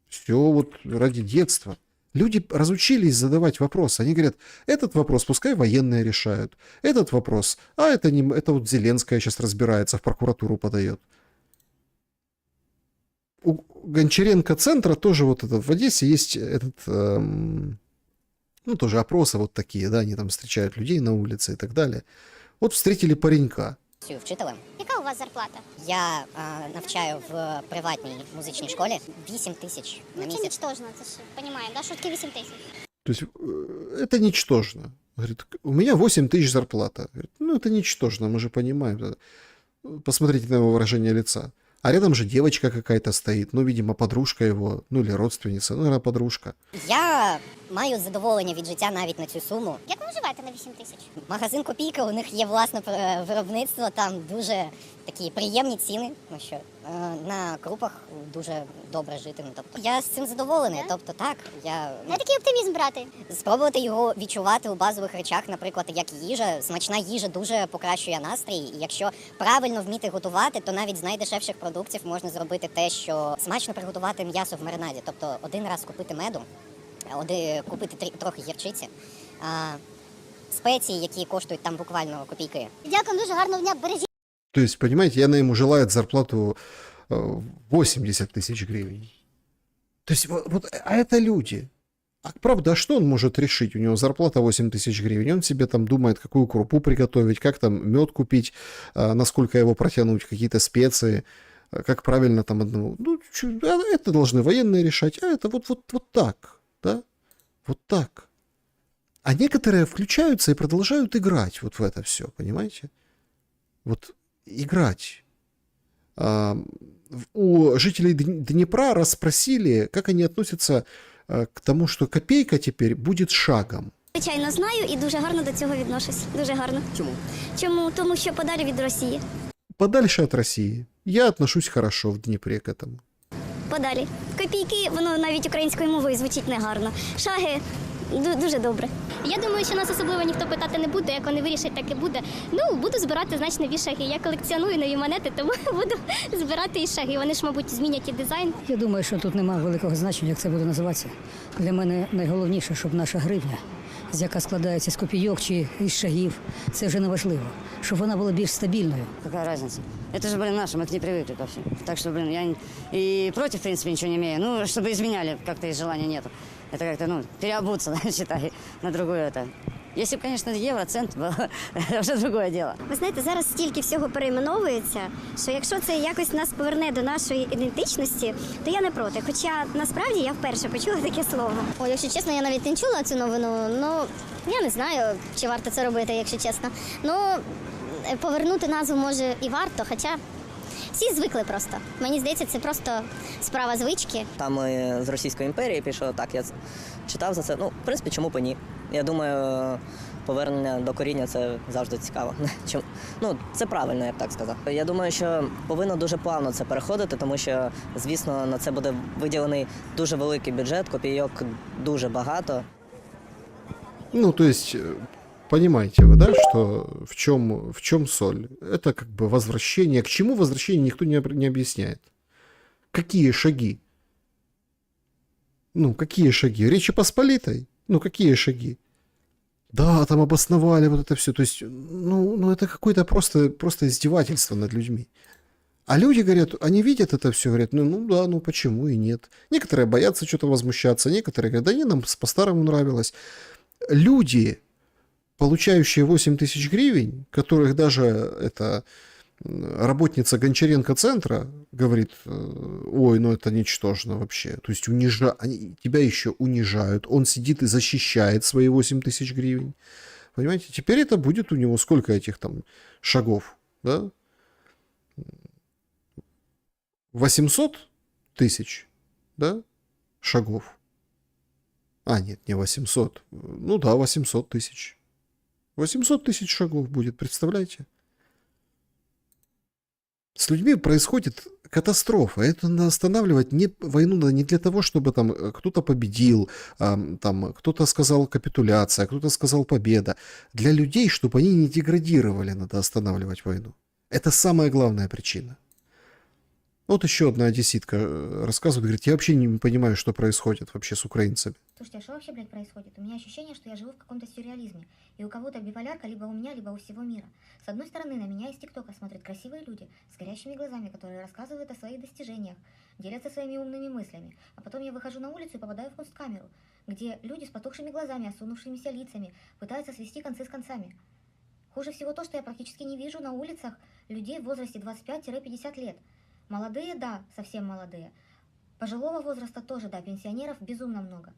Все вот ради детства. Люди разучились задавать вопросы. Они говорят, этот вопрос пускай военные решают. Этот вопрос, это не, это вот Зеленская сейчас разбирается, в прокуратуру подает. У Гончаренко центра тоже вот этот в Одессе есть этот Ну, тоже опросы вот такие, да, они там встречают людей на улице и так далее. Вот встретили паренька. Вчителем. Яка у вас зарплата? Я навчаю в приватній музичній школі 8 тисяч на Ну, це місяць. нічтожно, це ж, понимаем, да, що таке 8 тисяч? То есть это ничтожно. Говорит, у меня 8 тысяч зарплата. Говорит, ну, это ничтожно, мы же понимаем. Посмотрите на его выражение лица. А рядом же девочка какая-то стоит, ну, видимо, подружка его, ну, или родственница, ну, наверное, подружка. Я маю задоволення від життя навіть на цю суму. Як ви виживаєте на 8 тисяч? Магазин Копійка, у них є власне виробництво, там дуже такі приємні ціни, тому що на крупах дуже добре жити. Ну, тобто я з цим задоволений, тобто так, Де такий оптимізм брати? спробувати його відчувати у базових речах, наприклад, як їжа. Смачна їжа дуже покращує настрій, і якщо правильно вміти готувати, то навіть з найдешевших продуктів можна зробити те, що смачно приготувати м'ясо в маринаді, тобто один раз купити меду, купити трохи гірчиці, спеції, які коштують там буквально копійки. Дякую, дуже гарного дня, бережіть. То есть, понимаете, она ему желает зарплату 80 тысяч гривен. То есть, а это люди. А правда, а что он может решить? У него зарплата 8 тысяч гривен. Он себе там думает, какую крупу приготовить, как там мед купить, насколько его протянуть, какие-то специи, как правильно там одному. Ну, это должны военные решать, а это вот так, да? Вот так. А некоторые включаются и продолжают играть вот в это все, понимаете? Вот играть. У жителей Днепра расспросили, как они относятся к тому, что копейка теперь будет шагом. Звичайно, знаю і дуже гарно до цього відношусь. Дуже гарно. Чому? Тому що подалі від Росії. Подальше от России. Я отношусь хорошо в Днепре к этому. Подалі. Копійки, воно навіть українською мовою звучить негарно. Шаги дуже добре. Я думаю, що нас особливо ніхто питати не буде. Як вони вирішать, так і буде. Ну, буду збирати значно нові шаги. Я колекціоную нові монети, тому буду збирати і шаги. Вони ж, мабуть, змінять і дизайн. Я думаю, що тут немає великого значення, як це буде називатися. Для мене найголовніше, щоб наша гривня, яка складається з копійок чи із шагів, це вже не важливо. Щоб вона була більш стабільною. Какая разница? Это же, наши, мы к ней привыкли ко всему. Так что, я и против, в принципе, ничего не имею. Ну, чтобы изменяли, как-то и желания нету. Это как-то, переобуться, считай, на другое это. Если бы, конечно, евро, цент был, это вже другое діло. Ви знаєте, зараз стільки всього перейменовується, що якщо це якось нас поверне до нашої ідентичності, то я не проти. Хоча насправді я вперше почула таке слово. О, якщо чесно, я навіть не чула цю новину. Ну, я не знаю, чи варто це робити, якщо чесно. Ну, повернути назву може і варто, хоча всі звикли просто. Мені здається, це просто справа звички. Там з Російської імперії пішов, так, я читав за це. Ну, в принципі, чому б і ні? Я думаю, повернення до коріння – це завжди цікаво. Ну, це правильно, я б так сказав. Я думаю, що повинно дуже плавно це переходити, тому що, звісно, на це буде виділений дуже великий бюджет, копійок дуже багато. Ну, то есть, понимаете вы, да, что в чем соль? Это как бы возвращение. К чему возвращение, никто не объясняет. Какие шаги? Ну, какие шаги? Речи Посполитой? Ну, какие шаги? Да, там обосновали вот это все. То есть, ну это какое-то просто издевательство над людьми. А люди говорят, они видят это все, говорят, ну да, ну почему и нет. Некоторые боятся что-то возмущаться, некоторые говорят, да не, нам по-старому нравилось. Люди, получающие 8 тысяч гривен, которых даже это работница Гончаренко-центра говорит, ой, ну это ничтожно вообще. То есть они тебя еще унижают. Он сидит и защищает свои 8 тысяч гривен. Понимаете? Теперь это будет у него сколько этих там шагов, да? 800 тысяч, да, шагов. А, нет, не 800. Ну да, 800 тысяч. 800 тысяч шагов будет, представляете? С людьми происходит катастрофа. Это надо останавливать войну надо не для того, чтобы там кто-то победил, там кто-то сказал капитуляция, кто-то сказал победа. Для людей, чтобы они не деградировали, надо останавливать войну. Это самая главная причина. Вот еще одна одесситка рассказывает, говорит, я вообще не понимаю, что происходит вообще с украинцами. Слушайте, а что вообще, блядь, происходит? У меня ощущение, что я живу в каком-то сюрреализме. И у кого-то биполярка либо у меня, либо у всего мира. С одной стороны, на меня из ТикТока смотрят красивые люди с горящими глазами, которые рассказывают о своих достижениях, делятся своими умными мыслями. А потом я выхожу на улицу и попадаю в кунсткамеру. где люди с потухшими глазами, осунувшимися лицами пытаются свести концы с концами. Хуже всего то, что я практически не вижу на улицах людей в возрасте 25-50 лет. Молодые, да, совсем молодые. Пожилого возраста тоже, да, пенсионеров безумно много.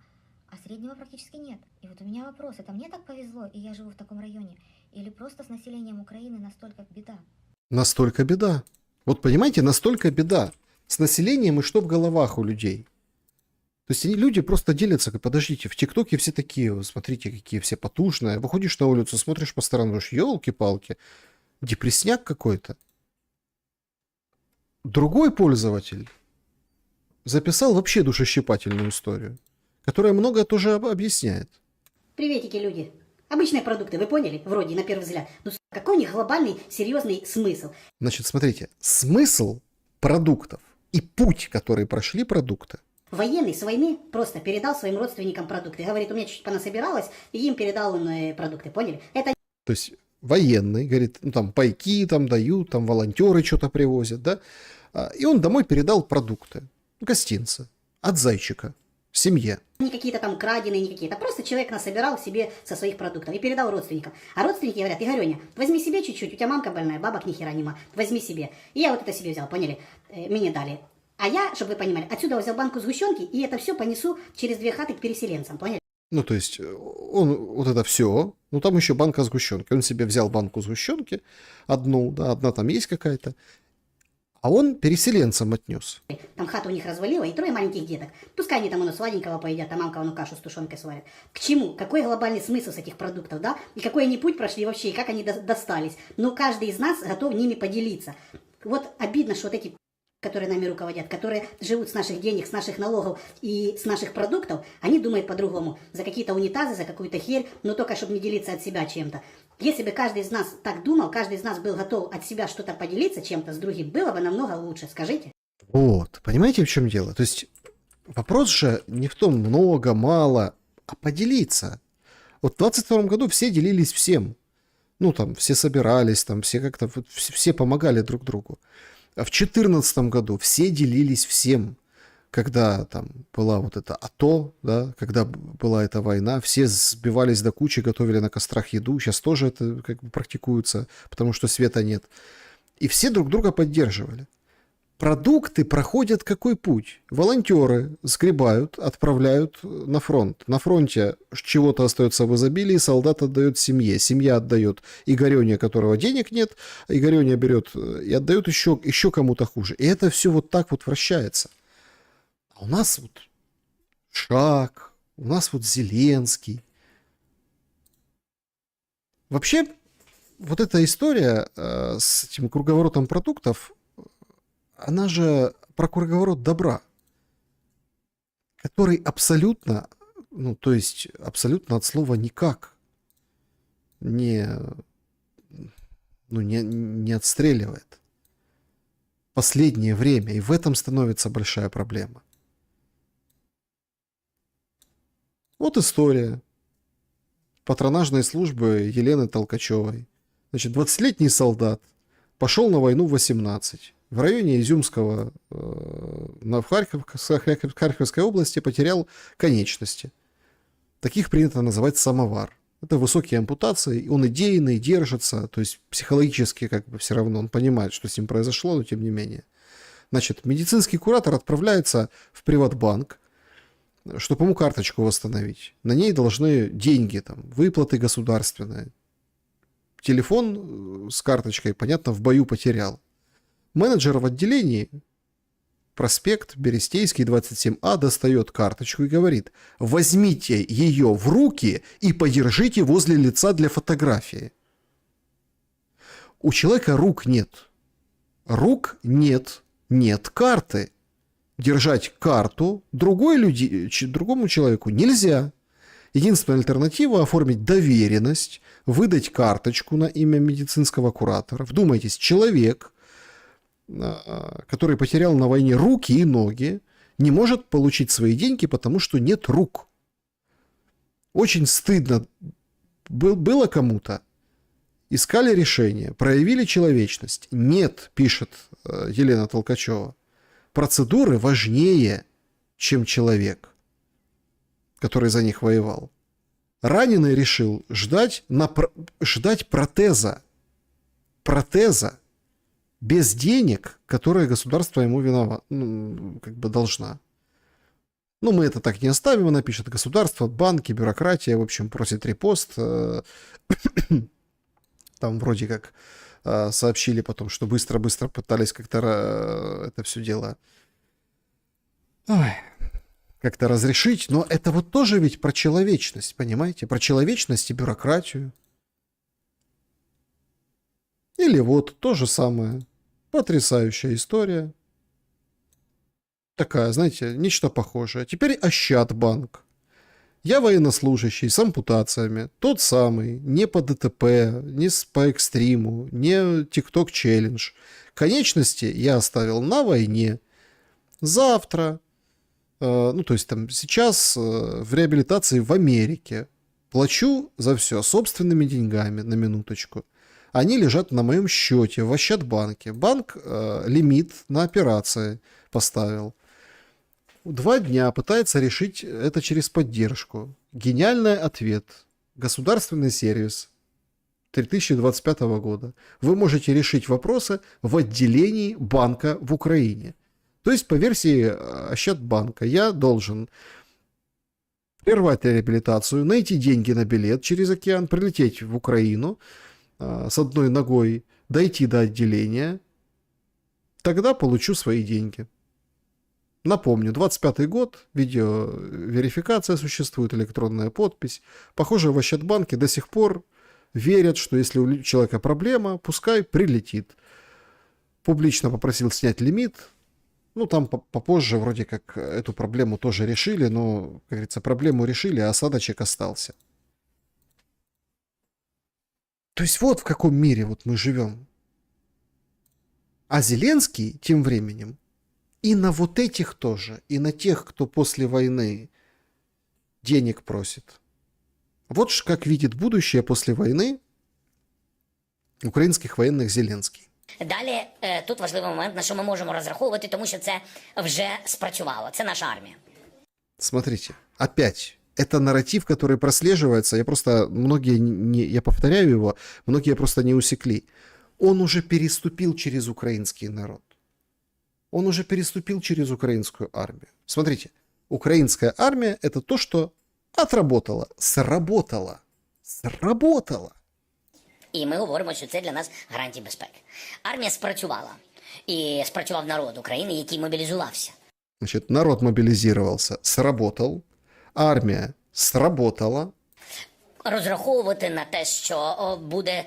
А среднего практически нет. И вот у меня вопрос, это мне так повезло, и я живу в таком районе? Или просто с населением Украины настолько беда? Настолько беда. Вот понимаете, настолько беда. С населением и что в головах у людей. То есть люди просто делятся, подождите, в ТикТоке все такие, смотрите, какие все потужные. Выходишь на улицу, смотришь по сторонам, думаешь, елки-палки, депрессняк какой-то. Другой пользователь записал вообще душещипательную историю, которая многое тоже объясняет. Приветики, люди. Обычные продукты, вы поняли? Вроде, на первый взгляд. Ну, какой у них глобальный, серьезный смысл? Значит, смотрите, смысл продуктов и путь, который прошли продукты. Военный с войны просто передал своим родственникам продукты. Говорит, у меня чуть-чуть понасобиралось, и им передал он продукты, поняли? Это... То есть военный, говорит, ну там пайки там дают, там волонтеры что-то привозят, да? И он домой передал продукты, гостинцы от зайчика, семье. Не какие-то там краденые, не какие-то. Просто человек насобирал себе со своих продуктов и передал родственникам. А родственники говорят, Игорёня, возьми себе чуть-чуть, у тебя мамка больная, бабок ни хера нема, возьми себе. И я вот это себе взял, поняли? Мне дали. А я, чтобы вы понимали, отсюда взял банку сгущенки, и это все понесу через 2 хаты к переселенцам, поняли? Ну, то есть, он вот это все, ну, там еще банка сгущенки. Он себе взял банку сгущенки, одну, да, одна там есть какая-то, а он переселенцам отнес. Там хата у них развалила, и 3 маленьких деток. Пускай они там сладенького поедят, а мамка кашу с тушенкой сварит. К чему? Какой глобальный смысл с этих продуктов, да? И какой они путь прошли вообще, и как они достались? Ну, каждый из нас готов ними поделиться. Вот обидно, что вот эти, которые нами руководят, которые живут с наших денег, с наших налогов и с наших продуктов, они думают по-другому. За какие-то унитазы, за какую-то херь, но только чтобы не делиться от себя чем-то. Если бы каждый из нас так думал, каждый из нас был готов от себя что-то поделиться чем-то с другим, было бы намного лучше, скажите? Вот, понимаете, в чем дело? То есть вопрос же не в том много, мало, а поделиться. Вот в 22 году все делились всем. Ну, там, все собирались, там, все как-то, все помогали друг другу. А в 2014 году все делились всем. Когда там была вот эта АТО, да, когда была эта война, все сбивались до кучи, готовили на кострах еду. Сейчас тоже это как бы практикуется, потому что света нет. И все друг друга поддерживали. Продукты проходят какой путь? Волонтеры сгребают, отправляют на фронт. На фронте чего-то остается в изобилии, солдат отдает семье. Семья отдает Игорёне, которого денег нет, Игорёня берет и отдает еще кому-то хуже. И это все вот так вот вращается. А у нас вот Шак, у нас вот Зеленский. Вообще, вот эта история с этим круговоротом продуктов, она же про круговорот добра, который абсолютно, ну, то есть абсолютно от слова никак не отстреливает последнее время, и в этом становится большая проблема. Вот история патронажной службы Елены Толкачевой. Значит, 20-летний солдат пошел на войну в 18. В районе Изюмского, в Харьковской области, потерял конечности. Таких принято называть самовар. Это высокие ампутации, он идейный, держится, то есть психологически как бы все равно он понимает, что с ним произошло, но тем не менее. Значит, медицинский куратор отправляется в Приватбанк, чтобы ему карточку восстановить. На ней должны деньги, там, выплаты государственные. Телефон с карточкой, понятно, в бою потерял. Менеджер в отделении, проспект Берестейский, 27А, достает карточку и говорит: возьмите ее в руки и подержите возле лица для фотографии. У человека рук нет. Рук нет. Нет карты. Держать карту другому человеку нельзя. Единственная альтернатива — оформить доверенность, выдать карточку на имя медицинского куратора. Вдумайтесь, человек, который потерял на войне руки и ноги, не может получить свои деньги, потому что нет рук. Очень стыдно было кому-то. Искали решение, проявили человечность. Нет, пишет Елена Толкачева. Процедуры важнее, чем человек. который за них воевал, раненый решил ждать протеза без денег, которые государство ему должна. Ну, мы это так не оставим, она пишет: государство, банки, бюрократия, в общем, просит репост. Там вроде как сообщили потом, что быстро-быстро пытались как-то это все дело как-то разрешить, но это вот тоже ведь про человечность, понимаете? Про человечность и бюрократию. Или вот то же самое. Потрясающая история. Такая, знаете, нечто похожее. Теперь Ощадбанк. Я военнослужащий с ампутациями. Тот самый. Не по ДТП, не по экстриму, не TikTok челлендж. Конечности я оставил на войне. Завтра, ну то есть там сейчас в реабилитации в Америке. Плачу за все собственными деньгами, на минуточку. Они лежат на моем счете в Ощадбанке. Банк лимит на операции поставил. 2 дня пытается решить это через поддержку. Гениальный ответ. Государственный сервис 2025 года. Вы можете решить вопросы в отделении банка в Украине. То есть по версии Ощадбанка я должен прервать реабилитацию, найти деньги на билет через океан, прилететь в Украину с одной ногой, дойти до отделения, тогда получу свои деньги. Напомню, 25-й год, видеоверификация существует, электронная подпись. Похоже, в Ощадбанке до сих пор верят, что если у человека проблема, пускай прилетит. Публично попросил снять лимит. Ну, там попозже вроде как эту проблему тоже решили, но, как говорится, проблему решили, а осадочек остался. То есть вот в каком мире вот мы живем. А Зеленский тем временем и на вот этих тоже, и на тех, кто после войны денег просит. Вот ж как видит будущее после войны українських воєнних Зеленський. Далі тут важливий момент, на що ми можемо розраховувати, тому що це вже спрацювало. Це наша армія. Смотрите, опять, это нарратив, который прослеживается, я повторяю его, многие просто не усекли. Он уже переступил через украинский народ. Он уже переступил через украинскую армию. Смотрите, украинская армия — это то, что отработало, сработало. І ми говоримо, що це для нас гарантія безпеки. Армія спрацювала. І спрацював народ України, який мобілізувався. Значит, народ мобилизировался, сработал. Армия сработала. Розраховувати на те, що буде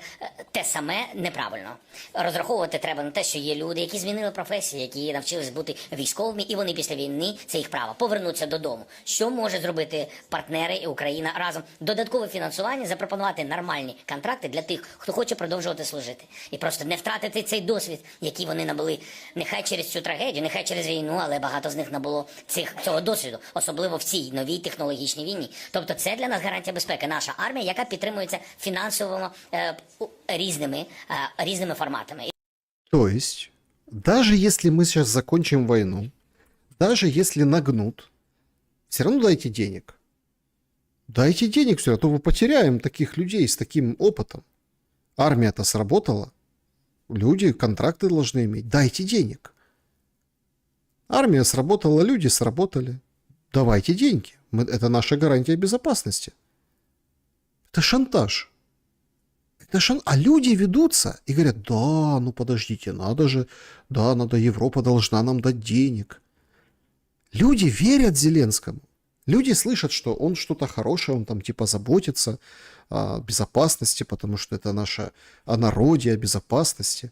те саме, неправильно. Розраховувати треба на те, що є люди, які змінили професії, які навчились бути військовими, і вони після війни, це їх право, повернуться додому. Що може зробити партнери і Україна разом? Додаткове фінансування, запропонувати нормальні контракти для тих, хто хоче продовжувати служити. І просто не втратити цей досвід, який вони набули нехай через цю трагедію, нехай через війну, але багато з них набуло цього досвіду, особливо в цій новій технологічній війні. Тобто це для нас гарантія безпеки. Наша армія, яка підтримується фінансово різними форматами. То есть, даже если мы сейчас закончим войну, даже если нагнут, все равно дайте денег. Дайте денег все, а то мы потеряем таких людей с таким опытом. Армия-то сработала. Люди контракты должны иметь. Дайте денег. Армия сработала, люди сработали. Давайте деньги. Это наша гарантия безопасности. Это шантаж. А люди ведутся и говорят: да, ну подождите, надо, Европа должна нам дать денег. Люди верят Зеленскому. Люди слышат, что он что-то хорошее, он там типа заботится о безопасности, потому что это наше о народе, о безопасности,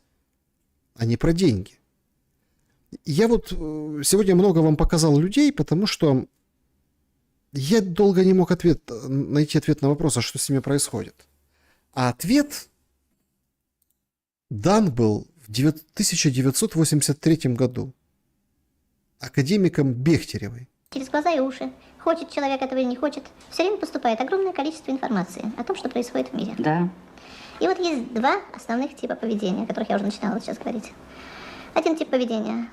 а не про деньги. Я вот сегодня много вам показал людей, потому что я долго не мог найти ответ на вопрос, а что с ними происходит. А ответ дан был в 1983 году академиком Бехтеревой. Через глаза и уши. Хочет человек этого или не хочет, все время поступает огромное количество информации о том, что происходит в мире. Да. И вот есть 2 основных типа поведения, о которых я уже начинала сейчас говорить. Один тип поведения.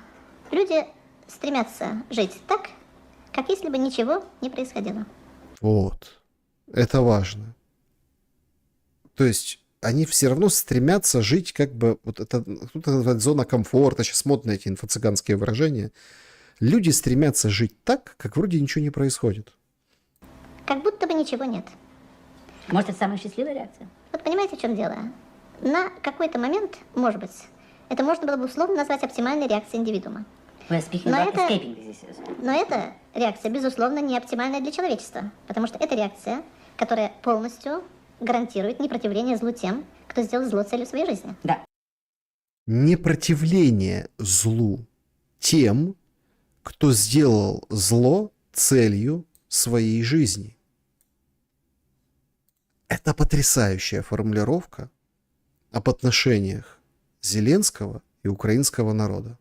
Люди стремятся жить так, как если бы ничего не происходило. Вот. Это важно. То есть они все равно стремятся жить как бы... Вот это, тут называется зона комфорта. Сейчас модные эти инфо-цыганские выражения. Люди стремятся жить так, как вроде ничего не происходит. Как будто бы ничего нет. Может, это самая счастливая реакция? Вот понимаете, в чем дело? На какой-то момент, может быть, это можно было бы условно назвать оптимальной реакцией индивидуума. Но эта реакция, безусловно, не оптимальная для человечества, потому что это реакция, которая полностью гарантирует непротивление злу тем, кто сделал зло целью своей жизни. Да. Непротивление злу тем, кто сделал зло целью своей жизни. Это потрясающая формулировка об отношениях Зеленского и украинского народа.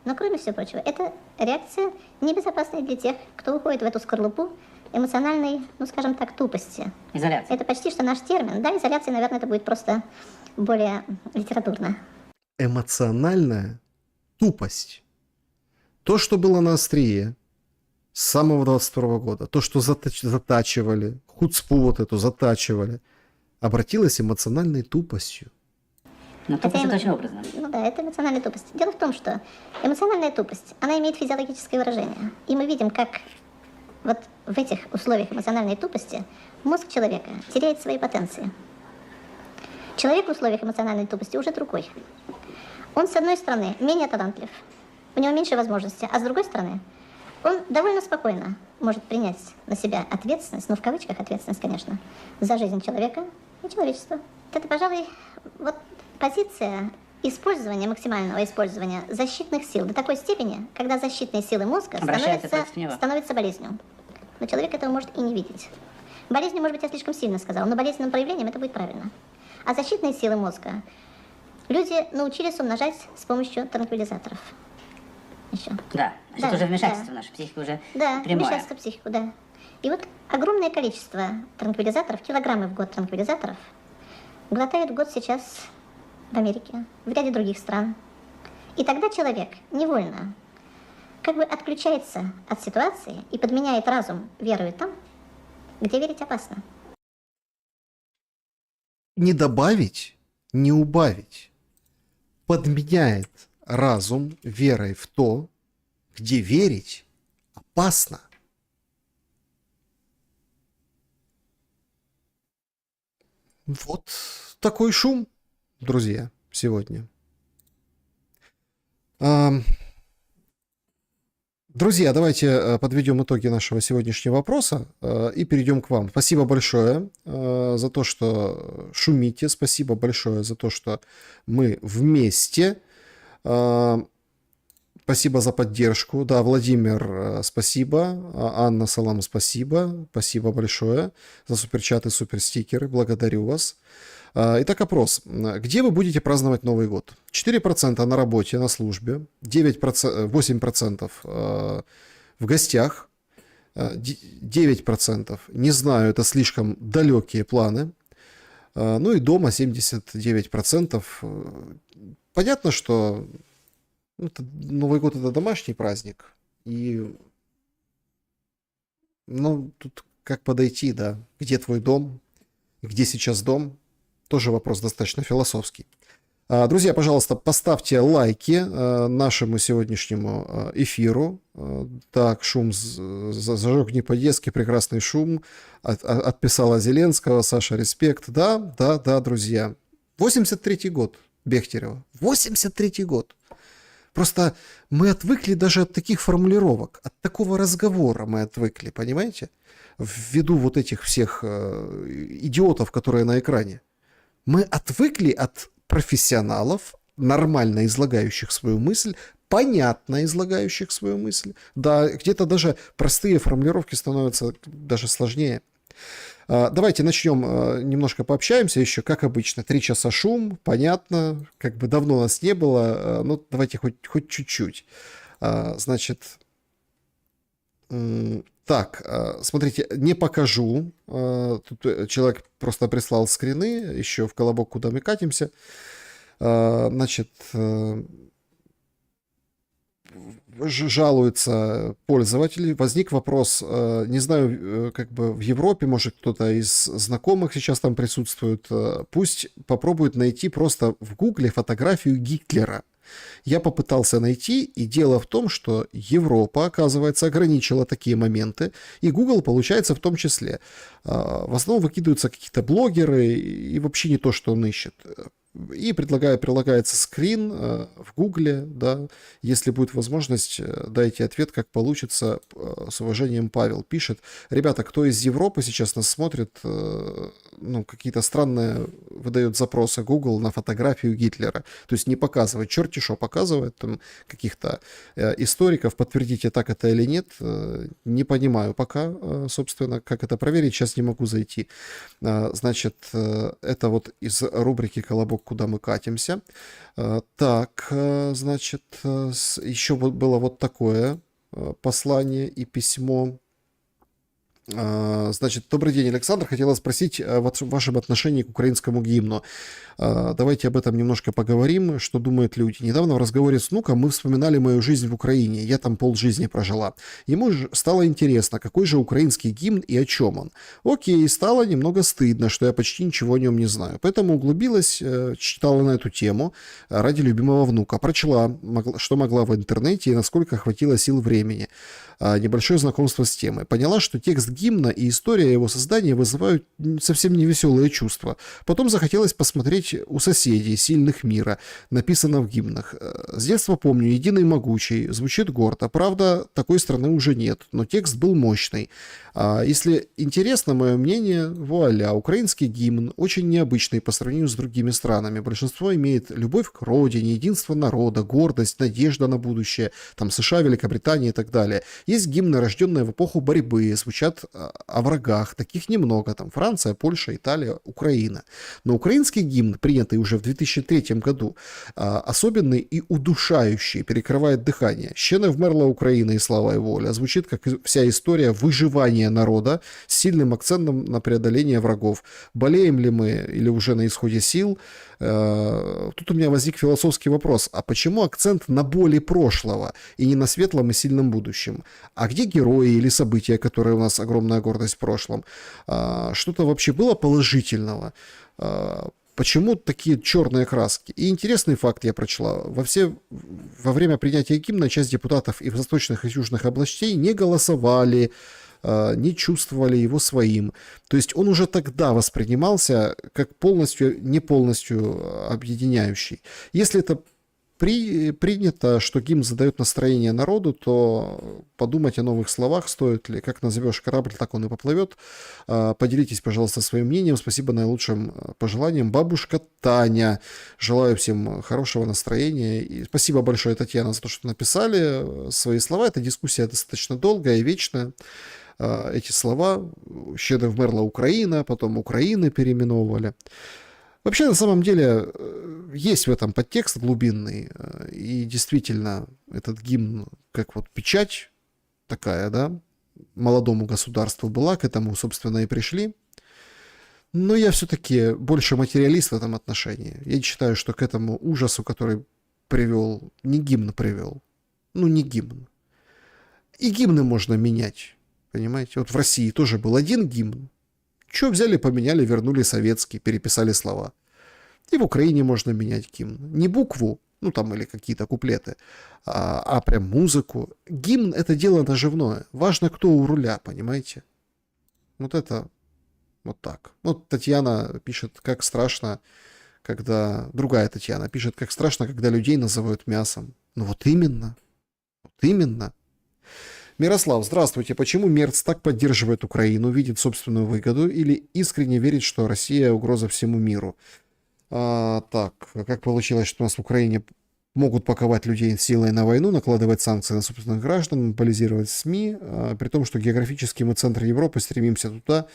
Но кроме всего прочего, это реакция небезопасная для тех, кто уходит в эту скорлупу эмоциональной, ну скажем так, тупости. Изоляция. Это почти что наш термин. Да, изоляция, наверное, это будет просто более литературно. Эмоциональная тупость. То, что было на острие с самого 22 года, то, что затачивали, хуцпу вот эту затачивали, обратилось эмоциональной тупостью. Но тупость это очень образно. Ну да, это эмоциональная тупость. Дело в том, что эмоциональная тупость, она имеет физиологическое выражение. И мы видим, как вот в этих условиях эмоциональной тупости мозг человека теряет свои потенции. Человек в условиях эмоциональной тупости уже другой. Он, с одной стороны, менее талантлив, у него меньше возможностей, а с другой стороны, он довольно спокойно может принять на себя ответственность, ну в кавычках ответственность, конечно, за жизнь человека и человечества. Это, пожалуй, вот позиция использования, максимального использования защитных сил до такой степени, когда защитные силы мозга становятся болезнью. Но человек этого может и не видеть. Болезнью, может быть, я слишком сильно сказала, но болезненным проявлением это будет правильно. А защитные силы мозга люди научились умножать с помощью транквилизаторов. Еще. Да, это уже вмешательство в нашу психику уже прямое. Да, вмешательство в психику, да. И вот огромное количество транквилизаторов, килограммы в год транквилизаторов, глотают в год сейчас в Америке, в ряде других стран. И тогда человек невольно как бы отключается от ситуации и подменяет разум верою там, где верить опасно. Не добавить, не убавить. Подменяет разум верой в то, где верить опасно. Вот такой шум, друзья, сегодня. Друзья, давайте подведем итоги нашего сегодняшнего вопроса и перейдем к вам. Спасибо большое за то, что шумите. Спасибо большое за то, что мы вместе. Спасибо за поддержку. Да, Владимир, спасибо. Анна, салам, спасибо. Спасибо большое за суперчаты, суперстикеры. Благодарю вас. Итак, опрос. Где вы будете праздновать Новый год? 4% на работе, на службе, 8% в гостях, 9% не знаю, это слишком далекие планы, ну и дома 79%. Понятно, что Новый год это домашний праздник, и тут как подойти, да, где твой дом, где сейчас дом? Тоже вопрос достаточно философский. Друзья, пожалуйста, поставьте лайки нашему сегодняшнему эфиру. Так, шум зажег не по-детски, прекрасный шум. Отписала Зеленского, Саша, респект. Да, друзья. 83-й год Бехтерева. 83-й год. Просто мы отвыкли даже от таких формулировок, от такого разговора мы отвыкли, понимаете? Ввиду вот этих всех идиотов, которые на экране. Мы отвыкли от профессионалов, нормально излагающих свою мысль, понятно излагающих свою мысль. Да, где-то даже простые формулировки становятся даже сложнее. Давайте начнем, немножко пообщаемся еще, как обычно. 3 часа шум, понятно, как бы давно нас не было, ну давайте хоть чуть-чуть. Значит... Так, смотрите, не покажу. Тут человек просто прислал скрины, еще в колобок, куда мы катимся. Значит, жалуются пользователи. Возник вопрос, не знаю, как бы в Европе, может, кто-то из знакомых сейчас там присутствует, пусть попробует найти просто в Гугле фотографию Гитлера. Я попытался найти, и дело в том, что Европа, оказывается, ограничила такие моменты, и Google, получается, в том числе. В основном выкидываются какие-то блогеры, и вообще не то, что он ищет. И прилагается скрин в Гугле, да, если будет возможность, дайте ответ, как получится. С уважением, Павел пишет. Ребята, кто из Европы сейчас нас смотрит, ну, какие-то странные выдает запросы Google на фотографию Гитлера. То есть не показывает, черти шо показывает, там каких-то историков, подтвердите, так это или нет, не понимаю пока, собственно, как это проверить, сейчас не могу зайти. Значит, это вот из рубрики «Колобок, куда мы катимся». Так, значит, еще было вот такое послание и письмо. Значит, добрый день, Александр. Хотела спросить о вашем отношении к украинскому гимну. Давайте об этом немножко поговорим, что думают люди. Недавно в разговоре с внуком мы вспоминали мою жизнь в Украине. Я там полжизни прожила. Ему же стало интересно, какой же украинский гимн и о чем он. Окей, стало немного стыдно, что я почти ничего о нем не знаю. Поэтому углубилась, читала на эту тему ради любимого внука. Прочла, что могла в интернете и насколько хватило сил времени. Небольшое знакомство с темой. Поняла, что текст гимна и история его создания вызывают совсем невеселые чувства. Потом захотелось посмотреть у соседей, сильных мира, написано в гимнах. С детства помню «Единый могучий», звучит гордо. Правда, такой страны уже нет, но текст был мощный. Если интересно мое мнение, вуаля, украинский гимн очень необычный по сравнению с другими странами. Большинство имеет любовь к родине, единство народа, гордость, надежда на будущее, там США, Великобритания и так далее. Есть гимны, рожденные в эпоху борьбы, звучат о врагах, таких немного, там Франция, Польша, Италия, Украина. Но украинский гимн, принятый уже в 2003 году, особенный и удушающий, перекрывает дыхание. «Ще не вмерла Украина и слава и воля», звучит как вся история выживания народа с сильным акцентом на преодоление врагов. Болеем ли мы или уже на исходе сил? Тут у меня возник философский вопрос. А почему акцент на боли прошлого и не на светлом и сильном будущем? А где герои или события, которые у нас огромная гордость в прошлом? Что-то вообще было положительного? Почему такие черные краски? И интересный факт я прочла. Во время принятия гимна часть депутатов и восточных и южных областей не голосовали, не чувствовали его своим. То есть он уже тогда воспринимался как не полностью объединяющий. Если это принято, что гимн задает настроение народу, то подумать о новых словах стоит ли. Как назовешь корабль, так он и поплывет. Поделитесь, пожалуйста, своим мнением. Спасибо наилучшим пожеланиям. Бабушка Таня. Желаю всем хорошего настроения. И спасибо большое, Татьяна, за то, что написали свои слова. Эта дискуссия достаточно долгая и вечная. Эти слова «Ще не вмерла Украина», потом «Украины» переименовывали. Вообще, на самом деле, есть в этом подтекст глубинный, и действительно, этот гимн, как вот печать такая, да, молодому государству была, к этому, собственно, и пришли. Но я все-таки больше материалист в этом отношении. Я считаю, что к этому ужасу, который привел, не гимн привел, не гимн. И гимны можно менять, понимаете? Вот в России тоже был один гимн. Что взяли, поменяли, вернули советский, переписали слова. И в Украине можно менять гимн. Не букву, там или какие-то куплеты, а прям музыку. Гимн — это дело наживное. Важно, кто у руля, понимаете? Вот это вот так. Вот Татьяна пишет, как страшно, когда... Другая Татьяна пишет, как страшно, когда людей называют мясом. Вот именно. Вот именно. Мирослав, здравствуйте. Почему Мерц так поддерживает Украину, видит собственную выгоду или искренне верит, что Россия угроза всему миру? Так, как получилось, что у нас в Украине могут паковать людей силой на войну, накладывать санкции на собственных граждан, монополизировать СМИ, при том, что географически мы центр Европы, стремимся туда,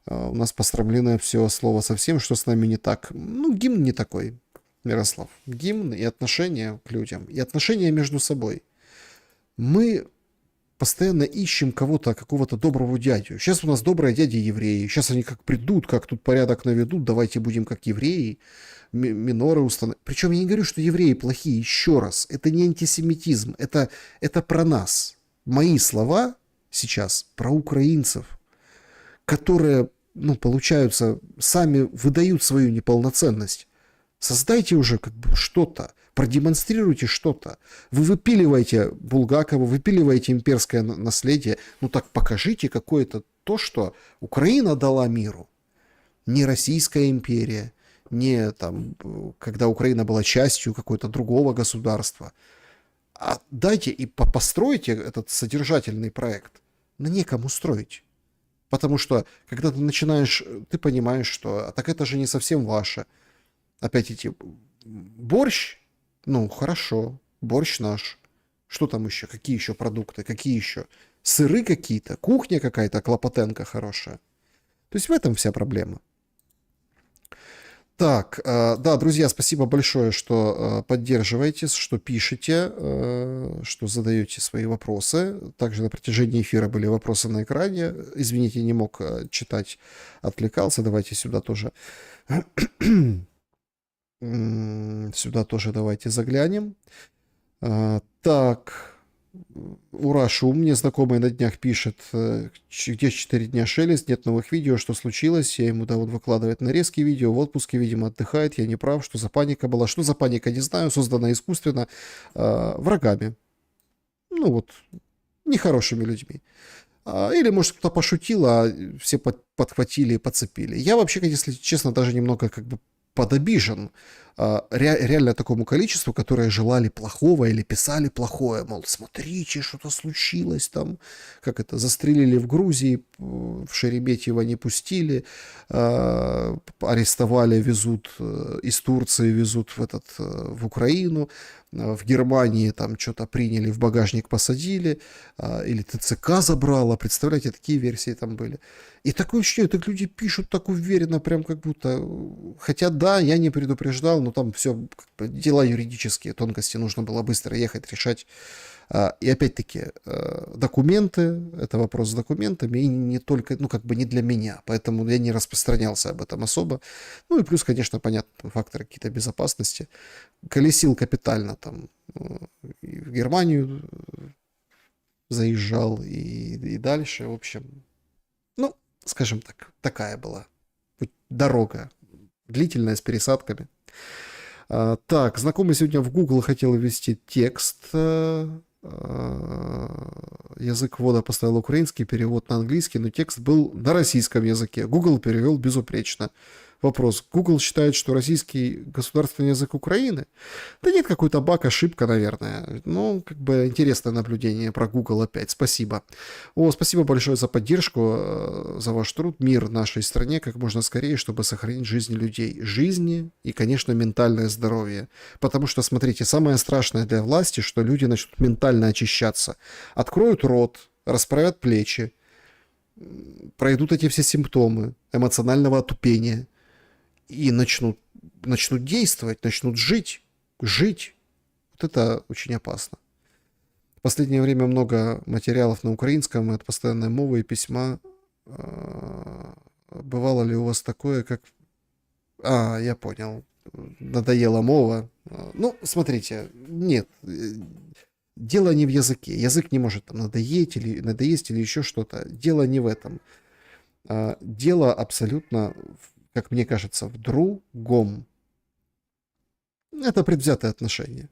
у нас постромленное все слово совсем, что с нами не так. Гимн не такой, Мирослав. Гимн и отношения к людям, и отношения между собой. Мы постоянно ищем кого-то, какого-то доброго дядю. Сейчас у нас добрые дяди евреи. Сейчас они как придут, как тут порядок наведут, давайте будем как евреи. Миноры установить. Причем я не говорю, что евреи плохие. Еще раз, это не антисемитизм. Это про нас. Мои слова сейчас про украинцев, которые, получаются, сами выдают свою неполноценность. Создайте уже как бы что-то, продемонстрируйте что-то. Вы выпиливаете Булгакова, выпиливаете имперское наследие, так покажите какое-то то, что Украина дала миру. Не Российская империя, не там, когда Украина была частью какого-то другого государства. А дайте и постройте этот содержательный проект. Но некому строить. Потому что, когда ты начинаешь, ты понимаешь, что так это же не совсем ваше. Опять эти борщ, хорошо, борщ наш. Что там еще? Какие еще продукты? Какие еще? Сыры какие-то? Кухня какая-то, Клопотенко хорошая. То есть в этом вся проблема. Так, да, друзья, спасибо большое, что поддерживаете, что пишете, что задаете свои вопросы. Также на протяжении эфира были вопросы на экране. Извините, не мог читать, отвлекался. Давайте сюда тоже... Сюда тоже давайте заглянем. Так, Урашу, мне знакомый на днях пишет, где 4 дня шелест, нет новых видео, что случилось, я ему, он выкладывает нарезки видео, в отпуске, видимо, отдыхает, я не прав, что за паника была, что за паника, не знаю, создана искусственно врагами, нехорошими людьми. Или, может, кто-то пошутил, а все подхватили и подцепили. Я вообще, если честно, даже немного подобижен реально такому количеству, которые желали плохого или писали плохое, мол, смотрите, что-то случилось там, застрелили в Грузии, в Шереметьево не пустили, арестовали, везут из Турции, везут в Украину, в Германии там что-то приняли, в багажник посадили, или ТЦК забрала, представляете, такие версии там были. И такое ощущение, так люди пишут так уверенно, прям как будто, хотя да, я не предупреждал, но там все дела юридические, тонкости нужно было быстро ехать, решать. И опять-таки, документы, это вопрос с документами, и не только, не для меня, поэтому я не распространялся об этом особо. И плюс, конечно, понятно, факторы какие-то безопасности. Колесил капитально там, и в Германию заезжал, и дальше, в общем, скажем так, такая была дорога, длительная, с пересадками. Так, знакомый сегодня в Google хотел ввести текст. Язык ввода поставил украинский, перевод на английский, но текст был на российском языке. Google перевел безупречно. Вопрос. Google считает, что российский государственный язык Украины? Да нет, какой-то баг, ошибка, наверное. Интересное наблюдение про Google опять. Спасибо. Спасибо большое за поддержку, за ваш труд. Мир нашей стране как можно скорее, чтобы сохранить жизни людей. Жизни и, конечно, ментальное здоровье. Потому что, смотрите, самое страшное для власти, что люди начнут ментально очищаться. Откроют рот, расправят плечи, пройдут эти все симптомы эмоционального отупения. И начнут действовать, начнут жить. Это очень опасно. В последнее время много материалов на украинском от постоянной мовы и письма. Бывало ли у вас такое, как... я понял. Надоела мова. Смотрите, нет. Дело не в языке. Язык не может надоесть или еще что-то. Дело не в этом. Дело абсолютно как мне кажется, в другом. Это предвзятое отношение.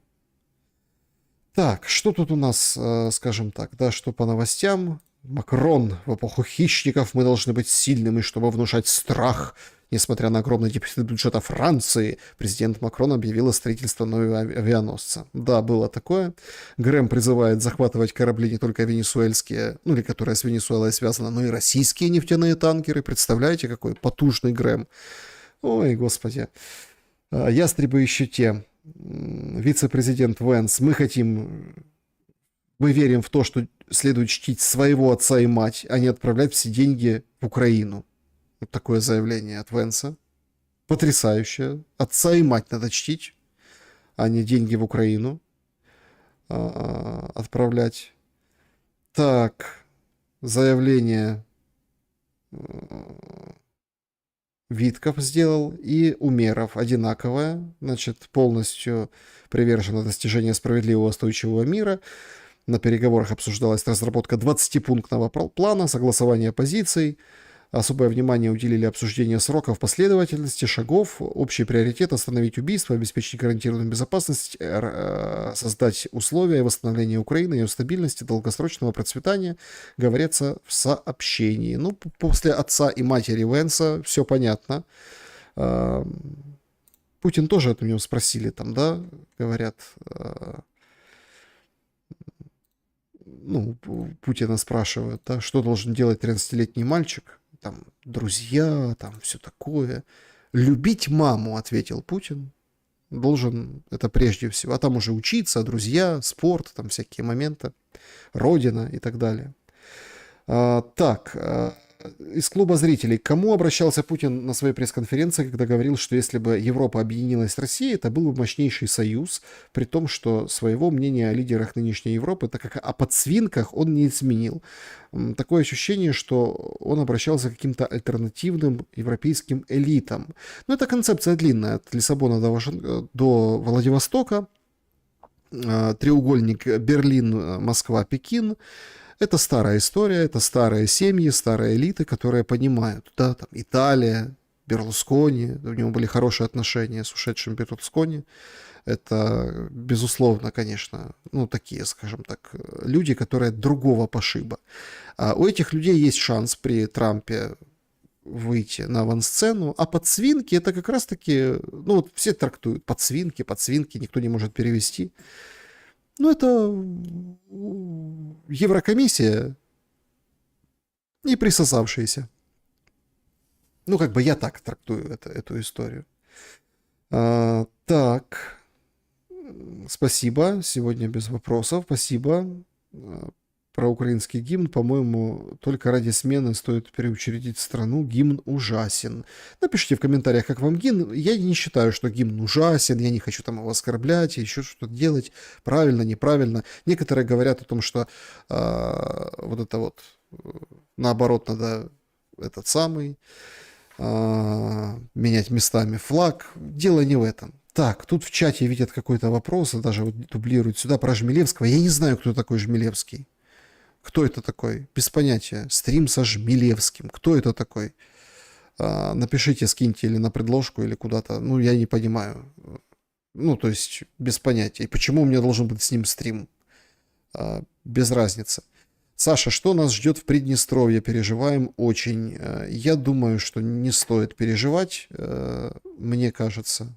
Так, что тут у нас, скажем так, что по новостям? Макрон: в эпоху хищников мы должны быть сильными, чтобы внушать страх. Несмотря на огромный дефицит бюджета Франции, президент Макрон объявил о строительстве нового авианосца. Да, было такое. Грэм призывает захватывать корабли не только венесуэльские, или которые с Венесуэлой связаны, но и российские нефтяные танкеры. Представляете, какой потужный Грэм? Ой, господи. Ястребы еще те. Вице-президент Венс: мы верим в то, что следует чтить своего отца и мать, а не отправлять все деньги в Украину. Вот такое заявление от Венса. Потрясающее. Отца и мать надо чтить, а не деньги в Украину отправлять. Так, заявление Витков сделал, и Умеров одинаковое, значит, полностью привержено достижению справедливого устойчивого мира. На переговорах обсуждалась разработка 20-пунктного плана, согласование позиций. Особое внимание уделили обсуждению сроков, последовательности, шагов. Общий приоритет — остановить убийство, обеспечить гарантированную безопасность, создать условия восстановления Украины, ее стабильности, долгосрочного процветания, говорится в сообщении. Ну, после отца и матери Венса все понятно. Путин тоже это у него спросили там, да, говорят. Ну, Путина спрашивают, да, что должен делать 13-летний мальчик. Там друзья, там все такое. Любить маму, ответил Путин. Должен это прежде всего. А там уже учиться, друзья, спорт, там всякие моменты, родина и так далее. Из клуба зрителей. К кому обращался Путин на своей пресс-конференции, когда говорил, что если бы Европа объединилась с Россией, это был бы мощнейший союз, при том, что своего мнения о лидерах нынешней Европы, так как о подсвинках он не изменил. Такое ощущение, что он обращался к каким-то альтернативным европейским элитам. Но эта концепция длинная, от Лиссабона до Владивостока. Треугольник Берлин, Москва, Пекин. Это старая история, это старые семьи, старые элиты, которые понимают, да, там Италия, Берлускони, у него были хорошие отношения с ушедшим Берлускони. Это, безусловно, конечно, ну, такие, скажем так, люди, которые другого пошиба. А у этих людей есть шанс при Трампе выйти на авансцену, а подсвинки — это как раз-таки, ну, вот все трактуют подсвинки, никто не может перевести. Ну, это Еврокомиссия и присосавшиеся. Ну, как бы я так трактую эту историю. Так. Спасибо. Сегодня без вопросов. Спасибо. Про украинский гимн, по-моему, только ради смены стоит переучредить страну. Гимн ужасен. Напишите в комментариях, как вам гимн. Я не считаю, что гимн ужасен, я не хочу там его оскорблять, еще что-то делать. Правильно, неправильно. Некоторые говорят о том, что вот это вот наоборот надо этот самый менять местами флаг. Дело не в этом. Так, тут в чате видят какой-то вопрос, даже вот дублируют сюда про Жмелевского. Я не знаю, кто такой Жмелевский. Кто это такой? Без понятия. Стрим со Жмелевским. Кто это такой? Напишите, скиньте или на предложку, или куда-то. Ну, я не понимаю. Ну, то есть, без понятия. И почему у меня должен быть с ним стрим? Без разницы. Саша, что нас ждет в Приднестровье? Переживаем очень. Я думаю, что не стоит переживать. Мне кажется,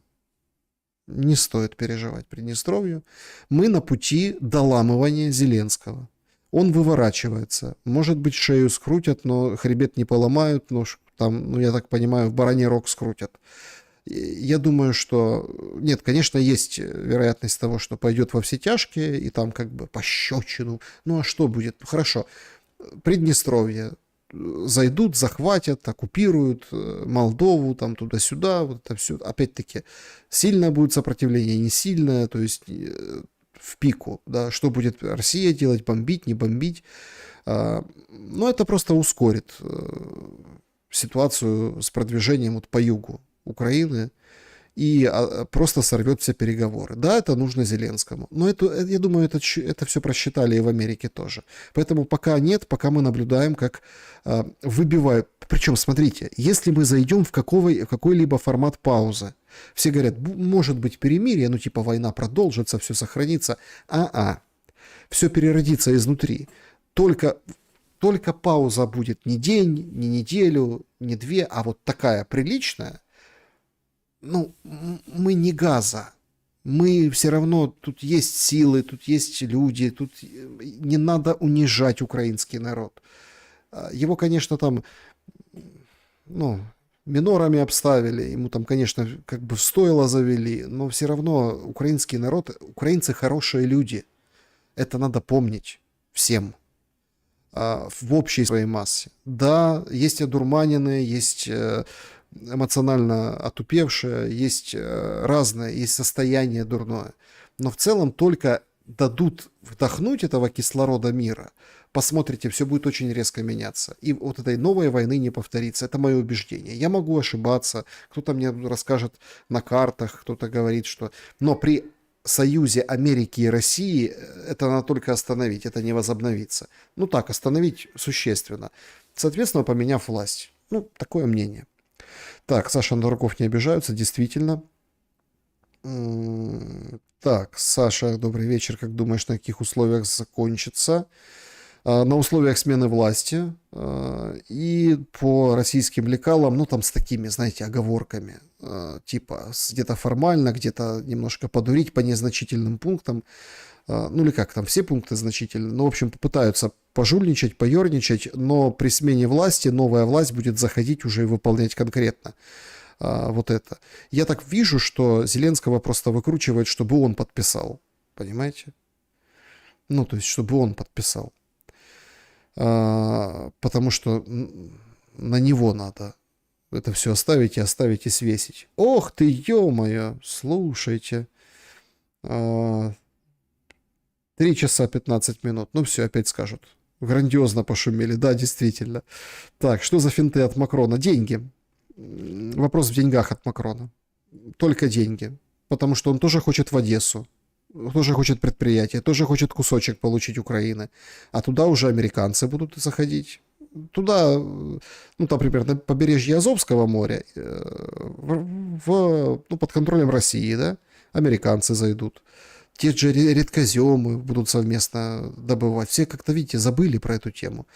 не стоит переживать Приднестровью. Мы на пути доламывания Зеленского. Он выворачивается. Может быть, шею скрутят, но хребет не поломают. Но там, ну, я так понимаю, в бараний рог скрутят. Я думаю, что... Нет, конечно, есть вероятность того, что пойдет во все тяжкие, и там как бы пощечину. Ну, а что будет? Ну, хорошо. Приднестровье. Зайдут, захватят, оккупируют Молдову, там туда-сюда. Вот это все. Опять-таки, сильное будет сопротивление, не сильное. То есть... в пику, да, что будет Россия делать, бомбить, не бомбить. Но это просто ускорит ситуацию с продвижением вот по югу Украины и просто сорвет все переговоры. Да, это нужно Зеленскому. Но я думаю, это все просчитали и в Америке тоже. Поэтому пока нет, пока мы наблюдаем, как выбивают. Причем, смотрите, если мы зайдем в какой-либо формат паузы, все говорят, может быть перемирие, ну типа война продолжится, все сохранится. Все переродится изнутри. Только пауза будет не день, не неделю, не две, а вот такая приличная. Ну, мы не Газа. Мы все равно, тут есть силы, тут есть люди, тут не надо унижать украинский народ. Его, конечно, там, ну, минорами обставили, ему там, конечно, как бы в стойло завели, но все равно украинский народ, украинцы хорошие люди. Это надо помнить всем в общей своей массе. Да, есть одурманенные, есть эмоционально отупевшие, есть разное, есть состояние дурное. Но в целом только дадут вдохнуть этого кислорода мира, посмотрите, все будет очень резко меняться. И вот этой новой войны не повторится. Это мое убеждение. Я могу ошибаться, кто-то мне расскажет на картах, кто-то говорит, что... Но при союзе Америки и России это надо только остановить, это не возобновится. Ну так, остановить существенно. Соответственно, поменяв власть. Ну, такое мнение. Так, Саша на дураков не обижаются, действительно. Так, Саша, добрый вечер. Как думаешь, на каких условиях закончится? На условиях смены власти и по российским лекалам, ну там с такими, знаете, оговорками, типа где-то формально, где-то немножко подурить по незначительным пунктам, ну или как там, все пункты значительны, ну в общем попытаются пожульничать, поерничать, но при смене власти новая власть будет заходить уже и выполнять конкретно вот это. Я так вижу, что Зеленского просто выкручивает, чтобы он подписал, понимаете? Ну то есть, чтобы он подписал. Потому что на него надо это все оставить и свесить. Ох ты, ё-моё, слушайте. 3 часа 15 минут. Ну все, опять скажут. Грандиозно пошумели. Да, действительно. Так, что за финты от Макрона? Деньги. Вопрос в деньгах от Макрона. Только деньги. Потому что он тоже хочет в Одессу. Тоже хочет предприятие, тоже хочет кусочек получить Украины. А туда уже американцы будут заходить. Туда, ну там примерно побережье Азовского моря, под контролем России, да, американцы зайдут. Те же редкоземы будут совместно добывать. Все как-то, видите, забыли про эту тему.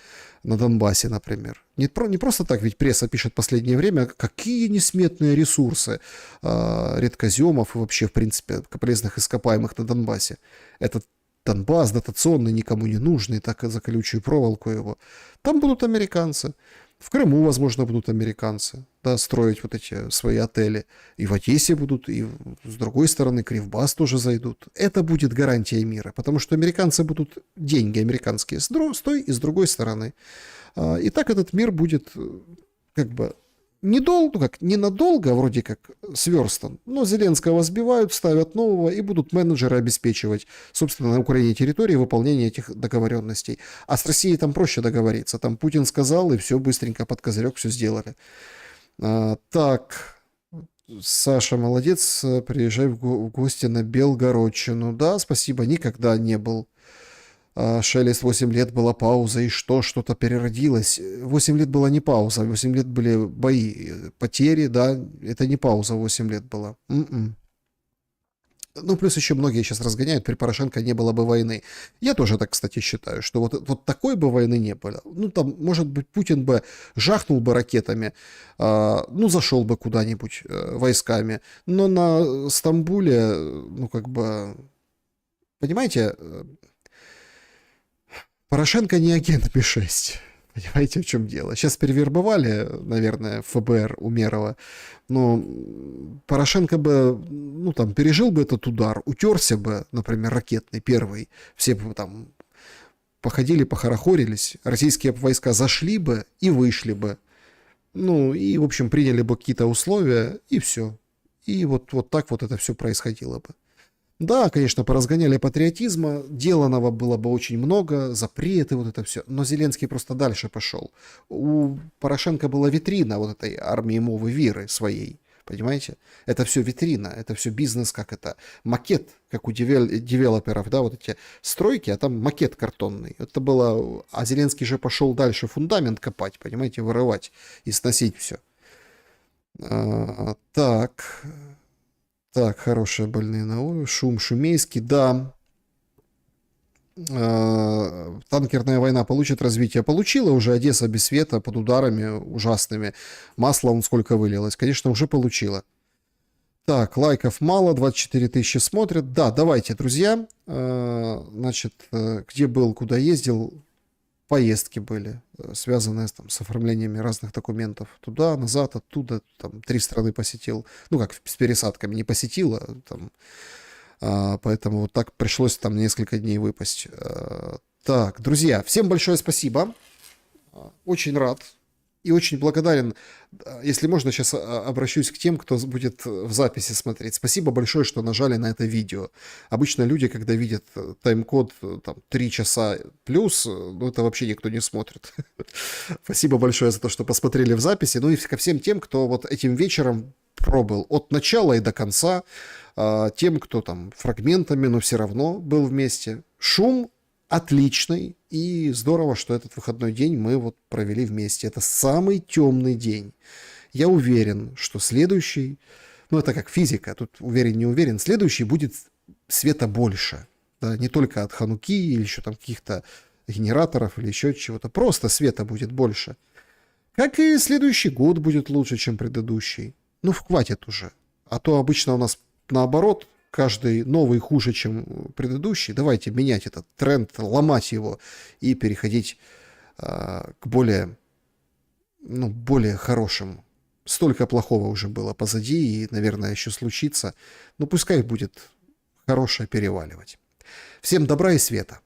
На Донбассе, например. Не просто так, ведь пресса пишет в последнее время, какие несметные ресурсы редкоземов и вообще, в принципе, полезных ископаемых на Донбассе. Этот Донбасс дотационный, никому не нужный, так и за колючую проволоку его. Там будут американцы. В Крыму, возможно, будут американцы, да, строить вот эти свои отели. И в Одессе будут, и с другой стороны Кривбас тоже зайдут. Это будет гарантия мира, потому что американцы будут деньги американские с той и с другой стороны. И так этот мир будет как бы ненадолго, вроде как сверстан, но Зеленского сбивают, ставят нового и будут менеджеры обеспечивать, собственно, на Украине территории выполнение этих договоренностей. А с Россией там проще договориться. Там Путин сказал, и все быстренько под козырек все сделали. Так, Саша, молодец, приезжай в гости на Белгородчину. Да, спасибо, никогда не был. Шелест, 8 лет была пауза, и что-то переродилось. 8 лет была не пауза, 8 лет были бои, потери, да, это не пауза, 8 лет была. Ну, плюс еще многие сейчас разгоняют, при Порошенко не было бы войны. Я тоже так, кстати, считаю, что вот такой бы войны не было. Ну, там, может быть, Путин бы жахнул бы ракетами, ну, зашел бы куда-нибудь войсками, но на Стамбуле, ну, как бы, понимаете... Порошенко не агент Ми-6. Понимаете, в чем дело? Сейчас перевербовали, наверное, ФБР Умерова, но Порошенко бы, ну, там, пережил бы этот удар, утерся бы, например, ракетный первый, все бы там походили, похорохорились, российские войска зашли бы и вышли бы, ну, и, в общем, приняли бы какие-то условия, и все. И вот так вот это все происходило бы. Да, конечно, поразгоняли патриотизма, деланого было бы очень много, запреты, вот это все. Но Зеленский просто дальше пошел. У Порошенко была витрина вот этой армии мовы Виры своей, понимаете? Это все витрина, это все бизнес, как это, макет, как у девелоперов, да, вот эти стройки, а там макет картонный. Это было, а Зеленский же пошел дальше фундамент копать, понимаете, вырывать и сносить все. Так, хорошие больные на шум шумейский, да. Танкерная война получит развитие. Получила уже Одесса без света, под ударами ужасными. Масла он сколько вылилось. Конечно, уже получила. Так, лайков мало, 24 тысячи смотрят. Да, давайте, друзья. Значит, где был, куда ездил. Поездки были, связанные там, с оформлениями разных документов. Туда, назад, оттуда, там, 3 страны посетил. Ну, как с пересадками не посетила, там, поэтому вот так пришлось там несколько дней выпасть. Так, друзья, всем большое спасибо. Очень рад И очень благодарен, если можно, сейчас обращусь к тем, кто будет в записи смотреть. Спасибо большое, что нажали на это видео. Обычно люди, когда видят тайм-код там, 3 часа плюс, ну это вообще никто не смотрит. Спасибо большое за то, что посмотрели в записи. Ну и ко всем тем, кто вот этим вечером пробыл от начала и до конца, тем, кто там фрагментами, но все равно был вместе. Шум отличный, и здорово, что этот выходной день мы вот провели вместе. Это самый темный день. Я уверен, что следующий, ну это как физика, тут уверен, не уверен, следующий будет света больше. Да, не только от Хануки или еще там каких-то генераторов или еще чего-то, просто света будет больше. Как и следующий год будет лучше, чем предыдущий. Ну хватит уже. А то обычно у нас наоборот, каждый новый хуже, чем предыдущий. Давайте менять этот тренд, ломать его и переходить к более хорошим. Столько плохого уже было позади и, наверное, еще случится. Но пускай будет хорошее переваливать. Всем добра и света.